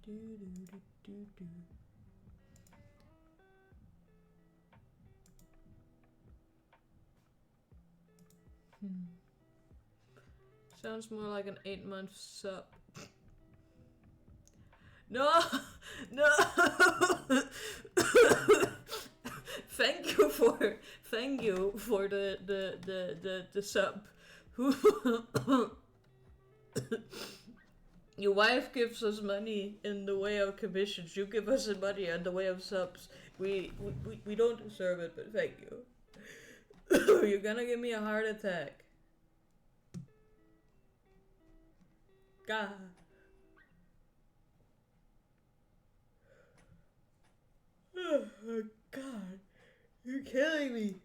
Do do do do do. Sounds more like an 8-month sub. No! No! Thank you for the sub. Your wife gives us money in the way of commissions. You give us money in the way of subs. We don't deserve it, but thank you. You're gonna give me a heart attack. God. Oh God. You're killing me.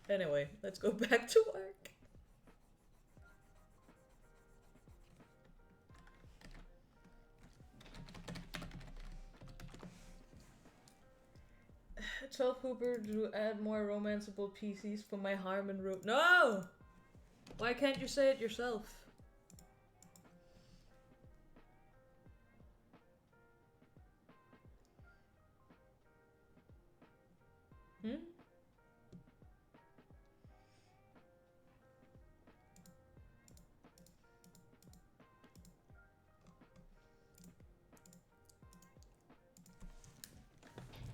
Anyway, let's go back to work. Tell Cooper to add more romanceable PCs for my Harmon room. No! Why can't you say it yourself? Hmm?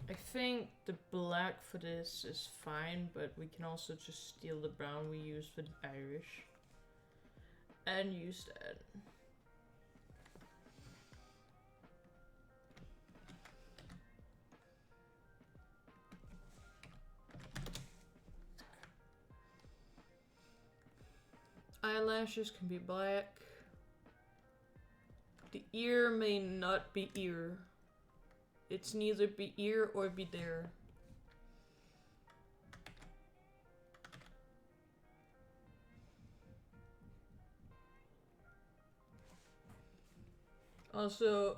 I think the black for this is fine, but we can also just steal the brown we used for the Irish. And use that. Eyelashes can be black. The ear may not be ear. It's neither be ear or be there. Also,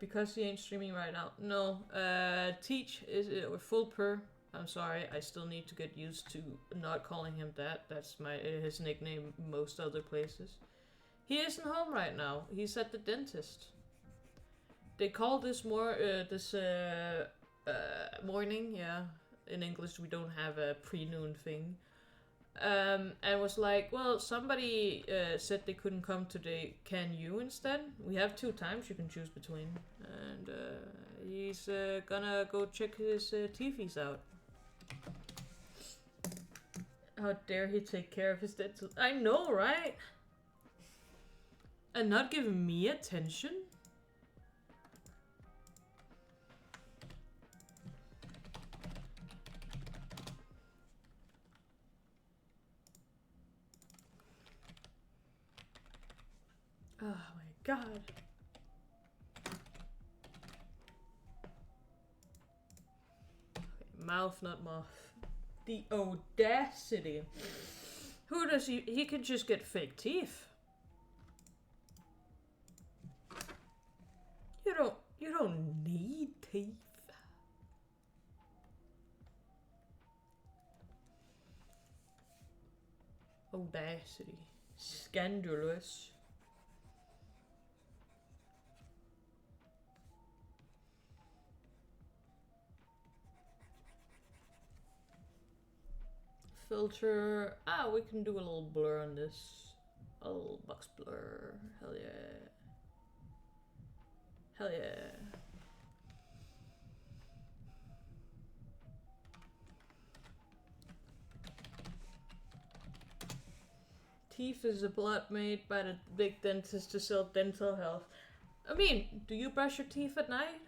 because he ain't streaming right now. No, Teach is or Full Per. I'm sorry, I still need to get used to not calling him that. That's his nickname most other places. He isn't home right now. He's at the dentist. They call this morning, yeah. In English we don't have a pre-noon thing. and was like, well, somebody said they couldn't come today. Can you instead? We have 2 times you can choose between. And he's gonna go check his TVs out. How dare he take care of his dental... I know, right? And not giving me attention? Oh my god. Okay, mouth, not moth. The audacity. Who does he... He could just get fake teeth. You don't need teeth. Audacity. Scandalous. Filter. Ah, we can do a little blur on this. A little box blur. Hell yeah. Hell yeah. Teeth is a plot made by the big dentist to sell dental health. I mean, do you brush your teeth at night?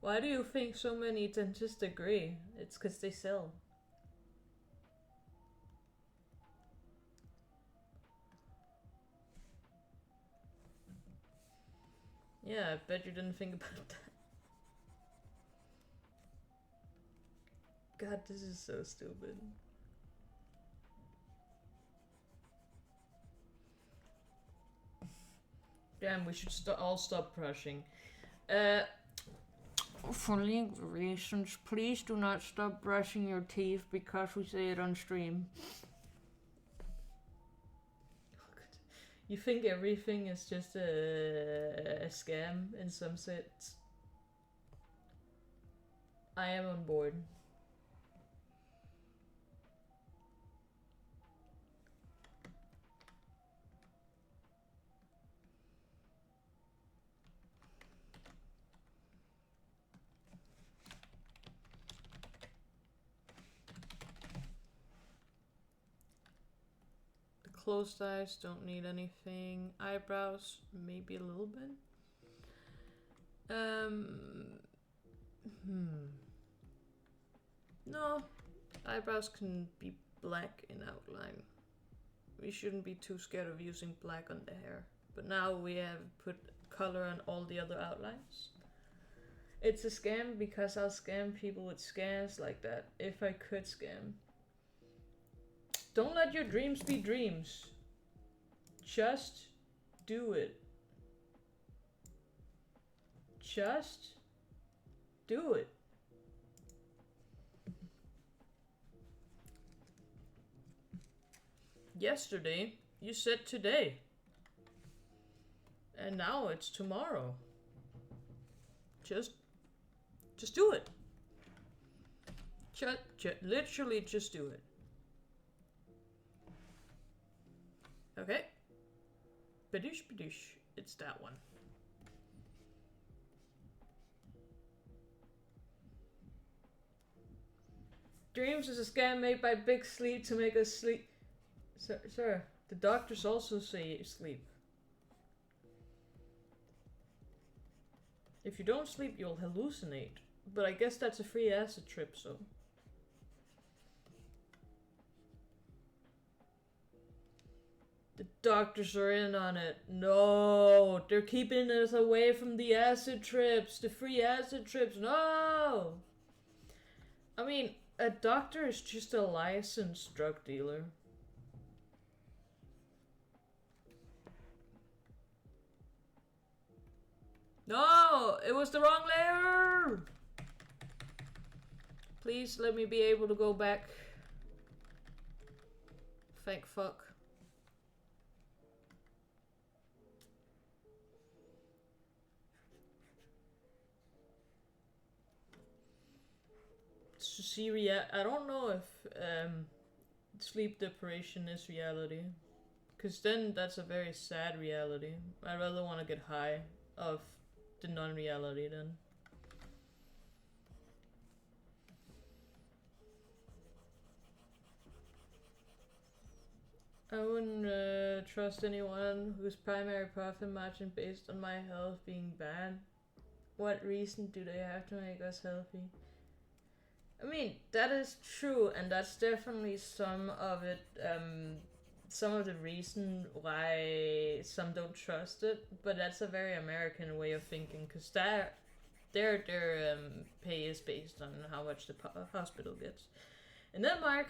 Why do you think so many dentists agree? It's because they sell. Yeah, I bet you didn't think about that. God, this is so stupid. Damn, we should all stop brushing. For legal reasons, please do not stop brushing your teeth because we say it on stream. You think everything is just a scam in some sense? I am on board. Closed eyes, don't need anything. Eyebrows, maybe a little bit. No, eyebrows can be black in outline. We shouldn't be too scared of using black on the hair. But now we have put color on all the other outlines. It's a scam because I'll scam people with scams like that, if I could scam. Don't let your dreams be dreams. Just do it. Just do it. Yesterday, you said today. And now it's tomorrow. Just do it. Literally just do it. Okay. Badoosh badoosh. It's that one. Dreams is a scam made by Big Sleep to make us sleep. Sir, the doctors also say sleep. If you don't sleep, you'll hallucinate. But I guess that's a free acid trip, so... The doctors are in on it. No! They're keeping us away from the acid trips. The free acid trips. No! I mean, a doctor is just a licensed drug dealer. No! It was the wrong layer! Please let me be able to go back. Thank fuck. to see I don't know if sleep deprivation is reality. Because then that's a very sad reality. I'd rather want to get high of the non-reality then. I wouldn't trust anyone whose primary profit margin based on my health being bad. What reason do they have to make us healthy? I mean, that is true, and that's definitely some of it, some of the reason why some don't trust it, but that's a very American way of thinking, because their pay is based on how much the hospital gets. In Denmark,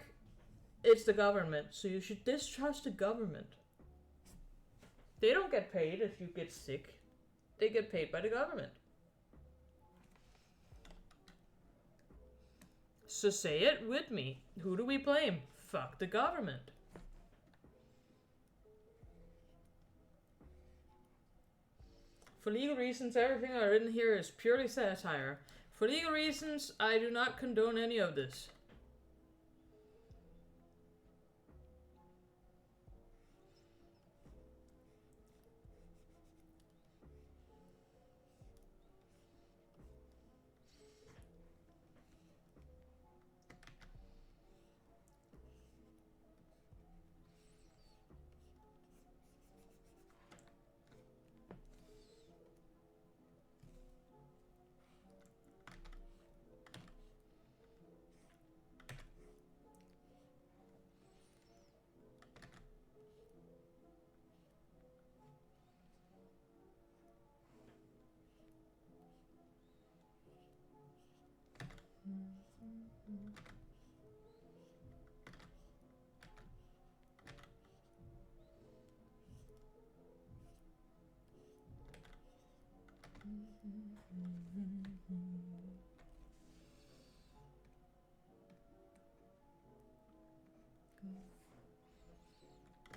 it's the government, so you should distrust the government. They don't get paid if you get sick. They get paid by the government. So say it with me. Who do we blame? Fuck the government. For legal reasons, everything I've written here is purely satire. For legal reasons, I do not condone any of this.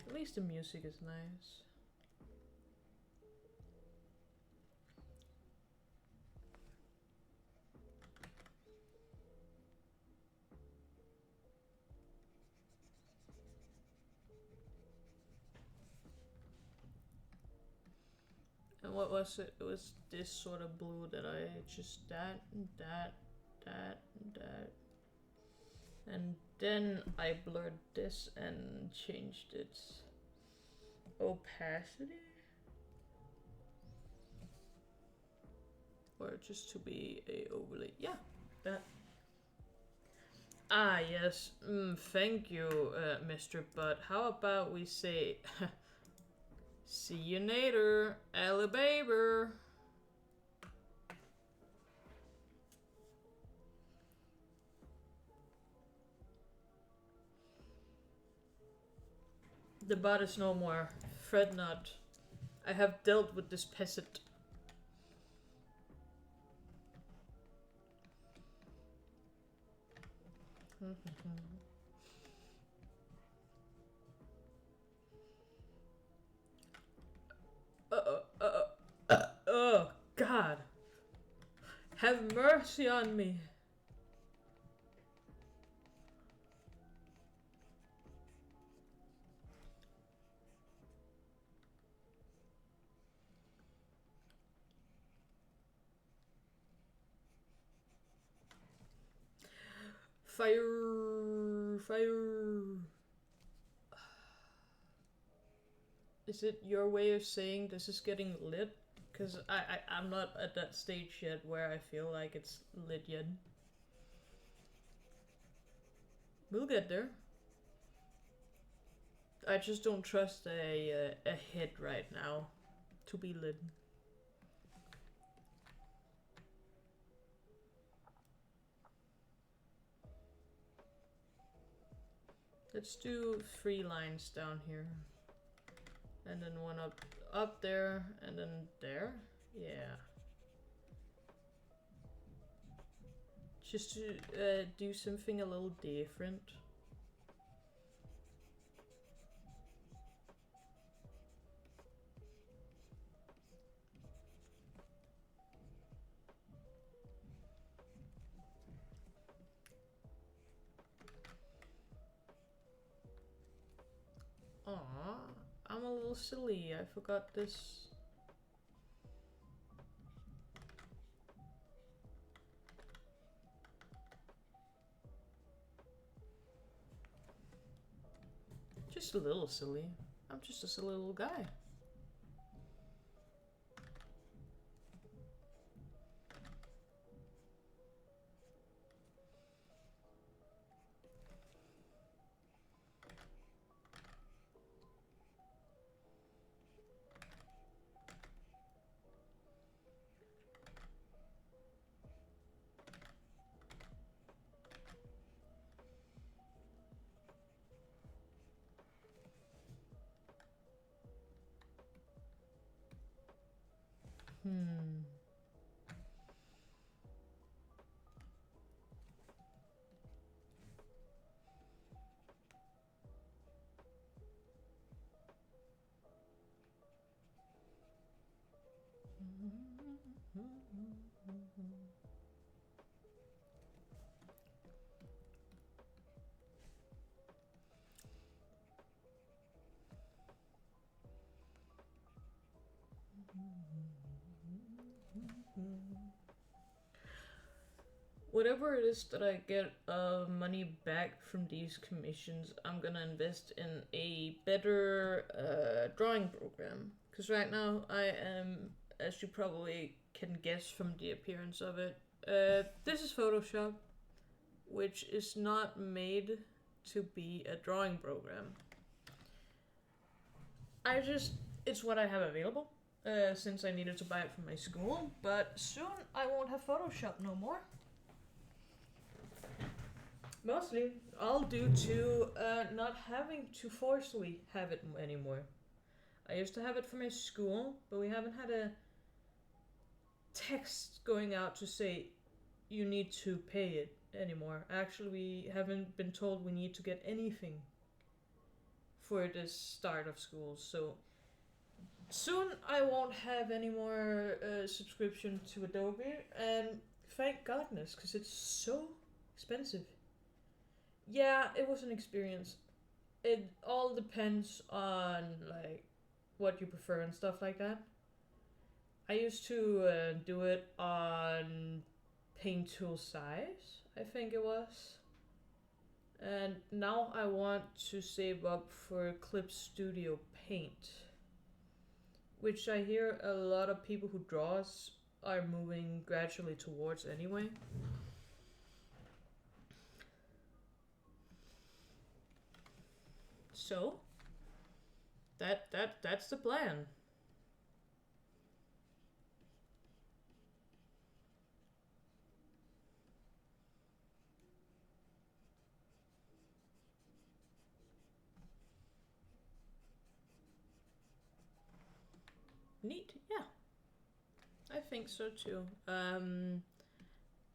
At least the music is nice. And what was it? It was this sort of blue that I just that. And then I blurred this and changed its opacity. Or just to be a overlay. Yeah, that. Ah, yes. Thank you, Mr. Butt. How about we say... See you later, Alibaba. The butt is no more. Fret not. I have dealt with this peasant. Oh, God. Have mercy on me. Fire. Fire. Is it your way of saying this is getting lit? Because I'm not at that stage yet where I feel like it's lit yet. We'll get there. I just don't trust a hit right now to be lit. Let's do 3 lines down here. And then one up there, and then there. Yeah. Just to do something a little different. a little silly. I forgot this. Just a little silly. I'm just a silly little guy. Hmm. Whatever it is that I get money back from these commissions, I'm gonna invest in a better drawing program. Because right now I am, as you probably can guess from the appearance of it, this is Photoshop, which is not made to be a drawing program. It's what I have available. Since I needed to buy it from my school, but soon I won't have Photoshop no more. Mostly all due to not having to forcefully have it anymore. I used to have it for my school, but we haven't had a text going out to say you need to pay it anymore. Actually, we haven't been told we need to get anything for the start of school, so soon I won't have any more subscription to Adobe, and thank goodness, because it's so expensive. Yeah, it was an experience. It all depends on like what you prefer and stuff like that. I used to do it on Paint Tool Size, I think it was. And now I want to save up for Clip Studio Paint, which I hear a lot of people who draws are moving gradually towards anyway. So that's the plan. Neat, yeah. I think so too.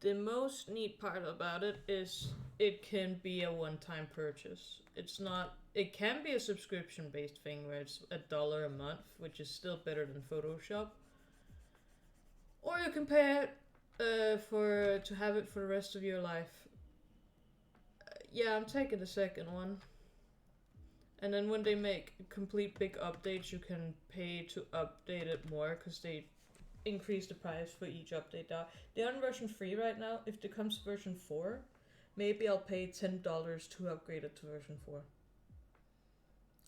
The most neat part about it is it can be a one-time purchase. It's not. It can be a subscription-based thing where it's $1 a month, which is still better than Photoshop. Or you can pay it for to have it for the rest of your life. Yeah, I'm taking the second one. And then when they make complete big updates, you can pay to update it more because they increase the price for each update. Now, they're on version 3 right now. If there comes version 4, maybe I'll pay $10 to upgrade it to version 4.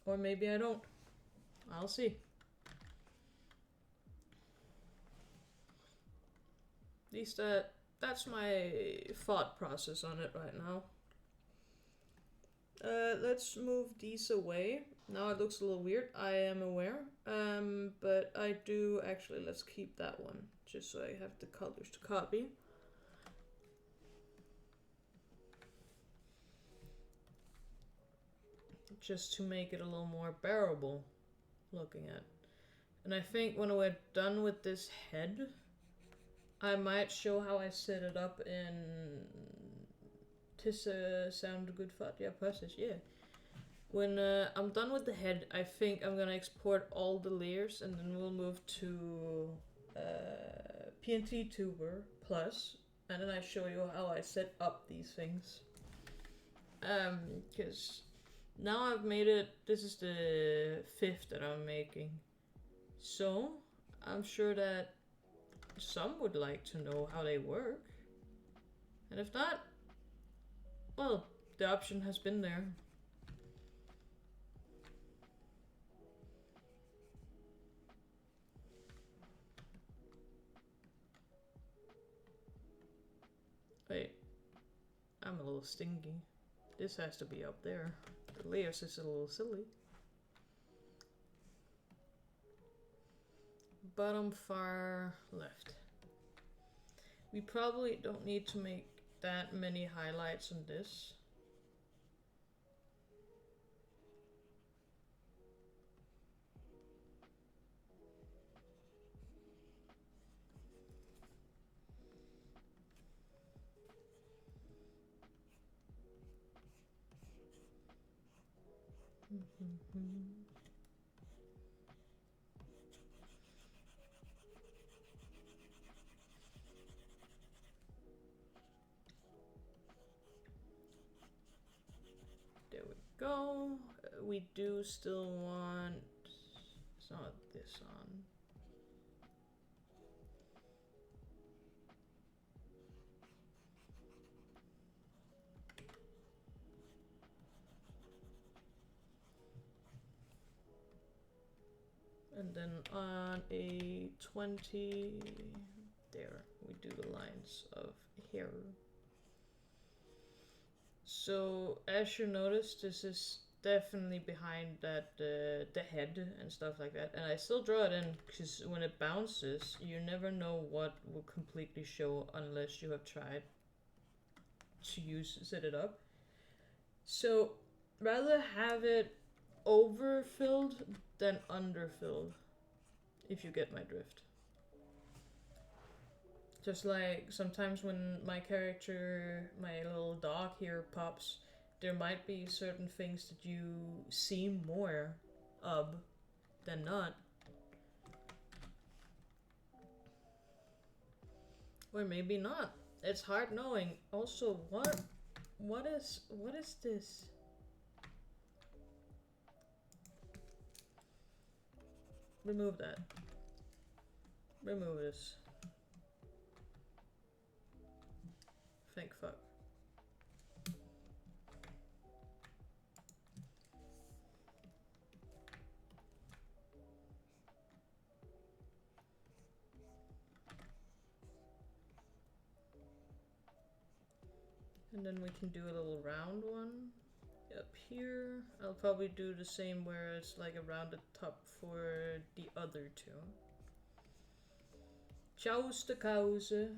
Or maybe I don't. I'll see. At least that's my thought process on it right now. Let's move these away. Now it looks a little weird, I am aware. But I do actually, let's keep that one, just so I have the colors to copy. Just to make it a little more bearable looking at. And I think when we're done with this head, I might show how I set it up in this sound good fat, yeah, process, yeah. When I'm done with the head, I think I'm gonna export all the layers and then we'll move to PNT Tuber Plus, and then I show you how I set up these things. Because Now I've made it, this is the 5th that I'm making. So, I'm sure that some would like to know how they work. And if not, well, the option has been there. Wait, I'm a little stinky. This has to be up there. The layers is a little silly. Bottom far left. We probably don't need to make that many highlights on this. There we go. We do still want... It's not this on. And then on a 20, there, we do the lines of hair. So, as you notice, this is definitely behind that the head and stuff like that. And I still draw it in, because when it bounces, you never know what will completely show unless you have tried to set it up. So, rather have it overfilled than underfilled, if you get my drift. Just like sometimes when my character, my little dog here pops, there might be certain things that you see more of than not. Or maybe not. It's hard knowing. Also, what is this? Remove that. Remove this. Thank fuck. And then we can do a little round one up here. I'll probably do the same where it's like a rounded top for the other two. Tjauste Kause.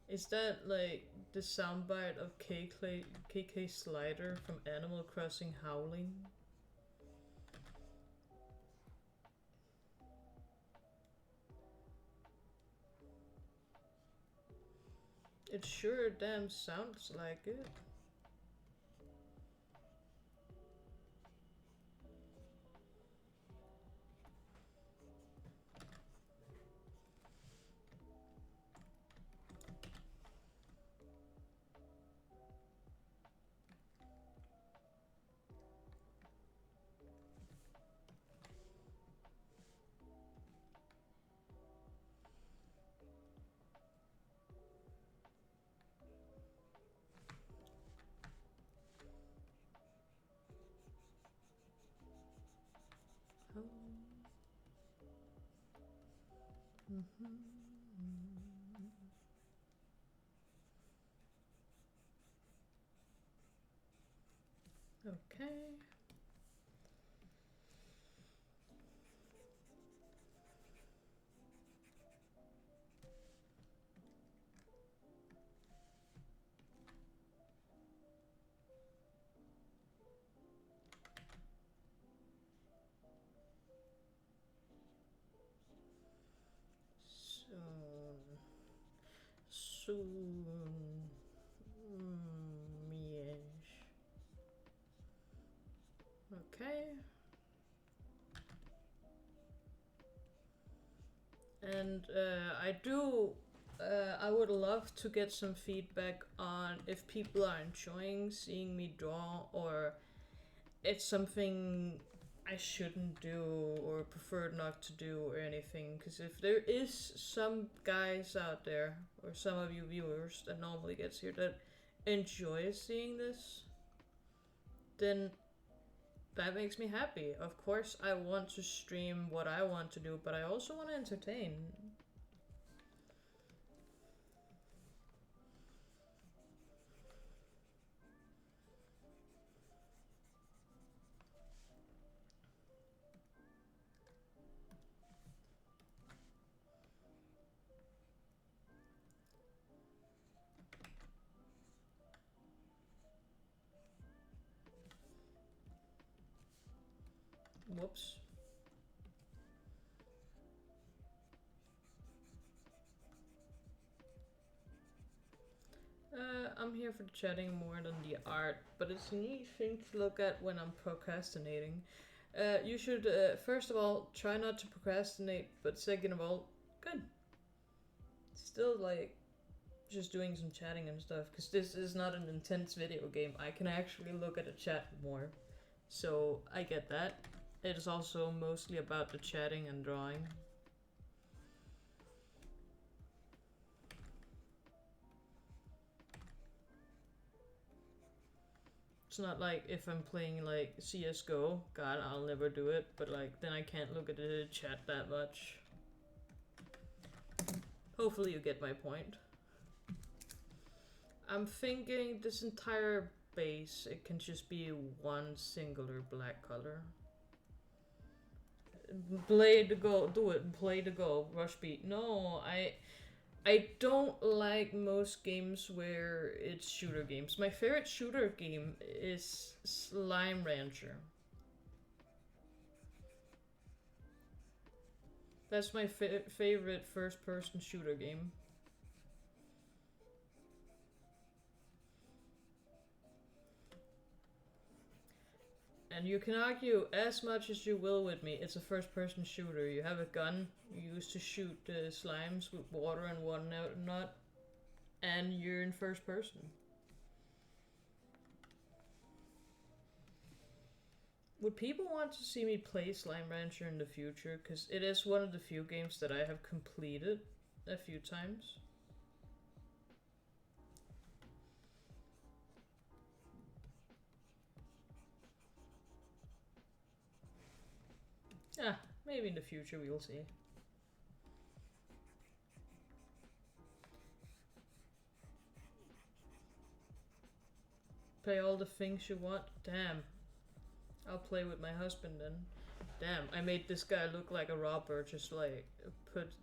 Is that like the soundbite of KK Slider from Animal Crossing Howling? It sure damn sounds like it. Okay. soon. Yes. Okay. And I would love to get some feedback on if people are enjoying seeing me draw, or it's something I shouldn't do or prefer not to do or anything. Because if there is some guys out there, or some of you viewers that normally gets here, that enjoy seeing this, then that makes me happy. Of course, I want to stream what I want to do, but I also want to entertain. Whoops. I'm here for the chatting more than the art, but it's a neat thing to look at when I'm procrastinating. You should, first of all, try not to procrastinate, but second of all, good. Still, like, just doing some chatting and stuff, because this is not an intense video game. I can actually look at the chat more, so I get that. It is also mostly about the chatting and drawing. It's not like if I'm playing like CSGO, God, I'll never do it, but like then I can't look at the chat that much. Hopefully you get my point. I'm thinking this entire base, it can just be one singular black color. Play the go, do it, play the go, rush beat. No, I don't like most games where it's shooter games. My favorite shooter game is Slime Rancher. That's my favorite first-person shooter game. And you can argue as much as you will with me, it's a first-person shooter. You have a gun, you use to shoot slimes with water and whatnot, and you're in first person. Would people want to see me play Slime Rancher in the future? Because it is one of the few games that I have completed a few times. Yeah, maybe in the future we'll see. Play all the things you want? Damn. I'll play with my husband then. Damn, I made this guy look like a robber, just like put,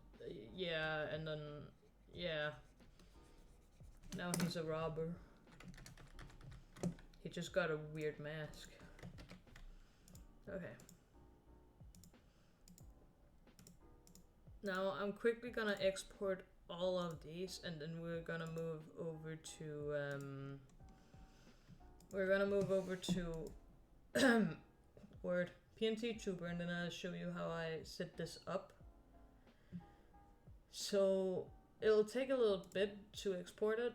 yeah, and then, yeah. Now he's a robber. He just got a weird mask. Okay. Now I'm quickly gonna export all of these, and then we're gonna move over to Word PNT Tuber, and then I'll show you how I set this up. So it'll take a little bit to export it,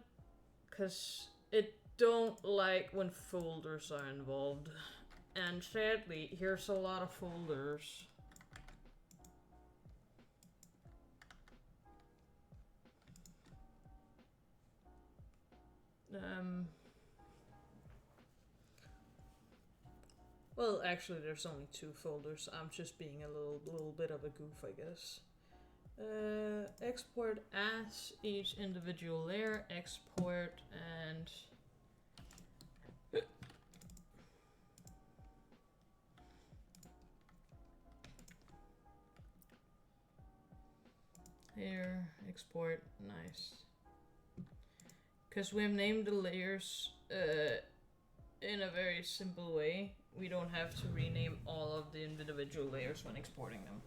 cause it don't like when folders are involved, and sadly here's a lot of folders. Well, actually, there's only 2 folders. I'm just being a little bit of a goof, I guess. Export as each individual layer. Export and here. Export. Nice. Because we have named the layers in a very simple way. We don't have to rename all of the individual layers when exporting them.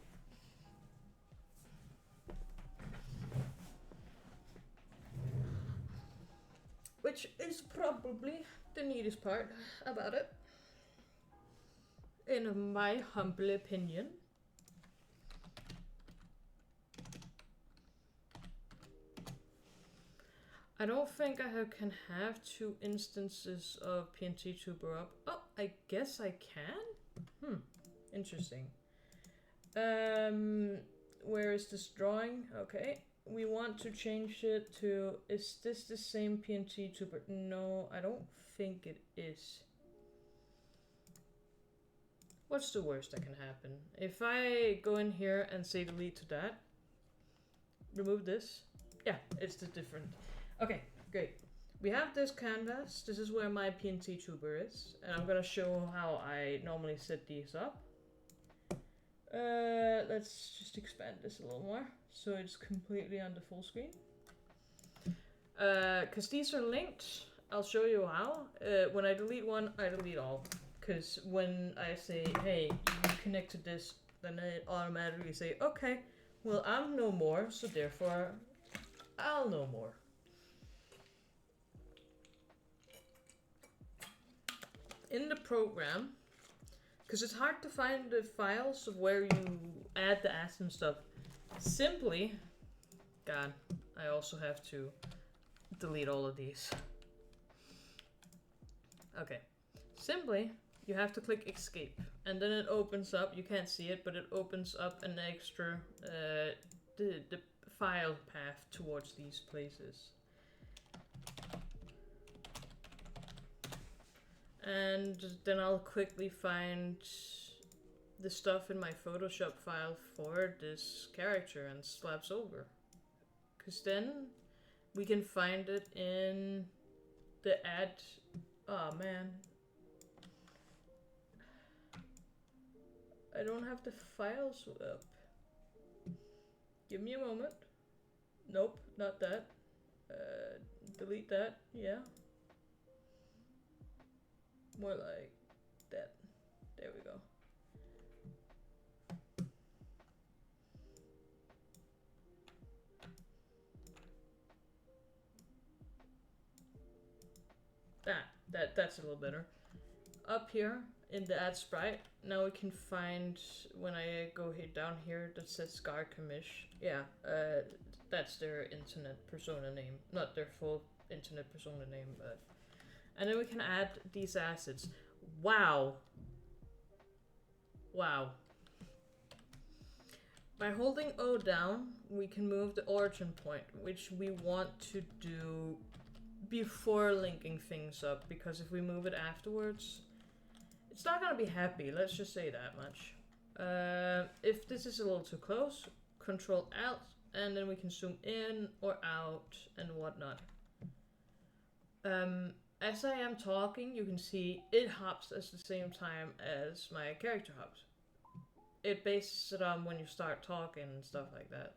which is probably the neatest part about it, in my humble opinion. I don't think I can have 2 instances of PNT Tuber up. Oh, I guess I can? Interesting. Where is this drawing? Okay. We want to change it to, is this the same PNT Tuber? No, I don't think it is. What's the worst that can happen? If I go in here and say delete to that, remove this, yeah, it's the different. Okay, great. We have this canvas. This is where my PNT Tuber is, and I'm gonna show how I normally set these up. Let's just expand this a little more so it's completely on the full screen. Cause these are linked, I'll show you how. When I delete one, I delete all. Cause when I say, hey, you connect to this, then it automatically say, okay, well, I'm no more, so therefore I'll no more. In the program, because it's hard to find the files of where you add the ads and stuff, simply, God, I also have to delete all of these. Okay, simply, you have to click escape, and then it opens up, you can't see it, but it opens up an extra, the file path towards these places. And then I'll quickly find the stuff in my Photoshop file for this character and slaps over. Cause then we can find it in the ad. Oh man. I don't have the files up. Give me a moment. Nope, not that. Delete that, yeah. More like that. There we go. That's a little better. Up here in the ad sprite, now we can find, when I go here down here that says Scar Commish. Yeah, that's their internet persona name. Not their full internet persona name, but. And then we can add these assets. Wow. Wow. By holding O down, we can move the origin point, which we want to do before linking things up, because if we move it afterwards, it's not gonna be happy, let's just say that much. If this is a little too close, Control Alt, and then we can zoom in or out and whatnot. As I am talking, you can see it hops at the same time as my character hops. It bases it on when you start talking and stuff like that.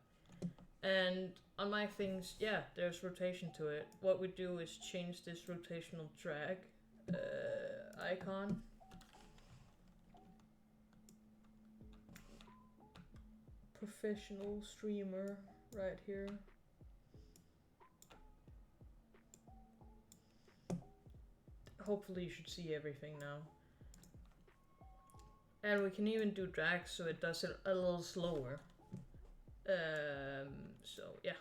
And on my things, yeah, there's rotation to it. What we do is change this rotational drag icon. Professional streamer right here. Hopefully you should see everything now. And we can even do drag so it does it a little slower. So yeah.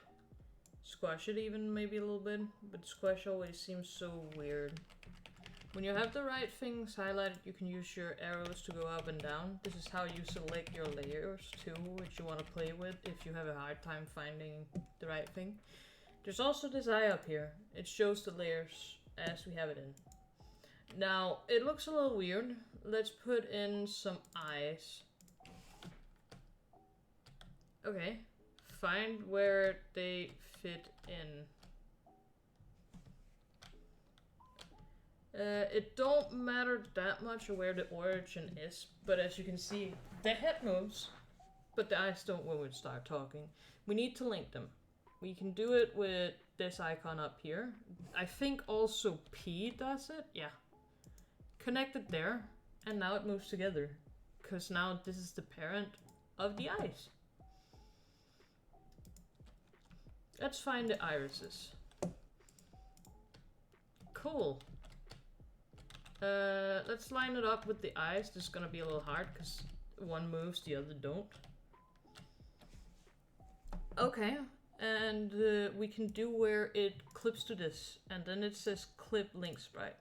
Squash it even maybe a little bit, but squash always seems so weird. When you have the right things highlighted, you can use your arrows to go up and down. This is how you select your layers too, which you want to play with if you have a hard time finding the right thing. There's also this eye up here. It shows the layers as we have it in. Now, it looks a little weird. Let's put in some eyes. Okay. Find where they fit in. It don't matter that much where the origin is, but as you can see, the head moves, but the eyes don't when we start talking. We need to link them. We can do it with this icon up here. I think also P does it, yeah. Connect it there, and now it moves together, because now this is the parent of the eyes. Let's find the irises. cool. Let's line it up with the eyes. This is gonna be a little hard because one moves, the other don't. Okay, and we can do where it clips to this, and then it says clip link sprite.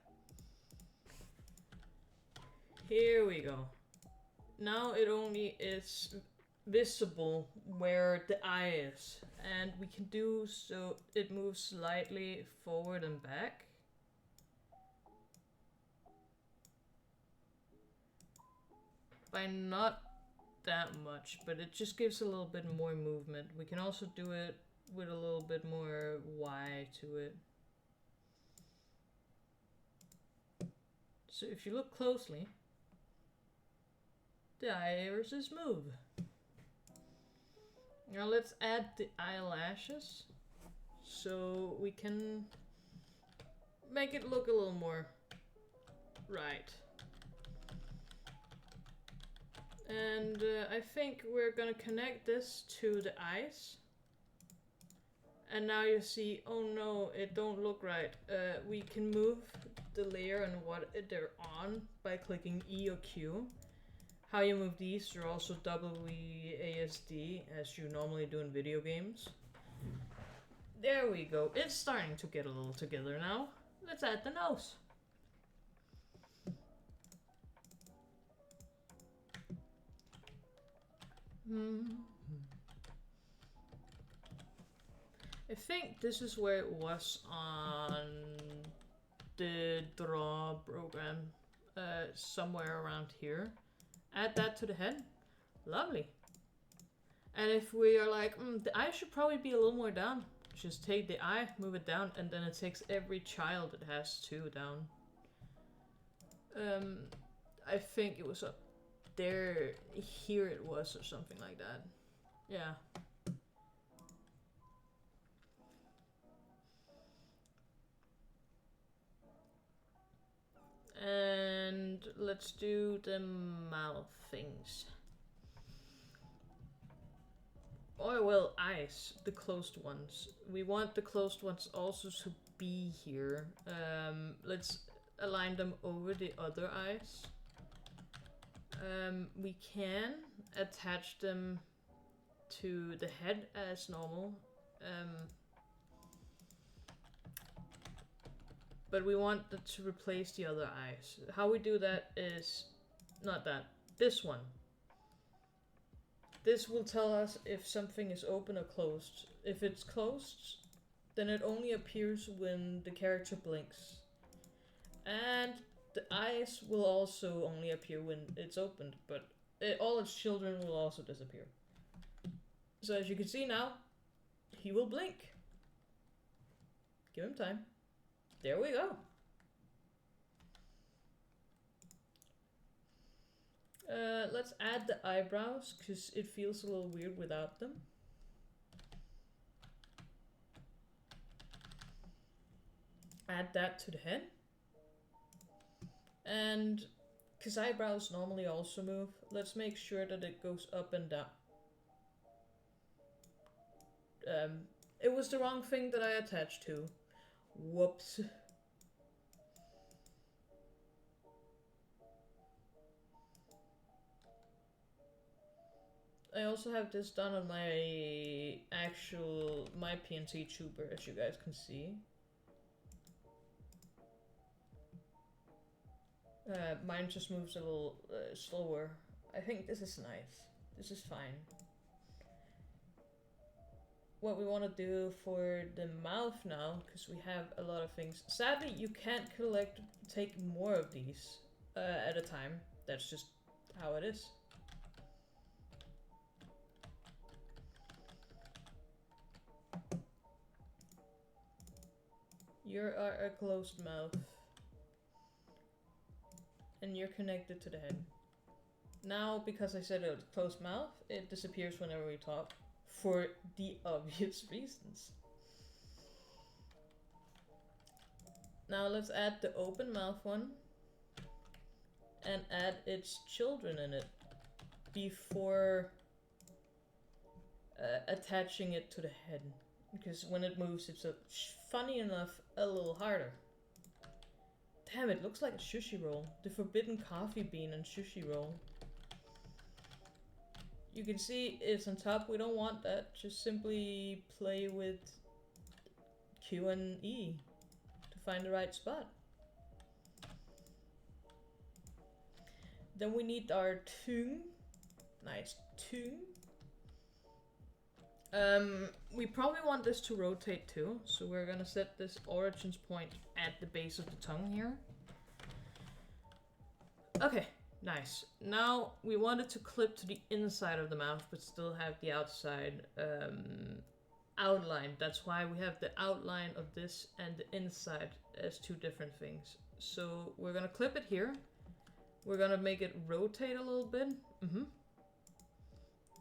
Here we go. Now it only is visible where the eye is, and we can do so it moves slightly forward and back. By not that much, but it just gives a little bit more movement. We can also do it with a little bit more Y to it. So if you look closely, the irises move. Now let's add the eyelashes so we can make it look a little more right. And I think we're gonna connect this to the eyes. And now you see, oh no, it don't look right. We can move the layer and what they're on by clicking E or Q. How you move these are also WASD, as you normally do in video games. There we go. It's starting to get a little together now. Let's add the nose. I think this is where it was on the draw program, somewhere around here. Add that to the head. Lovely. And if we are like, the eye should probably be a little more down, just take the eye, move it down, and then it takes every child it has to down. I think it was up there, here it was, or something like that. Yeah. And let's do the mouth things. Or well, eyes, the closed ones. We want the closed ones also to be here. Let's align them over the other eyes. We can attach them to the head as normal. But we want to replace the other eyes. How we do that is not that. This one. This will tell us if something is open or closed. If it's closed, then it only appears when the character blinks. And the eyes will also only appear when it's opened, but all its children will also disappear. So as you can see now, he will blink. Give him time. There we go. Let's add the eyebrows, because it feels a little weird without them. Add that to the head. And because eyebrows normally also move, let's make sure that it goes up and down. It was the wrong thing that I attached to. Whoops. I also have this done on my PNC tuber, as you guys can see. Mine just moves a little slower. I think this is nice. This is fine. What we want to do for the mouth now, because we have a lot of things. Sadly, you can't take more of these at a time. That's just how it is. You're a closed mouth. And you're connected to the head. Now, because I said it was closed mouth, it disappears whenever we talk. For the obvious reasons. Now let's add the open mouth one. And add its children in it. Before attaching it to the head. Because when it moves, it's funny enough, a little harder. Damn, it looks like a sushi roll. The forbidden coffee bean and sushi roll. You can see it's on top. We don't want that. Just simply play with Q and E to find the right spot. Then we need our tune. Nice tune. We probably want this to rotate too, so we're gonna set this origins point at the base of the tongue here. Okay, nice. Now we want it to clip to the inside of the mouth, but still have the outside outline. That's why we have the outline of this and the inside as two different things. So we're gonna clip it here. We're gonna make it rotate a little bit.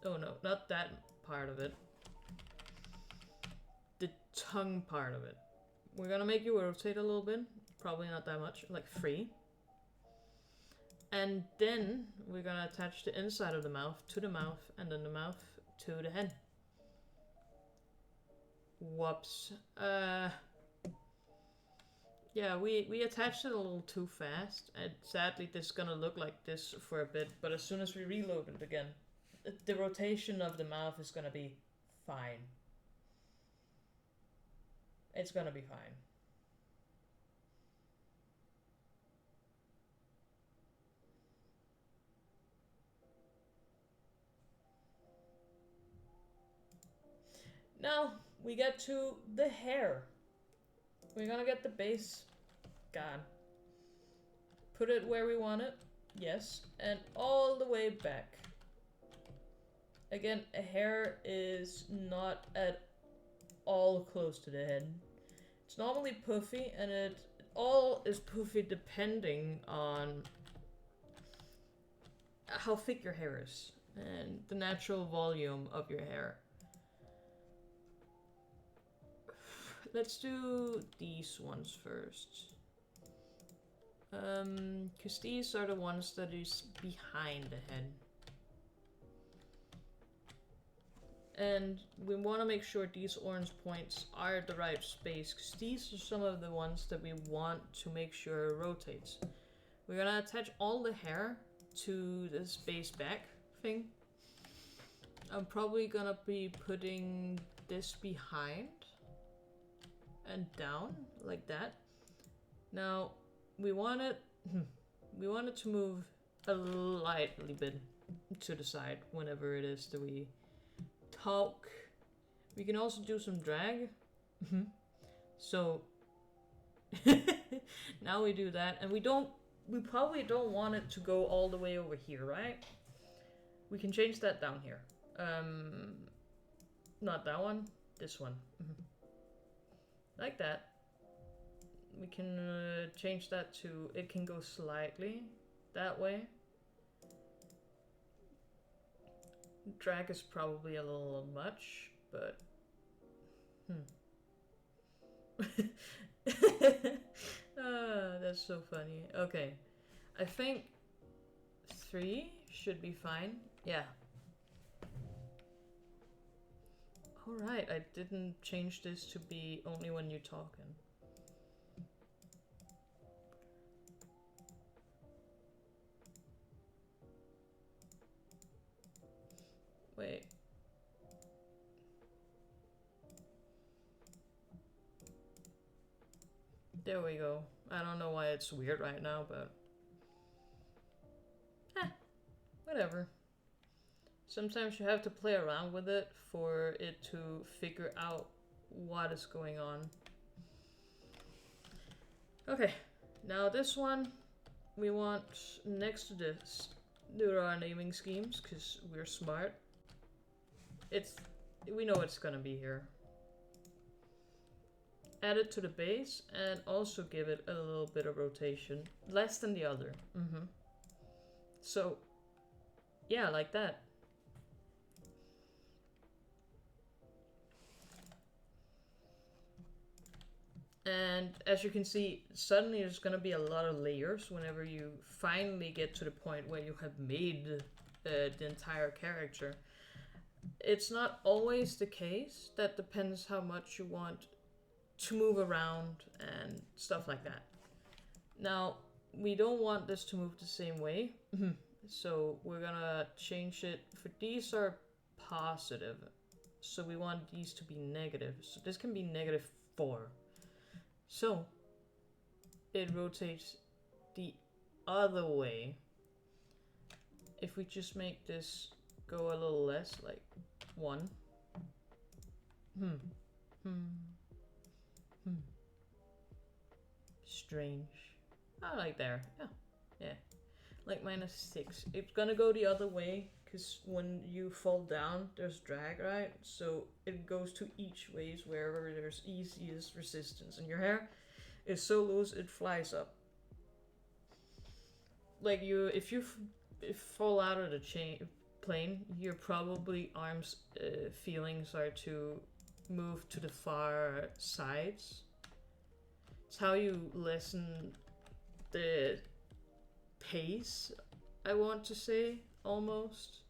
Oh no, not that part of it. The tongue part of it. We're gonna make you rotate a little bit. Probably not that much, like 3. And then we're gonna attach the inside of the mouth to the mouth, and then the mouth to the head. Whoops. Yeah, we attached it a little too fast, and sadly this is gonna look like this for a bit, but as soon as we reload it again, the rotation of the mouth is gonna be fine. It's gonna be fine. Now we get to the hair. We're gonna get the base. God. Put it where we want it. Yes. And all the way back. Again, a hair is not at all close to the head. It's normally puffy, and it all is puffy depending on how thick your hair is and the natural volume of your hair. Let's do these ones first. Because these are the ones that is behind the head. And we want to make sure these orange points are the right space, because these are some of the ones that we want to make sure rotates. We're gonna attach all the hair to this base back thing. I'm probably gonna be putting this behind and down like that. Now we want it to move a lightly bit to the side whenever it is that we talk. We can also do some drag. So now we do that, and we probably don't want it to go all the way over here, right? We can change that down here. Not that one, this one. Like that. We can change that to, it can go slightly that way. Drag is probably a little much, but that's so funny. Okay, I think 3 should be fine. Yeah. Alright, I didn't change this to be only when you're talking. Wait. There we go. I don't know why it's weird right now, but whatever. Sometimes you have to play around with it for it to figure out what is going on. Okay, now this one we want next to this. There are naming schemes because we're smart. We know it's gonna be here. Add it to the base and also give it a little bit of rotation, less than the other. So yeah, like that. And as you can see, suddenly there's gonna be a lot of layers whenever you finally get to the point where you have made the entire character. It's not always the case. That depends how much you want to move around and stuff like that. Now, we don't want this to move the same way. So we're gonna change it. For these are positive. So we want these to be negative. So this can be -4. So it rotates the other way. If we just make this go a little less, like 1. Strange. Oh, like there. Yeah. Like -6. It's gonna go the other way, because when you fall down, there's drag, right? So it goes to each ways wherever there's easiest resistance. And your hair is so loose, it flies up. Like if you fall out of the plane, your probably arms' feelings are to move to the far sides. It's how you lessen the pace, I want to say, almost.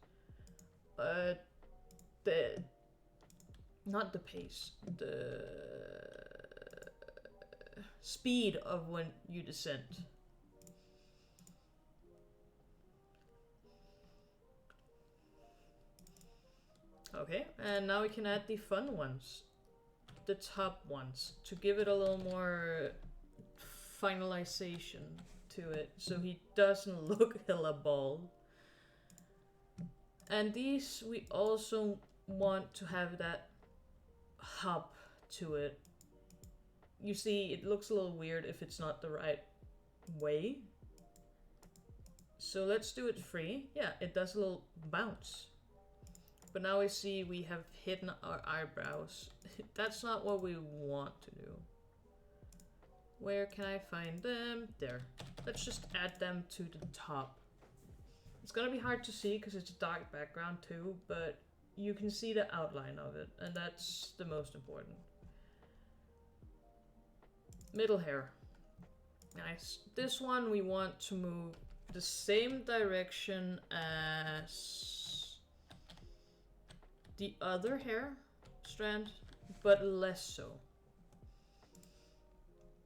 Not the pace, the speed of when you descend. Okay, and now we can add the fun ones. The top ones, to give it a little more finalization to it, so he doesn't look hella bald. And these, we also want to have that hop to it. You see, it looks a little weird if it's not the right way. So let's do it free. Yeah, it does a little bounce. But now we see we have hidden our eyebrows. That's not what we want to do. Where can I find them? There. Let's just add them to the top. It's gonna be hard to see because it's a dark background too, but you can see the outline of it, and that's the most important. Middle hair. Nice. This one we want to move the same direction as the other hair strand, but less so.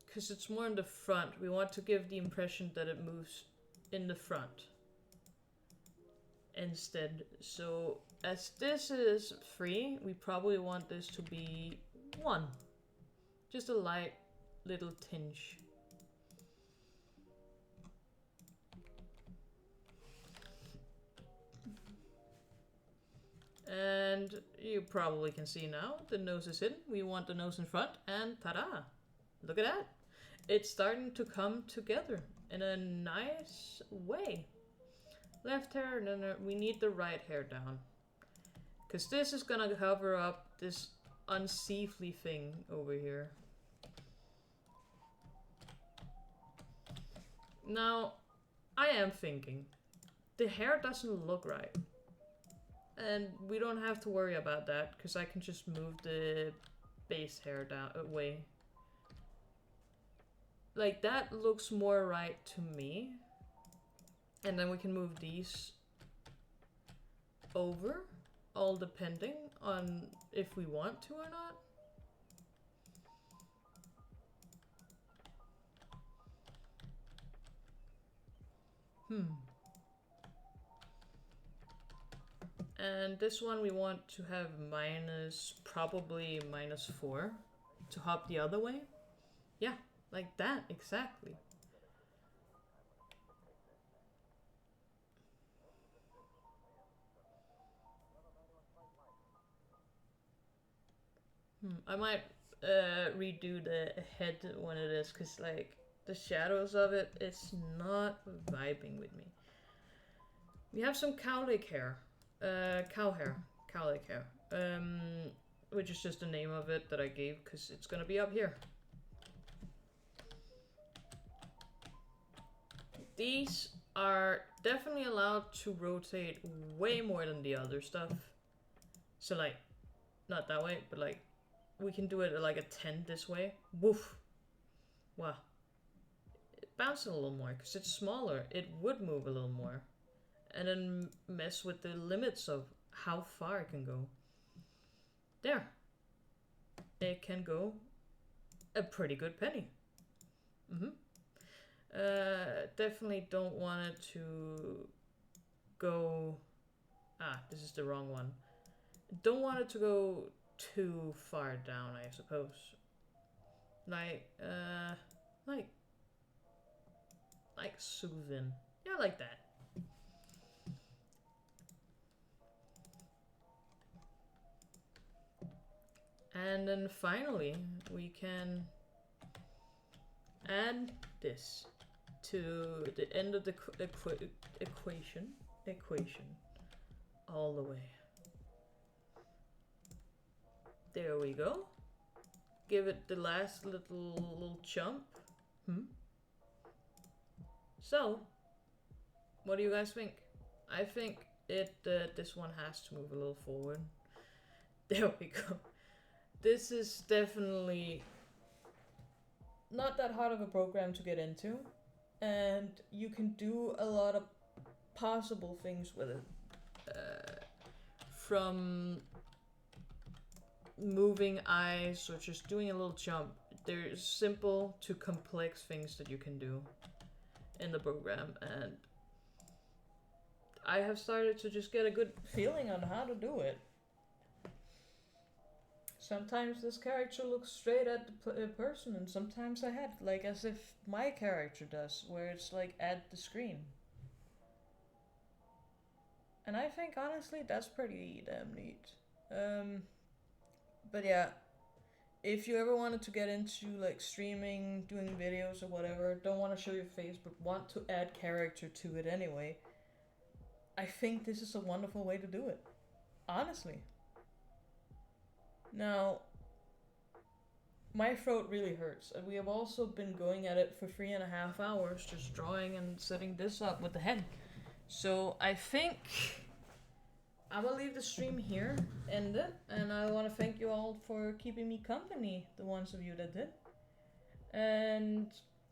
Because it's more in the front. We want to give the impression that it moves in the front instead. So as this is free, we probably want this to be 1. Just a light little tinge. And you probably can see now, the nose is hidden. We want the nose in front, and ta-da! Look at that! It's starting to come together in a nice way. Left hair, no, we need the right hair down. Because this is gonna cover up this unseemly thing over here. Now, I am thinking, the hair doesn't look right. And we don't have to worry about that, because I can just move the base hair down away. Like, that looks more right to me. And then we can move these over, all depending on if we want to or not. And this one we want to have probably -4 to hop the other way. Yeah, like that, exactly. I might redo the head when it is, because like the shadows of it, it's not vibing with me. We have some cowlick hair. Cowlick hair. Which is just the name of it that I gave, because it's gonna be up here. These are definitely allowed to rotate way more than the other stuff. So like, not that way, but like, we can do it at like a 10 this way. Woof. Wow. It bounces a little more, because it's smaller. It would move a little more. And then mess with the limits of how far it can go. There. It can go a pretty good penny. Definitely don't want it to go... this is the wrong one. Don't want it to go too far down, I suppose. Like soothing. Yeah, like that. And then finally, we can add this to the end of the equation. All the way. There we go. Give it the last little jump. So, what do you guys think? I think this one has to move a little forward. There we go. This is definitely not that hard of a program to get into, and you can do a lot of possible things with it. From moving eyes or just doing a little jump. There's simple to complex things that you can do in the program, and I have started to just get a good feeling on how to do it. Sometimes this character looks straight at the person, and sometimes I had like as if my character does, where it's like at the screen. And I think honestly that's pretty damn neat. But yeah, if you ever wanted to get into like streaming, doing videos or whatever, don't want to show your face but want to add character to it anyway, I think this is a wonderful way to do it. Honestly. Now, my throat really hurts, and we have also been going at it for 3.5 hours, just drawing and setting this up with the head. So I think I will leave the stream here, end it, and I want to thank you all for keeping me company, the ones of you that did. And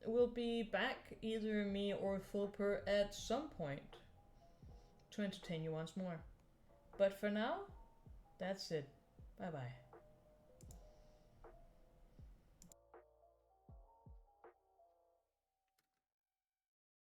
we'll be back, either me or Fulper, at some point to entertain you once more. But for now, that's it. Bye bye.